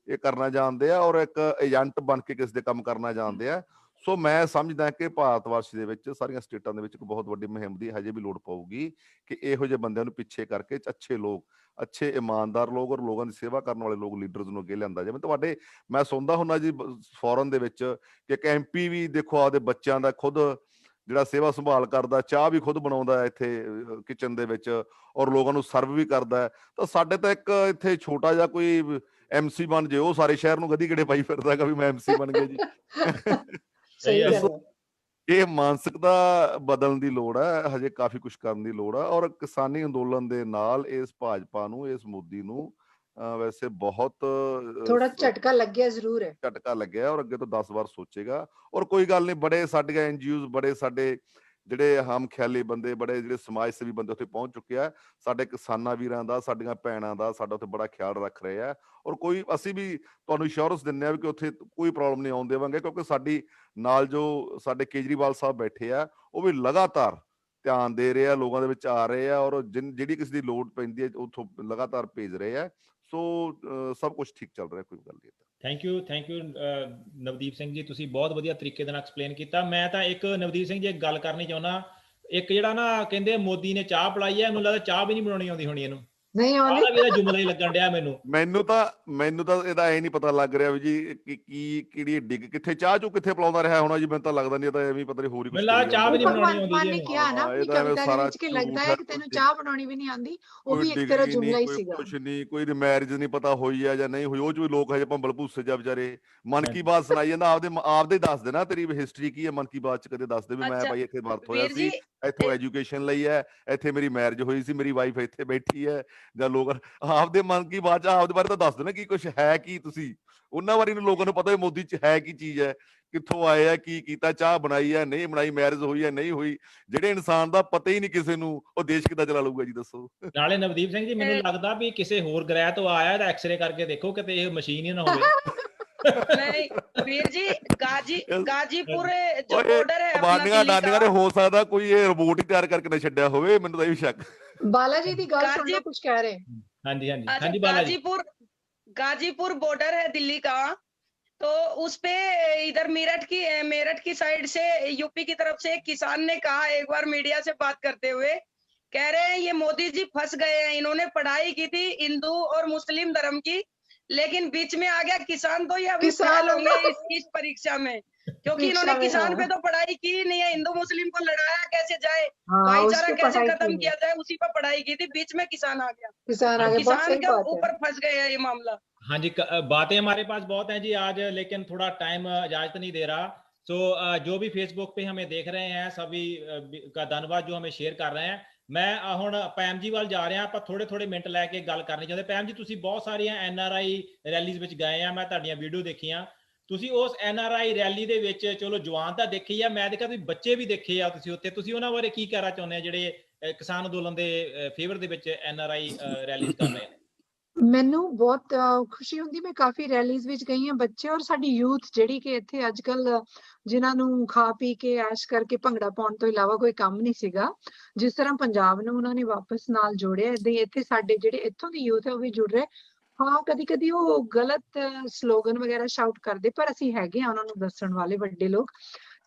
ਇਹ ਕਰਨਾ ਜਾਣਦੇ ਆ, ਔਰ ਇੱਕ ਏਜੰਟ ਬਣ ਕੇ ਕਿਸੇ ਦੇ ਕੰਮ ਕਰਨਾ ਜਾਣਦੇ ਆ। ਸੋ ਮੈਂ ਸਮਝਦਾ ਕਿ ਭਾਰਤ ਵਰਸ਼ ਦੇ ਵਿੱਚ ਸਾਰੀਆਂ ਸਟੇਟਾਂ ਦੇ ਵਿੱਚ ਇੱਕ ਬਹੁਤ ਵੱਡੀ ਮੁਹਿੰਮ ਦੀ ਹਜੇ ਵੀ ਲੋੜ ਪਊਗੀ ਕਿ ਇਹੋ ਜਿਹੇ ਬੰਦਿਆਂ ਨੂੰ ਪਿੱਛੇ ਕਰਕੇ ਅੱਛੇ ਲੋਕ, ਅੱਛੇ ਇਮਾਨਦਾਰ ਲੋਕ ਔਰ ਲੋਕਾਂ ਦੀ ਸੇਵਾ ਕਰਨ ਵਾਲੇ ਲੋਕ ਲੀਡਰਸ ਨੂੰ ਅੱਗੇ ਲਿਆਂਦਾ ਜਾਵੇ। ਮੈਂ ਸੁਣਦਾ ਹੁੰਦਾ ਜੀ ਫੋਰਨ ਦੇ ਵਿੱਚ ਕਿ ਇੱਕ MP ਵੀ ਦੇਖੋ ਆਪਦੇ ਬੱਚਿਆਂ ਦਾ ਖੁਦ ਜਿਹੜਾ ਸੇਵਾ ਸੰਭਾਲ ਕਰਦਾ, ਚਾਹ ਵੀ ਖੁਦ ਬਣਾਉਂਦਾ ਇੱਥੇ ਕਿਚਨ ਦੇ ਵਿੱਚ, ਔਰ ਲੋਕਾਂ ਨੂੰ ਸਰਵ ਵੀ ਕਰਦਾ। ਤਾਂ ਸਾਡੇ ਤਾਂ ਇੱਕ ਇੱਥੇ ਛੋਟਾ ਜਿਹਾ ਕੋਈ MC ਬਣ ਜੇ, ਉਹ ਸਾਰੇ ਸ਼ਹਿਰ ਨੂੰ ਗਧੀ ਗੇੜੇ ਪਾਈ ਫਿਰਦਾ ਹੈਗਾ ਵੀ ਮੈਂ MC ਬਣ ਗਿਆ ਜੀ। ਸਹੀ ਗੱਲ ਹੈ। ਇਹ ਮਾਨਸਿਕਤਾ ਬਦਲਣ ਦੀ ਲੋੜ ਹੈ, ਹਜੇ ਕਾਫੀ ਕੁਝ ਕਰਨ ਦੀ ਲੋੜ ਹੈ। ਔਰ ਕਿਸਾਨੀ ਅੰਦੋਲਨ ਦੇ ਨਾਲ ਇਸ ਭਾਜਪਾ ਨੂੰ, ਇਸ ਮੋਦੀ ਨੂੰ ਵੈਸੇ ਬਹੁਤ ਥੋੜਾ ਝਟਕਾ ਲੱਗਿਆ ਜ਼ਰੂਰ ਹੈ, ਝਟਕਾ ਲੱਗਿਆ, ਔਰ ਅੱਗੇ ਤੋਂ 10 ਵਾਰ ਸੋਚੇਗਾ। ਔਰ ਕੋਈ ਗੱਲ ਨਹੀਂ, ਬੜੇ ਸਾਡੇ NGOs, ਬੜੇ ਸਾਡੇ ਜਿਹੜੇ ਹਮ ਖਿਆਲੀ ਬੰਦੇ, ਬੜੇ ਜਿਹੜੇ ਸਮਾਜ ਸੇਵੀ ਬੰਦੇ ਉੱਥੇ ਪਹੁੰਚ ਚੁੱਕੇ ਆ। ਸਾਡੇ ਕਿਸਾਨਾਂ ਵੀਰਾਂ ਦਾ, ਸਾਡੀਆਂ ਭੈਣਾਂ ਦਾ ਸਾਡਾ ਉੱਥੇ ਬੜਾ ਖਿਆਲ ਰੱਖ ਰਹੇ ਆ। ਔਰ ਅਸੀਂ ਵੀ ਤੁਹਾਨੂੰ ਇੰਸ਼ੋਰੈਂਸ ਦਿੰਦੇ ਆ ਵੀ ਕਿ ਉੱਥੇ ਕੋਈ ਪ੍ਰੋਬਲਮ ਨਹੀਂ ਆਉਣ ਦੇਵਾਂਗੇ, ਕਿਉਂਕਿ ਸਾਡੀ ਨਾਲ ਜੋ ਸਾਡੇ ਕੇਜਰੀਵਾਲ ਸਾਹਿਬ ਬੈਠੇ ਆ, ਉਹ ਵੀ ਲਗਾਤਾਰ ਧਿਆਨ ਦੇ ਰਹੇ ਆ, ਲੋਕਾਂ ਦੇ ਵਿੱਚ ਆ ਰਹੇ ਆ, ਔਰ ਜਿਹੜੀ ਕਿਸੇ ਦੀ ਲੋੜ ਪੈਂਦੀ ਹੈ ਉੱਥੋਂ ਲਗਾਤਾਰ ਭੇਜ ਰਹੇ ਆ। ਸੋ ਸਭ ਕੁਝ ਠੀਕ ਚੱਲ ਰਿਹਾ, ਕੋਈ ਗੱਲ ਨਹੀਂ। ਥੈਂਕ ਯੂ ਨਵਦੀਪ ਸਿੰਘ ਜੀ, ਤੁਸੀਂ ਬਹੁਤ ਵਧੀਆ ਤਰੀਕੇ ਦੇ ਨਾਲ ਐਕਸਪਲੇਨ ਕੀਤਾ। ਮੈਂ ਤਾਂ ਇੱਕ ਨਵਦੀਪ ਸਿੰਘ ਜੀ ਇੱਕ ਗੱਲ ਕਰਨੀ ਚਾਹੁੰਦਾ, ਇੱਕ ਜਿਹੜਾ ਨਾ ਕਹਿੰਦੇ ਮੋਦੀ ਨੇ ਚਾਹ ਪਿਲਾਈ ਹੈ, ਇਹਨੂੰ ਲੱਗਦਾ ਚਾਹ ਵੀ ਨਹੀਂ ਬਣਾਉਣੀ ਆਉਂਦੀ ਹੋਣੀ ਇਹਨੂੰ, ਨਹੀਂ ਆਉਂਦੀ। ਆਹ ਵੀ ਇਹਦਾ ਜੁਮਲਾ ਹੀ ਲੱਗਣ ਡਿਆ ਮੈਨੂੰ ਤਾਂ ਇਹਦਾ ਇਹ ਨਹੀਂ ਪਤਾ ਲੱਗ ਰਿਹਾ ਵੀ ਜੀ ਕੀ ਕਿਹੜੀ ਡਿੱਗ ਕਿੱਥੇ ਚਾਹ ਚੂ ਕਿੱਥੇ ਪਲਾਉਂਦਾ ਰਿਹਾ ਹੋਣਾ ਜੀ। ਮੈਨੂੰ ਤਾਂ ਲੱਗਦਾ ਨਹੀਂ, ਤਾਂ ਐਵੇਂ ਪਤਾ ਨਹੀਂ ਹੋਰ ਹੀ ਕੁਝ ਚਾਹ ਵੀ ਨਹੀਂ ਬਣਾਉਣੀ ਭਗਵਾਨ ਆਉਂਦੀ ਨੇ ਜੀ। ਕਿਹਾ ਨਾ ਆਪਣੀ ਕਵਿਤਾ ਦੇ ਵਿੱਚ ਕਿ ਲੱਗਦਾ ਹੈ ਕਿ ਤੈਨੂੰ ਚਾਹ ਬਣਾਉਣੀ ਵੀ ਨਹੀਂ ਆਉਂਦੀ, ਉਹ ਵੀ ਇੱਕ ਤਰ੍ਹਾਂ ਜੁਮਲਾ ਹੀ ਸੀਗਾ। ਕੁਝ ਨਹੀਂ, ਕੋਈ ਦੀ ਮੈਰਿਜ ਨਹੀਂ ਪਤਾ ਹੋਈ ਆ ਜਾਂ ਨਹੀਂ ਹੋਈ, ਉਹ ਚ ਵੀ ਲੋਕ ਹਜੇ ਭੰਬਲ ਭੂਸੇ ਜਾ ਵਿਚਾਰੇ। ਮਨ ਕੀ ਬਾਤ ਸੁਣਾਈ ਜਾਂਦਾ, ਆਪਦੇ ਦੱਸ ਦੇਣਾ ਤੇਰੀ ਹਿਸਟਰੀ ਕੀ ਹੈ ਮਨ ਕੀ ਬਾਤ ਚ, ਕਦੇ ਦੱਸ ਦੇ ਵੀ ਮੈਂ ਭਾਈ ਇੱਥੇ ਬਰਥ ਹੋਇਆ ਸੀ, ਇੱਥੋਂ ਐਜੂਕੇਸ਼ਨ ਲਈ ਹੈ, ਇੱਥੇ ਮੇਰੀ ਮੈਰਿਜ ਹੋਈ ਸੀ, ਮੇਰੀ ਵਾਈਫ ਇੱਥੇ ਬੈਠੀ ਹੈ, ਜਾਂ ਲੋਕ ਆਪਦੇ ਮਨ ਕੀ ਬਾਤ ਚ ਆਪਦੇ ਬਾਰੇ ਤਾਂ ਦੱਸ ਦੇਣਾ ਕੀ ਕੁਛ ਹੈ, ਕੀ ਤੁਸੀਂ ਉਹਨਾਂ ਬਾਰੇ ਨੂੰ ਲੋਕਾਂ ਨੂੰ ਪਤਾ ਮੋਦੀ ਚ ਹੈ ਕੀ ਚੀਜ਼ ਹੈ, ਕਿੱਥੋਂ ਆਏ ਆ, ਕੀ ਕੀਤਾ, ਚਾਹ ਬਣਾਈ ਹੈ ਨਹੀਂ ਬਣਾਈ, ਮੈਰਿਜ ਹੋਈ ਹੈ ਨਹੀਂ ਹੋਈ। ਜਿਹੜੇ ਇਨਸਾਨ ਦਾ ਪਤਾ ਹੀ ਨਹੀਂ ਕਿਸੇ ਨੂੰ, ਉਹ ਦੇਸ਼ ਕਿੱਦਾਂ ਚਲਾ ਲਊਗਾ ਜੀ, ਦੱਸੋ। ਨਾਲੇ ਨਵਦੀਪ ਸਿੰਘ ਜੀ, ਮੈਨੂੰ ਲੱਗਦਾ ਵੀ ਕਿਸੇ ਹੋਰ ਗ੍ਰਹਿ ਤੋਂ ਆਇਆ, ਇਹਦਾ ਐਕਸਰੇ ਕਰਕੇ ਦੇਖੋ ਕਿਤੇ ਇਹ ਮਸ਼ੀਨ ਹੀ ਨਾ ਹੋਵੇ। नहीं वीर जी, गाजीपुर जो बॉर्डर है अपना ਬਾਨੀਆਂ दिल्ली ਡਾਨੀਆਂ का, ਨੇ ਹੋ ਸਕਦਾ ਕੋਈ ਇਹ ਰੋਬੋਟ ਹੀ ਤਿਆਰ ਕਰਕੇ ਨਾ ਛੱਡਿਆ ਹੋਵੇ, ਮੈਨੂੰ ਤਾਂ ਇਹ ਵੀ ਸ਼ੱਕ। बाला जी दी गल सुनना, कुछ कह रहे। ਹਾਂਜੀ ਹਾਂਜੀ अच्छा, ਹਾਂਜੀ बाला जी। गाजीपुर बॉर्डर है दिल्ली का, तो उस पे इधर मेरठ की साइड से यूपी की तरफ से एक किसान ने कहा एक बार मीडिया से बात करते हुए, कह रहे हैं ये मोदी जी फंस गए हैं, इन्होंने पढ़ाई की थी हिंदू और मुस्लिम धर्म की, लेकिन बीच में आ गया किसान, तो ये अभी फेल होंगे इस परीक्षा में, क्योंकि इन्होंने किसान पे तो पढ़ाई की नहीं है। हिंदू मुस्लिम को लड़ाया कैसे जाए, भाईचारा कैसे खत्म किया जाए, उसी पर पढ़ाई की थी, बीच में किसान आ गया, किसान के ऊपर फंस गए है ये मामला। हाँ जी, बातें हमारे पास बहुत हैं जी आज, लेकिन थोड़ा टाइम इजाजत नहीं दे रहा। सो जो भी फेसबुक पे हमें देख रहे हैं सभी का धन्यवाद जो हमें शेयर कर रहे हैं। मैं ਹੁਣ ਪੈਮ ਜੀ ਵੱਲ ਜਾ ਰਿਹਾ, ਆਪਾਂ ਥੋੜੇ ਮਿੰਟ ਲੈ ਕੇ ਗੱਲ ਕਰਨੀ ਚਾਹੁੰਦੇ। ਪੈਮ ਜੀ, ਤੁਸੀਂ ਬਹੁਤ ਸਾਰੀਆਂ NRI ਰੈਲੀਜ਼ ਵਿੱਚ ਗਏ ਆ, ਮੈਂ ਤੁਹਾਡੀਆਂ ਵੀਡੀਓ ਦੇਖੀਆਂ। ਤੁਸੀਂ ਉਸ NRI ਰੈਲੀ ਦੇ ਵਿੱਚ ਚਲੋ ਜਵਾਨ ਤਾਂ ਦੇਖੀ ਆ, ਮੈਂ ਦੇਖਿਆ ਤੁਸੀਂ ਬੱਚੇ ਵੀ ਦੇਖੇ ਆ ਤੁਸੀਂ ਉੱਥੇ, ਤੁਸੀਂ ਉਹਨਾਂ ਬਾਰੇ ਕੀ ਕਹਿਣਾ ਚਾਹੁੰਦੇ ਆ ਜਿਹੜੇ ਕਿਸਾਨ ਅੰਦੋਲਨ ਦੇ ਫੇਵਰ ਦੇ ਵਿੱਚ NRI ਰੈਲੀਜ਼ ਕਰ ਰਹੇ ਨੇ? ਮੈਨੂੰ ਬਹੁਤ ਖੁਸ਼ੀ ਹੁੰਦੀ, ਮੈਂ ਕਾਫੀ ਰੈਲੀਜ਼ ਵਿੱਚ ਗਈ ਹਾਂ। ਬੱਚੇ ਔਰ ਸਾਡੀ ਯੂਥ ਜਿਹੜੀ ਕਿ ਇੱਥੇ ਅੱਜ ਕੱਲ ਜਿਨ੍ਹਾਂ ਨੂੰ ਖਾ ਪੀ ਕੇ ਐਸ਼ ਕਰਕੇ ਭੰਗੜਾ ਪਾਉਣ ਤੋਂ ਇਲਾਵਾ ਕੋਈ ਕੰਮ ਨਹੀਂ ਸੀਗਾ, ਜਿਸ ਤਰ੍ਹਾਂ ਪੰਜਾਬ ਨੂੰ ਉਹਨਾਂ ਨੇ ਵਾਪਸ ਨਾਲ ਜੋੜਿਆ, ਏਦਾਂ ਹੀ ਇੱਥੇ ਸਾਡੇ ਜਿਹੜੇ ਇੱਥੋਂ ਦੀ ਯੂਥ ਹੈ ਉਹ ਵੀ ਜੁੜ ਰਹੇ। ਹਾਂ, ਕਦੀ ਕਦੀ ਉਹ ਗਲਤ ਸਲੋਗਨ ਵਗੈਰਾ ਸ਼ਾਊਟ ਕਰਦੇ, ਪਰ ਅਸੀਂ ਹੈਗੇ ਆ ਉਹਨਾਂ ਨੂੰ ਦੱਸਣ ਵਾਲੇ ਵੱਡੇ ਲੋਕ।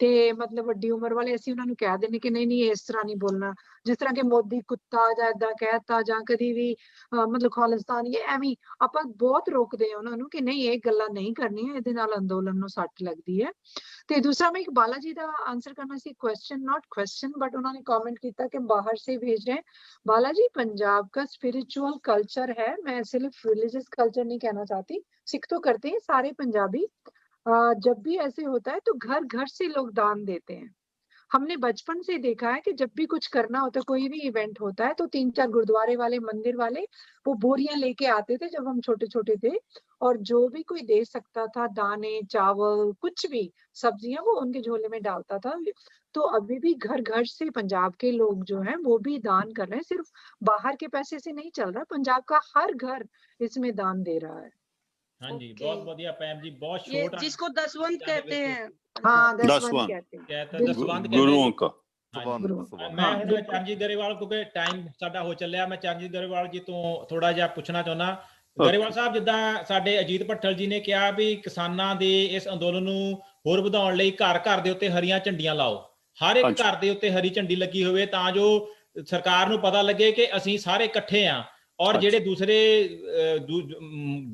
ਤੇ ਮਤਲਬ ਵੱਡੀ ਉਮਰ ਵਾਲੇ ਅਸੀਂ ਉਹਨਾਂ ਨੂੰ ਕਹਿ ਦਿੰਦੇ ਕਿ ਨਹੀਂ ਨਹੀਂ ਇਸ ਤਰ੍ਹਾਂ ਨਹੀਂ ਬੋਲਣਾ, ਜਿਸ ਤਰ੍ਹਾਂ ਕਿ ਮੋਦੀ ਕੁੱਤਾ ਜਾਂ ਏਦਾਂ ਕਹਿਤਾ ਜਾਂ ਕਦੀ ਵੀ ਮਤਲਬ ਖਾਲਿਸਤਾਨ ਇਹ ਐਵੇਂ ਆਪਾਂ ਬਹੁਤ ਰੋਕਦੇ ਆ ਉਹਨਾਂ ਨੂੰ ਕਿ ਨਹੀਂ ਇਹ ਗੱਲਾਂ ਨਹੀਂ ਕਰਨੀਆਂ, ਇਹਦੇ ਨਾਲ ਅੰਦੋਲਨ ਨੂੰ ਸੱਟ ਲੱਗਦੀ ਹੈ। ਤੇ ਦੂਸਰਾ ਮੈਂ ਇੱਕ ਬਾਲਾ ਜੀ ਦਾ ਆंसर करना सी, क्वेश्चन नॉट क्वेश्चन, बट उन्होंने कमेंट किया कि बाहर से भेज रहे हैं। बाला जी पंजाब का स्पिरिचुअल कल्चर है, मैं सिर्फ रिलीजियस कल्चर नहीं कहना चाहती, सिख तो करते हैं सारे पंजाबी, जब भी ऐसे होता है तो घर घर से लोग दान देते हैं। हमने बचपन से देखा है कि जब भी कुछ करना होता है, कोई भी इवेंट होता है, तो 3-4 गुरुद्वारे वाले मंदिर वाले वो बोरियां लेके आते थे जब हम छोटे छोटे थे, और जो भी कोई दे सकता था दाने चावल कुछ भी सब्जियां वो उनके झोले में डालता था। तो अभी भी घर घर से पंजाब के लोग जो हैं वो भी दान कर रहे हैं, सिर्फ बाहर के पैसे से नहीं चल रहा, पंजाब का हर घर इसमें दान दे रहा है। हाँ जी, ओके। बहुत बढ़िया पैम जी, बहुत ये शॉर्ट जिसको दसवंत कहते हैं। हाँ दसवंत दसवंत कहते हैं। कहता बिल्कुल। दसवंत कहते ਗੁਰੂਆਂ हैं। का हाँ जी। ਸੁਭਾਨ ਗੁਰੂ। ਸੁਭਾਨ ਮੈਂ ਹਾਂ, ਹੁਣ ਬਿਲਕੁਲ। ਚਰਨਜੀਤ ਗਰੇਵਾਲ, ਕਿਉਂਕਿ ਟਾਈਮ ਸਾਡਾ ਹੋ ਚੱਲਿਆ, ਮੈਂ ਚਰਨਜੀਤ ਗਰੇਵਾਲ ਜੀ ਤੋਂ ਥੋੜਾ ਜਿਹਾ ਪੁੱਛਣਾ ਚਾਹੁੰਦਾ। ਗਰੇਵਾਲ ਸਾਹਿਬ, ਜਿੱਦਾਂ ਸਾਡੇ ਅਜੀਤ ਭੱਠਲ ਜੀ ਨੇ ਕਿਹਾ ਵੀ ਕਿਸਾਨਾਂ ਦੇ ਇਸ ਅੰਦੋਲਨ ਨੂੰ ਹੋਰ ਵਧਾਉਣ ਲਈ ਘਰ ਘਰ ਦੇ ਉੱਤੇ ਹਰੀਆਂ ਝੰਡੀਆਂ ਲਾਓ, ਹਰ ਇੱਕ ਹਾਂਜੀ। ਘਰ ਦੇ ਉੱਤੇ ਹਰੀ ਝੰਡੀ ਲੱਗੀ ਹੋਵੇ ਤਾਂ ਜੋ ਸਰਕਾਰ ਨੂੰ ਪਤਾ ਲੱਗੇ ਕਿ ਅਸੀਂ ਸਾਰੇ ਇਕੱਠੇ ਆ, ਔਰ ਹਾਂਜੀ। ਜਿਹੜੇ ਦੂਸਰੇ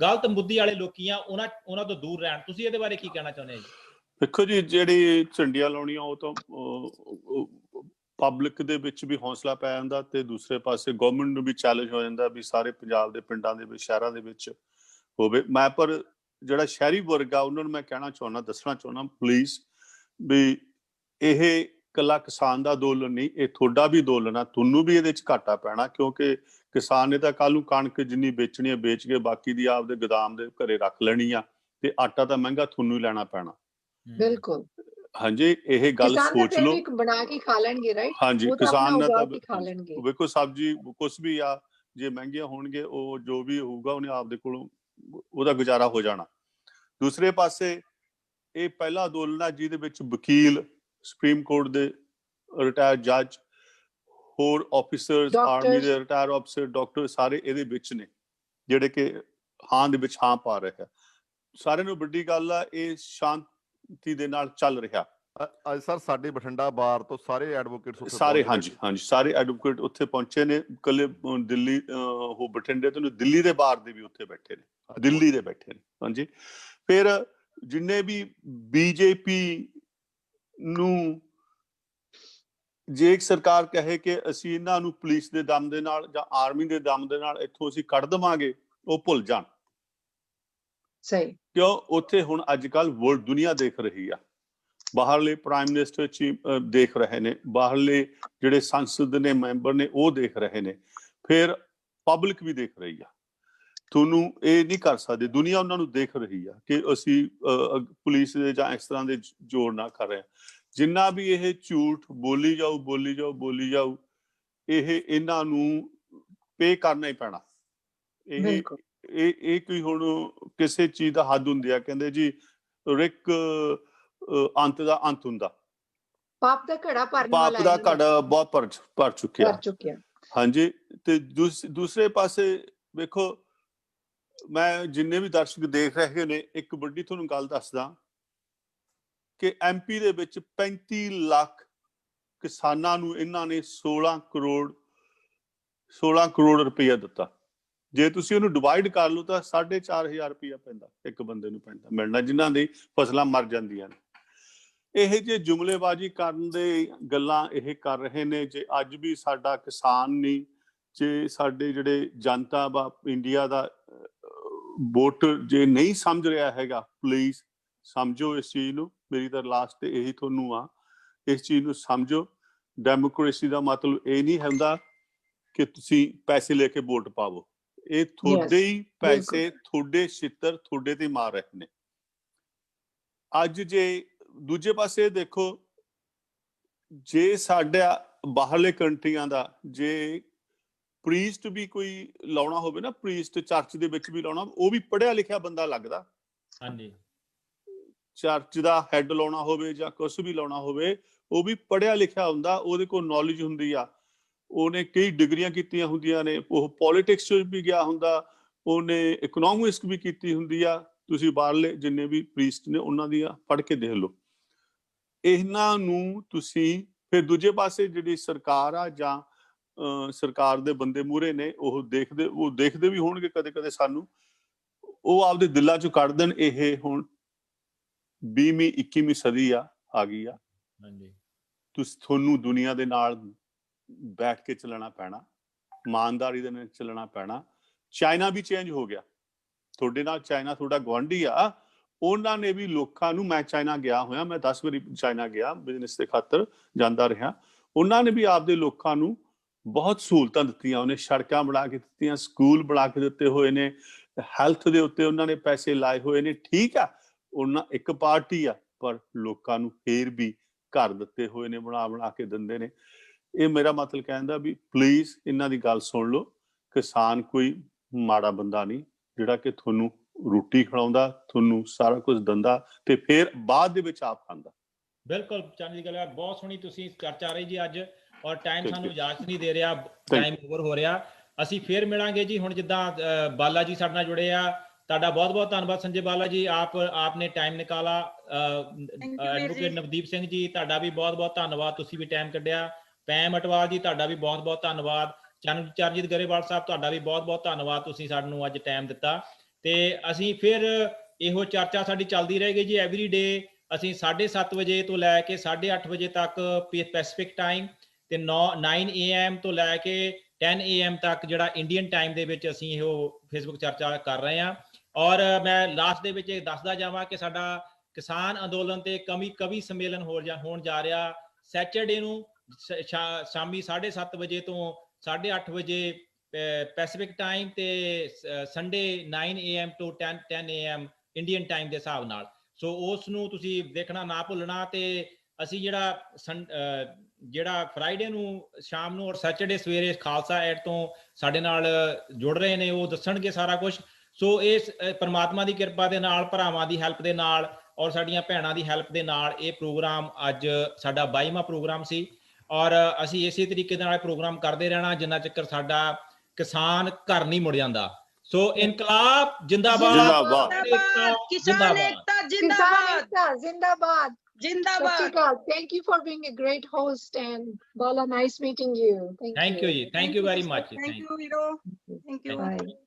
ਗਲਤ ਮੁੱਦੀ ਵਾਲੇ ਲੋਕੀ ਆ ਉਹਨਾਂ ਤੋਂ ਦੂਰ ਰਹਿਣ। ਤੁਸੀਂ ਇਹਦੇ ਬਾਰੇ ਕੀ ਕਹਿਣਾ ਚਾਹੁੰਦੇ ਆ ਜੀ? ਦੇਖੋ ਜੀ, ਜਿਹੜੀ ਝੰਡੀਆਂ ਲਾਉਣੀਆਂ ਉਹ ਤਾਂ ਪਬਲਿਕ ਦੇ ਵਿੱਚ ਵੀ ਹੌਸਲਾ ਪੈ ਜਾਂਦਾ, ਤੇ ਦੂਸਰੇ ਪਾਸੇ ਗਵਰਨਮੈਂਟ ਨੂੰ ਵੀ ਚੈਲੰਜ ਹੋ ਜਾਂਦਾ ਵੀ ਸਾਰੇ ਪੰਜਾਬ ਦੇ ਪਿੰਡਾਂ ਦੇ ਵਿੱਚ ਸ਼ਹਿਰਾਂ ਦੇ ਵਿੱਚ ਹੋਵੇ। ਮੈਂ ਪਰ ਜਿਹੜਾ ਸ਼ਹਿਰੀ ਵਰਗ ਆ ਉਹਨਾਂ ਨੂੰ ਮੈਂ ਕਹਿਣਾ ਚਾਹੁੰਦਾ, ਦੱਸਣਾ ਚਾਹੁੰਦਾ ਪਲੀਜ਼, ਵੀ ਇਹ ਇਕੱਲਾ ਕਿਸਾਨ ਦਾ ਅੰਦੋਲਨ ਨਹੀਂ, ਇਹ ਤੁਹਾਡਾ ਵੀ ਅੰਦੋਲਨ ਆ, ਤੁਹਾਨੂੰ ਵੀ ਇਹਦੇ 'ਚ ਘਾਟਾ ਪੈਣਾ, ਕਿਉਂਕਿ ਕਿਸਾਨ ਨੇ ਤਾਂ ਕੱਲ੍ਹ ਨੂੰ ਕਣਕ ਜਿੰਨੀ ਵੇਚਣੀ ਹੈ ਵੇਚ ਕੇ ਬਾਕੀ ਦੀ ਆਪਦੇ ਗੋਦਾਮ ਦੇ ਘਰੇ ਰੱਖ ਲੈਣੀ ਆ, ਤੇ ਆਟਾ ਤਾਂ ਮਹਿੰਗਾ ਤੁਹਾਨੂੰ ਹੀ ਲੈਣਾ ਪੈਣਾ। बिल्कुल। ਹਾਂਜੀ, ਇਹ ਗੱਲ किसान का ਸੋਚ फिर ਲਓ। भी बना के खा लेंगे, राइट? ਹਾਂਜੀ, वो तो अपना ਕਿਸਾਨ ਨੇ उगा ਤਾਂ के खा लेंगे। ਵੇਖੋ ਸਬਜ਼ੀ ਕੁਛ ਵੀ ਆ, ਜੇ ਮਹਿੰਗੀਆਂ ਹੋਣਗੇ ਉਹ ਜੋ ਵੀ ਹੋਊਗਾ ਉਹਨੇ ਆਪਦੇ ਕੋਲੋਂ ਉਹਦਾ ਗੁਜ਼ਾਰਾ ਹੋ ਜਾਣਾ। ਦੂਸਰੇ ਪਾਸੇ ਇਹ ਪਹਿਲਾ ਅੰਦੋਲਨ ਆ ਜਿਹਦੇ ਵਿੱਚ ਵਕੀਲ, ਸੁਪਰੀਮ ਕੋਰਟ ਦੇ ਰਿਟਾਇਰਡ ਜੱਜ, ਹੋਰ ਆਫੀਸਰਸ, ਆਰਮੀ ਦੇ ਰਿਟਾਇਰ ਆਫੀਸਰ, ਡਾਕਟਰ, ਸਾਰੇ ਇਹਦੇ ਵਿੱਚ ਨੇ ਜਿਹੜੇ ਕਿ ਹਾਂ ਦੇ ਵਿੱਚ ਹਾਂ ਪਾ ਰਹੇ ਆ। ਸਾਰਿਆਂ ਨੂੰ ਵੱਡੀ ਗੱਲ ਆ, ਇਹ ਸ਼ਾਂਤੀ ਦੇ ਨਾਲ ਚੱਲ ਰਿਹਾ। ਅੱਜ ਸਰ ਸਾਡੇ ਬਠਿੰਡਾ ਬਾਰ ਤੋਂ ਸਾਰੇ ਐਡਵੋਕੇਟਸ ਉੱਥੇ ਸਾਰੇ ਪਹੁੰਚ ਹਾਂਜੀ ਰਹੇ ਹਾਂਜੀ ਸਾਰੇ ਐਡਵੋਕੇਟ ਉੱਥੇ ਪਹੁੰਚੇ ਨੇ। ਇਕੱਲੇ ਦਿੱਲੀ ਉਹ ਬਠਿੰਡੇ ਤੋਂ ਦਿੱਲੀ ਦੇ ਬਾਹਰ ਦੇ ਵੀ ਉੱਥੇ ਬੈਠੇ ਨੇ, ਦਿੱਲੀ ਦੇ ਬੈਠੇ ਨੇ। ਹਾਂਜੀ, ਫਿਰ ਜਿੰਨੇ ਵੀ ਬੀਜੇਪੀ ਨੂੰ ਜੇ ਇੱਕ ਸਰਕਾਰ ਕਹੇ ਕਿ ਅਸੀਂ ਇਹਨਾਂ ਨੂੰ ਪੁਲਿਸ ਦੇ ਦਮ ਦੇ ਨਾਲ ਜਾਂ ਆਰਮੀ ਦੇ ਦਮ ਦੇ ਨਾਲ ਇੱਥੋਂ ਅਸੀਂ ਕੱਢ ਦੇਵਾਂਗੇ, ਉਹ ਭੁੱਲ ਜਾਣ। सही। ਕਿਉਂ? ਉੱਥੇ ਹੁਣ ਅੱਜ ਕੱਲ੍ਹ ਵਰਲਡ ਦੁਨੀਆ ਦੇਖ ਰਹੀ ਆ, ਬਾਹਰਲੇ ਪ੍ਰਾਈਮ ਮਿਨਿਸਟਰ ਦੇਖ ਰਹੇ ਨੇ, ਬਾਹਰਲੇ ਜਿਹੜੇ ਸੰਸਦ ਦੇ ਮੈਂਬਰ ਨੇ ਉਹ ਦੇਖ ਰਹੇ ਨੇ, ਫਿਰ ਪਬਲਿਕ ਵੀ ਦੇਖ ਰਹੀ ਆ। ਤੁਹਾਨੂੰ ਇਹ ਨਹੀਂ ਕਰ ਸਕਦੇ, ਦੁਨੀਆ ਉਹਨਾਂ ਨੂੰ ਦੇਖ ਰਹੀ ਆ ਕਿ ਅਸੀਂ ਪੁਲਿਸ ਦੇ ਜਾਂ ਇਸ ਤਰ੍ਹਾਂ ਦੇ ਜ਼ੋਰ ਨਾ ਕਰ ਰਹੇ। ਜਿੰਨਾ ਵੀ ਇਹ ਝੂਠ ਬੋਲੀ ਜਾਊ ਬੋਲੀ ਜਾਊ ਬੋਲੀ ਜਾਊ, ਇਹ ਇਹਨਾਂ ਨੂੰ ਪੇ ਕਰਨਾ ਹੀ ਪੈਣਾ। ਇਹ ਕੋਈ ਹੁਣ ਕਿਸੇ ਚੀਜ਼ ਦਾ ਹੱਦ ਹੁੰਦੀ ਆ, ਕਹਿੰਦੇ ਜੀ ਰਿਕ ਅੰਤ ਦਾ ਅੰਤ ਹੁੰਦਾ, पाप का घड़ा भरने ਪਾਪ वाला ਦਾ है, ਘੜਾ ਬਹੁਤ ਭਰ ਚੁੱਕਿਆ। भर चुके हैं। ਹਾਂਜੀ, ਤੇ ਦੂਸਰੇ ਪਾਸੇ ਵੇਖੋ, ਮੈਂ ਜਿੰਨੇ ਵੀ ਦਰਸ਼ਕ ਦੇਖ ਰਹੇ ਨੇ, ਇੱਕ ਵੱਡੀ ਤੁਹਾਨੂੰ ਗੱਲ ਦੱਸਦਾ ਕਿ ਐਮਪੀ ਦੇ ਵਿੱਚ 35 ਲੱਖ ਕਿਸਾਨਾਂ ਨੂੰ ਇਹਨਾਂ ਨੇ 16 ਕਰੋੜ ਰੁਪਇਆ ਦਿੱਤਾ। ਜੇ ਤੁਸੀਂ ਉਹਨੂੰ ਡਿਵਾਈਡ ਕਰ ਲਓ ਤਾਂ 4,500 ਰੁਪਇਆ ਪੈਂਦਾ, ਇੱਕ ਬੰਦੇ ਨੂੰ ਪੈਂਦਾ ਮਿਲਣਾ, ਜਿਨ੍ਹਾਂ ਦੀ ਫਸਲਾਂ ਮਰ ਜਾਂਦੀਆਂ ਨੇ। ਇਹ ਜੇ ਜੁਮਲੇਬਾਜ਼ੀ ਕਰਨ ਦੇ ਗੱਲਾਂ ਇਹ ਕਰ ਰਹੇ ਨੇ। ਜੇ ਅੱਜ ਵੀ ਸਾਡਾ ਕਿਸਾਨ ਨਹੀਂ, ਜੇ ਸਾਡੇ ਜਿਹੜੇ ਜਨਤਾ ਵਾ ਇੰਡੀਆ ਦਾ ਵੋਟਰ ਜੇ ਨਹੀਂ ਸਮਝ ਰਿਹਾ ਹੈਗਾ, ਪਲੀਜ਼ ਸਮਝੋ ਇਸ ਚੀਜ਼ ਨੂੰ। ਮੇਰੀ ਤਾਂ ਲਾਸਟ ਤੇ ਇਹੀ ਤੁਹਾਨੂੰ ਆ, ਇਸ ਚੀਜ਼ ਨੂੰ ਸਮਝੋ। ਡੈਮੋਕ੍ਰੇਸੀ ਦਾ ਮਤਲਬ ਇਹ ਨਹੀਂ ਹੁੰਦਾ ਕਿ ਤੁਸੀਂ ਪੈਸੇ ਲੈ ਕੇ ਵੋਟ ਪਾਵੋ। ਇਹ ਤੁਹਾਡੇ ਹੀ ਪੈਸੇ, ਤੁਹਾਡੇ ਛਿੱਤਰ ਤੁਹਾਡੇ ਤੇ ਮਾਰ ਰਹੇ ਨੇ। ਅੱਜ ਜੇ ਦੂਜੇ ਪਾਸੇ ਦੇਖੋ, ਜੇ ਸਾਡਾ ਬਾਹਰਲੇ ਕੰਟਰੀਆਂ ਦਾ ਜੇ ਪ੍ਰੀਸਟ ਵੀ ਕੋਈ ਲਾਉਣਾ ਹੋਵੇ ਨਾ, ਪ੍ਰੀਸਟ ਚਰਚ ਦੇ ਵਿੱਚ ਵੀ ਲਾਉਣਾ, ਉਹ ਵੀ ਪੜ੍ਹਿਆ ਲਿਖਿਆ ਬੰਦਾ ਲੱਗਦਾ। ਹਾਂਜੀ, ਚਰਚ ਦਾ ਹੈਡ ਲਾਉਣਾ ਹੋਵੇ ਜਾਂ ਕੁਛ ਵੀ ਲਾਉਣਾ ਹੋਵੇ, ਉਹ ਵੀ ਪੜ੍ਹਿਆ ਲਿਖਿਆ ਹੁੰਦਾ, ਉਹਦੇ ਕੋਲ ਨੌਲੇਜ ਹੁੰਦੀ ਆ, ਉਹਨੇ ਕਈ ਡਿਗਰੀਆਂ ਕੀਤੀਆਂ ਹੁੰਦੀਆਂ ਨੇ, ਉਹ ਪੋਲੀਟਿਕਸ 'ਚ ਵੀ ਗਿਆ ਹੁੰਦਾ, ਉਹਨੇ ਇਕਨੋਮਿਕਸ ਵੀ ਕੀਤੀ ਹੁੰਦੀ ਆ। ਤੁਸੀਂ ਬਾਹਰਲੇ ਜਿੰਨੇ ਵੀ ਪ੍ਰੀਸਟ ਨੇ ਉਹਨਾਂ ਦੀਆਂ ਪੜ੍ਹ ਕੇ ਦੇਖ ਲਓ। ਇਹਨਾਂ ਨੂੰ ਤੁਸੀਂ ਫਿਰ ਦੂਜੇ ਪਾਸੇ ਜਿਹੜੀ ਸਰਕਾਰ ਆ ਜਾਂ ਸਰਕਾਰ ਦੇ ਬੰਦੇ ਮੂਹਰੇ ਨੇ ਉਹ ਦੇਖਦੇ ਵੀ ਹੋਣਗੇ ਕਦੇ ਕਦੇ ਸਾਨੂੰ, ਉਹ ਆਪਦੇ ਦਿਲਾਂ ਚੋਂ ਕੱਢ ਦੇਣ ਇਹ ਹੁਣ 20ਵੀਂ 21ਵੀਂ ਸਦੀ ਆ ਗਈ ਆ। ਹਾਂਜੀ, ਤੁਹਾਨੂੰ ਦੁਨੀਆ ਦੇ ਨਾਲ ਬੈਠ ਕੇ ਚੱਲਣਾ ਪੈਣਾ, ਇਮਾਨਦਾਰੀ ਦੇ ਨਾਲ ਚੱਲਣਾ ਪੈਣਾ। ਚਾਈਨਾ ਵੀ ਚੇਂਜ ਹੋ ਗਿਆ ਤੁਹਾਡੇ ਨਾਲ, ਚਾਈਨਾ ਤੁਹਾਡਾ ਗੁਆਂਢੀ ਆ, ਉਹਨਾਂ ਨੇ ਵੀ ਲੋਕਾਂ ਨੂੰ, ਮੈਂ ਚਾਈਨਾ ਗਿਆ ਹੋਇਆ, ਮੈਂ 10 ਵਾਰੀ ਚਾਈਨਾ ਗਿਆ ਬਿਜ਼ਨਸ ਦੇ ਖਾਤਰ ਜਾਂਦਾ ਰਿਹਾ, ਉਹਨਾਂ ਨੇ ਵੀ ਆਪਦੇ ਲੋਕਾਂ ਨੂੰ ਬਹੁਤ ਸਹੂਲਤਾਂ ਦਿੱਤੀਆਂ, ਉਹਨੇ ਸੜਕਾਂ ਬਣਾ ਕੇ ਦਿੱਤੀਆਂ, ਸਕੂਲ ਬਣਾ ਕੇ ਦਿੱਤੇ ਹੋਏ ਨੇ, ਹੈਲਥ ਦੇ ਉੱਤੇ ਉਹਨਾਂ ਨੇ ਪੈਸੇ ਲਾਏ ਹੋਏ ਨੇ। ਠੀਕ ਆ, ਉਹਨਾਂ ਇੱਕ ਪਾਰਟੀ ਆ, ਪਰ ਲੋਕਾਂ ਨੂੰ ਫੇਰ ਵੀ ਘਰ ਦਿੱਤੇ ਹੋਏ ਨੇ, ਬਣਾ ਕੇ ਦਿੰਦੇ ਨੇ। ਇਹ ਮੇਰਾ ਮਤਲਬ ਕਹਿੰਦਾ ਵੀ ਪਲੀਜ਼ ਇਹਨਾਂ ਦੀ ਗੱਲ ਸੁਣ ਲਓ। ਕਿਸਾਨ ਕੋਈ ਮਾੜਾ ਬੰਦਾ ਨਹੀਂ ਜਿਹੜਾ ਕਿ ਤੁਹਾਨੂੰ ਰੋਟੀ ਖਿਲਾਉਂਦਾ, ਤੁਹਾਨੂੰ ਸਾਰਾ ਕੁਝ ਦਿੰਦਾ ਤੇ ਫਿਰ ਬਾਅਦ ਦੇ ਵਿੱਚ ਆਪ ਖਾਂਦਾ। ਬਿਲਕੁਲ ਚੰਦ ਦੀ ਗੱਲ ਹੈ, ਬਹੁਤ ਸੋਹਣੀ ਤੁਸੀਂ ਚਰਚਾ ਰਹੀ ਜੀ ਅੱਜ, ਔਰ ਟਾਈਮ Thank ਸਾਨੂੰ you. ਇਜਾਜ਼ਤ ਨਹੀਂ ਦੇ ਰਿਹਾ, ਟਾਈਮ ਓਵਰ ਹੋ ਰਿਹਾ। ਅਸੀਂ ਫੇਰ ਮਿਲਾਂਗੇ ਜੀ। ਹੁਣ ਜਿੱਦਾਂ ਬਾਲਾ ਜੀ ਸਾਡੇ ਨਾਲ ਜੁੜੇ ਆ, ਤੁਹਾਡਾ ਬਹੁਤ ਬਹੁਤ ਧੰਨਵਾਦ ਸੰਜੇ ਬਾਲਾ ਜੀ, ਆਪਨੇ ਟਾਈਮ ਨਿਕਾਲਾ। ਐਡਵੋਕੇਟ ਨਵਦੀਪ ਸਿੰਘ ਜੀ ਤੁਹਾਡਾ ਵੀ ਬਹੁਤ ਬਹੁਤ ਧੰਨਵਾਦ, ਤੁਸੀਂ ਵੀ ਟਾਈਮ ਕੱਢਿਆ। ਪੈਮ ਅਟਵਾਲ ਜੀ ਤੁਹਾਡਾ ਵੀ ਬਹੁਤ ਬਹੁਤ ਧੰਨਵਾਦ। ਚਰਨਜੀਤ ਗਰੇਵਾਲ ਸਾਹਿਬ ਤੁਹਾਡਾ ਵੀ ਬਹੁਤ ਬਹੁਤ ਧੰਨਵਾਦ, ਤੁਸੀਂ ਸਾਨੂੰ ਅੱਜ ਟਾਈਮ ਦਿੱਤਾ। ਤੇ ਅਸੀਂ ਫਿਰ ਇਹੋ ਚਰਚਾ ਸਾਡੀ ਚੱਲਦੀ ਰਹੇਗੀ ਜੀ ਐਵਰੀ ਡੇ। ਅਸੀਂ 7:30 ਵਜੇ ਤੋਂ ਲੈ ਕੇ 8:30 ਵਜੇ ਤੱਕ ਪੈਸੀਫਿਕ ਟਾਈਮ ਤੇ 9 AM ਤੋਂ ਲੈ ਕੇ 10 AM ਤੱਕ ਜਿਹੜਾ ਇੰਡੀਅਨ ਟਾਈਮ ਦੇ ਵਿੱਚ ਅਸੀਂ ਇਹੋ ਫੇਸਬੁੱਕ ਚਰਚਾ ਕਰ ਰਹੇ ਹਾਂ। ਔਰ ਮੈਂ ਲਾਸਟ ਦੇ ਵਿੱਚ ਇਹ ਦੱਸਦਾ ਜਾਵਾਂ ਕਿ ਸਾਡਾ ਕਿਸਾਨ ਅੰਦੋਲਨ ਤੇ ਕਵੀ ਸੰਮੇਲਨ ਹੋਣ ਜਾ ਰਿਹਾ ਸੈਚਰਡੇ ਨੂੰ ਸ਼ਾਮੀ 7:30 ਵਜੇ ਤੋਂ 8:30 ਵਜੇ ਪੈਸੀਫਿਕ ਟਾਈਮ ਤੇ ਸੰਡੇ 9 AM ਤੋਂ 10 AM ਇੰਡੀਅਨ ਟਾਈਮ ਦੇ ਹਿਸਾਬ ਨਾਲ। ਸੋ ਉਸ ਨੂੰ ਤੁਸੀਂ ਦੇਖਣਾ ਨਾ ਭੁੱਲਣਾ। ਤੇ ਅਸੀਂ ਜਿਹੜਾ ਫਰਾਈਡੇ ਨੂੰ ਸ਼ਾਮ ਨੂੰ ਔਰ ਸੈਚਰਡੇ ਸਵੇਰੇ ਖਾਲਸਾ ਐਡ ਤੋਂ ਸਾਡੇ ਨਾਲ ਜੁੜ ਰਹੇ ਨੇ, ਉਹ ਦੱਸਣਗੇ ਸਾਰਾ ਕੁਝ। ਸੋ ਇਸ ਪਰਮਾਤਮਾ ਦੀ ਕਿਰਪਾ ਦੇ ਨਾਲ, ਭਰਾਵਾਂ ਦੀ ਹੈਲਪ ਦੇ ਨਾਲ ਔਰ ਸਾਡੀਆਂ ਭੈਣਾਂ ਦੀ ਹੈਲਪ ਦੇ ਨਾਲ ਇਹ ਪ੍ਰੋਗਰਾਮ ਅੱਜ ਸਾਡਾ 22ਵਾਂ ਪ੍ਰੋਗਰਾਮ ਸੀ। ਔਰ ਅਸੀਂ ਇਸੇ ਤਰੀਕੇ ਦੇ ਨਾਲ ਪ੍ਰੋਗਰਾਮ ਕਰਦੇ ਰਹਿਣਾ ਜਿੰਨਾ ਚਿਰ ਸਾਡਾ ਕਿਸਾਨ ਘਰ ਨਹੀਂ ਮੁੜ ਜਾਂਦਾ। ਸੋ ਇਨਕਲਾਬ ਜਿੰਦਾਬਾਦ, किसान एकता जिंदाबाद, जिंदाबाद। जिंदाबाद। Thank you for being a great host, and Bala, nice meeting you. Thank you ji, thank you very much. Thank you, Hero. Thank you. Bye.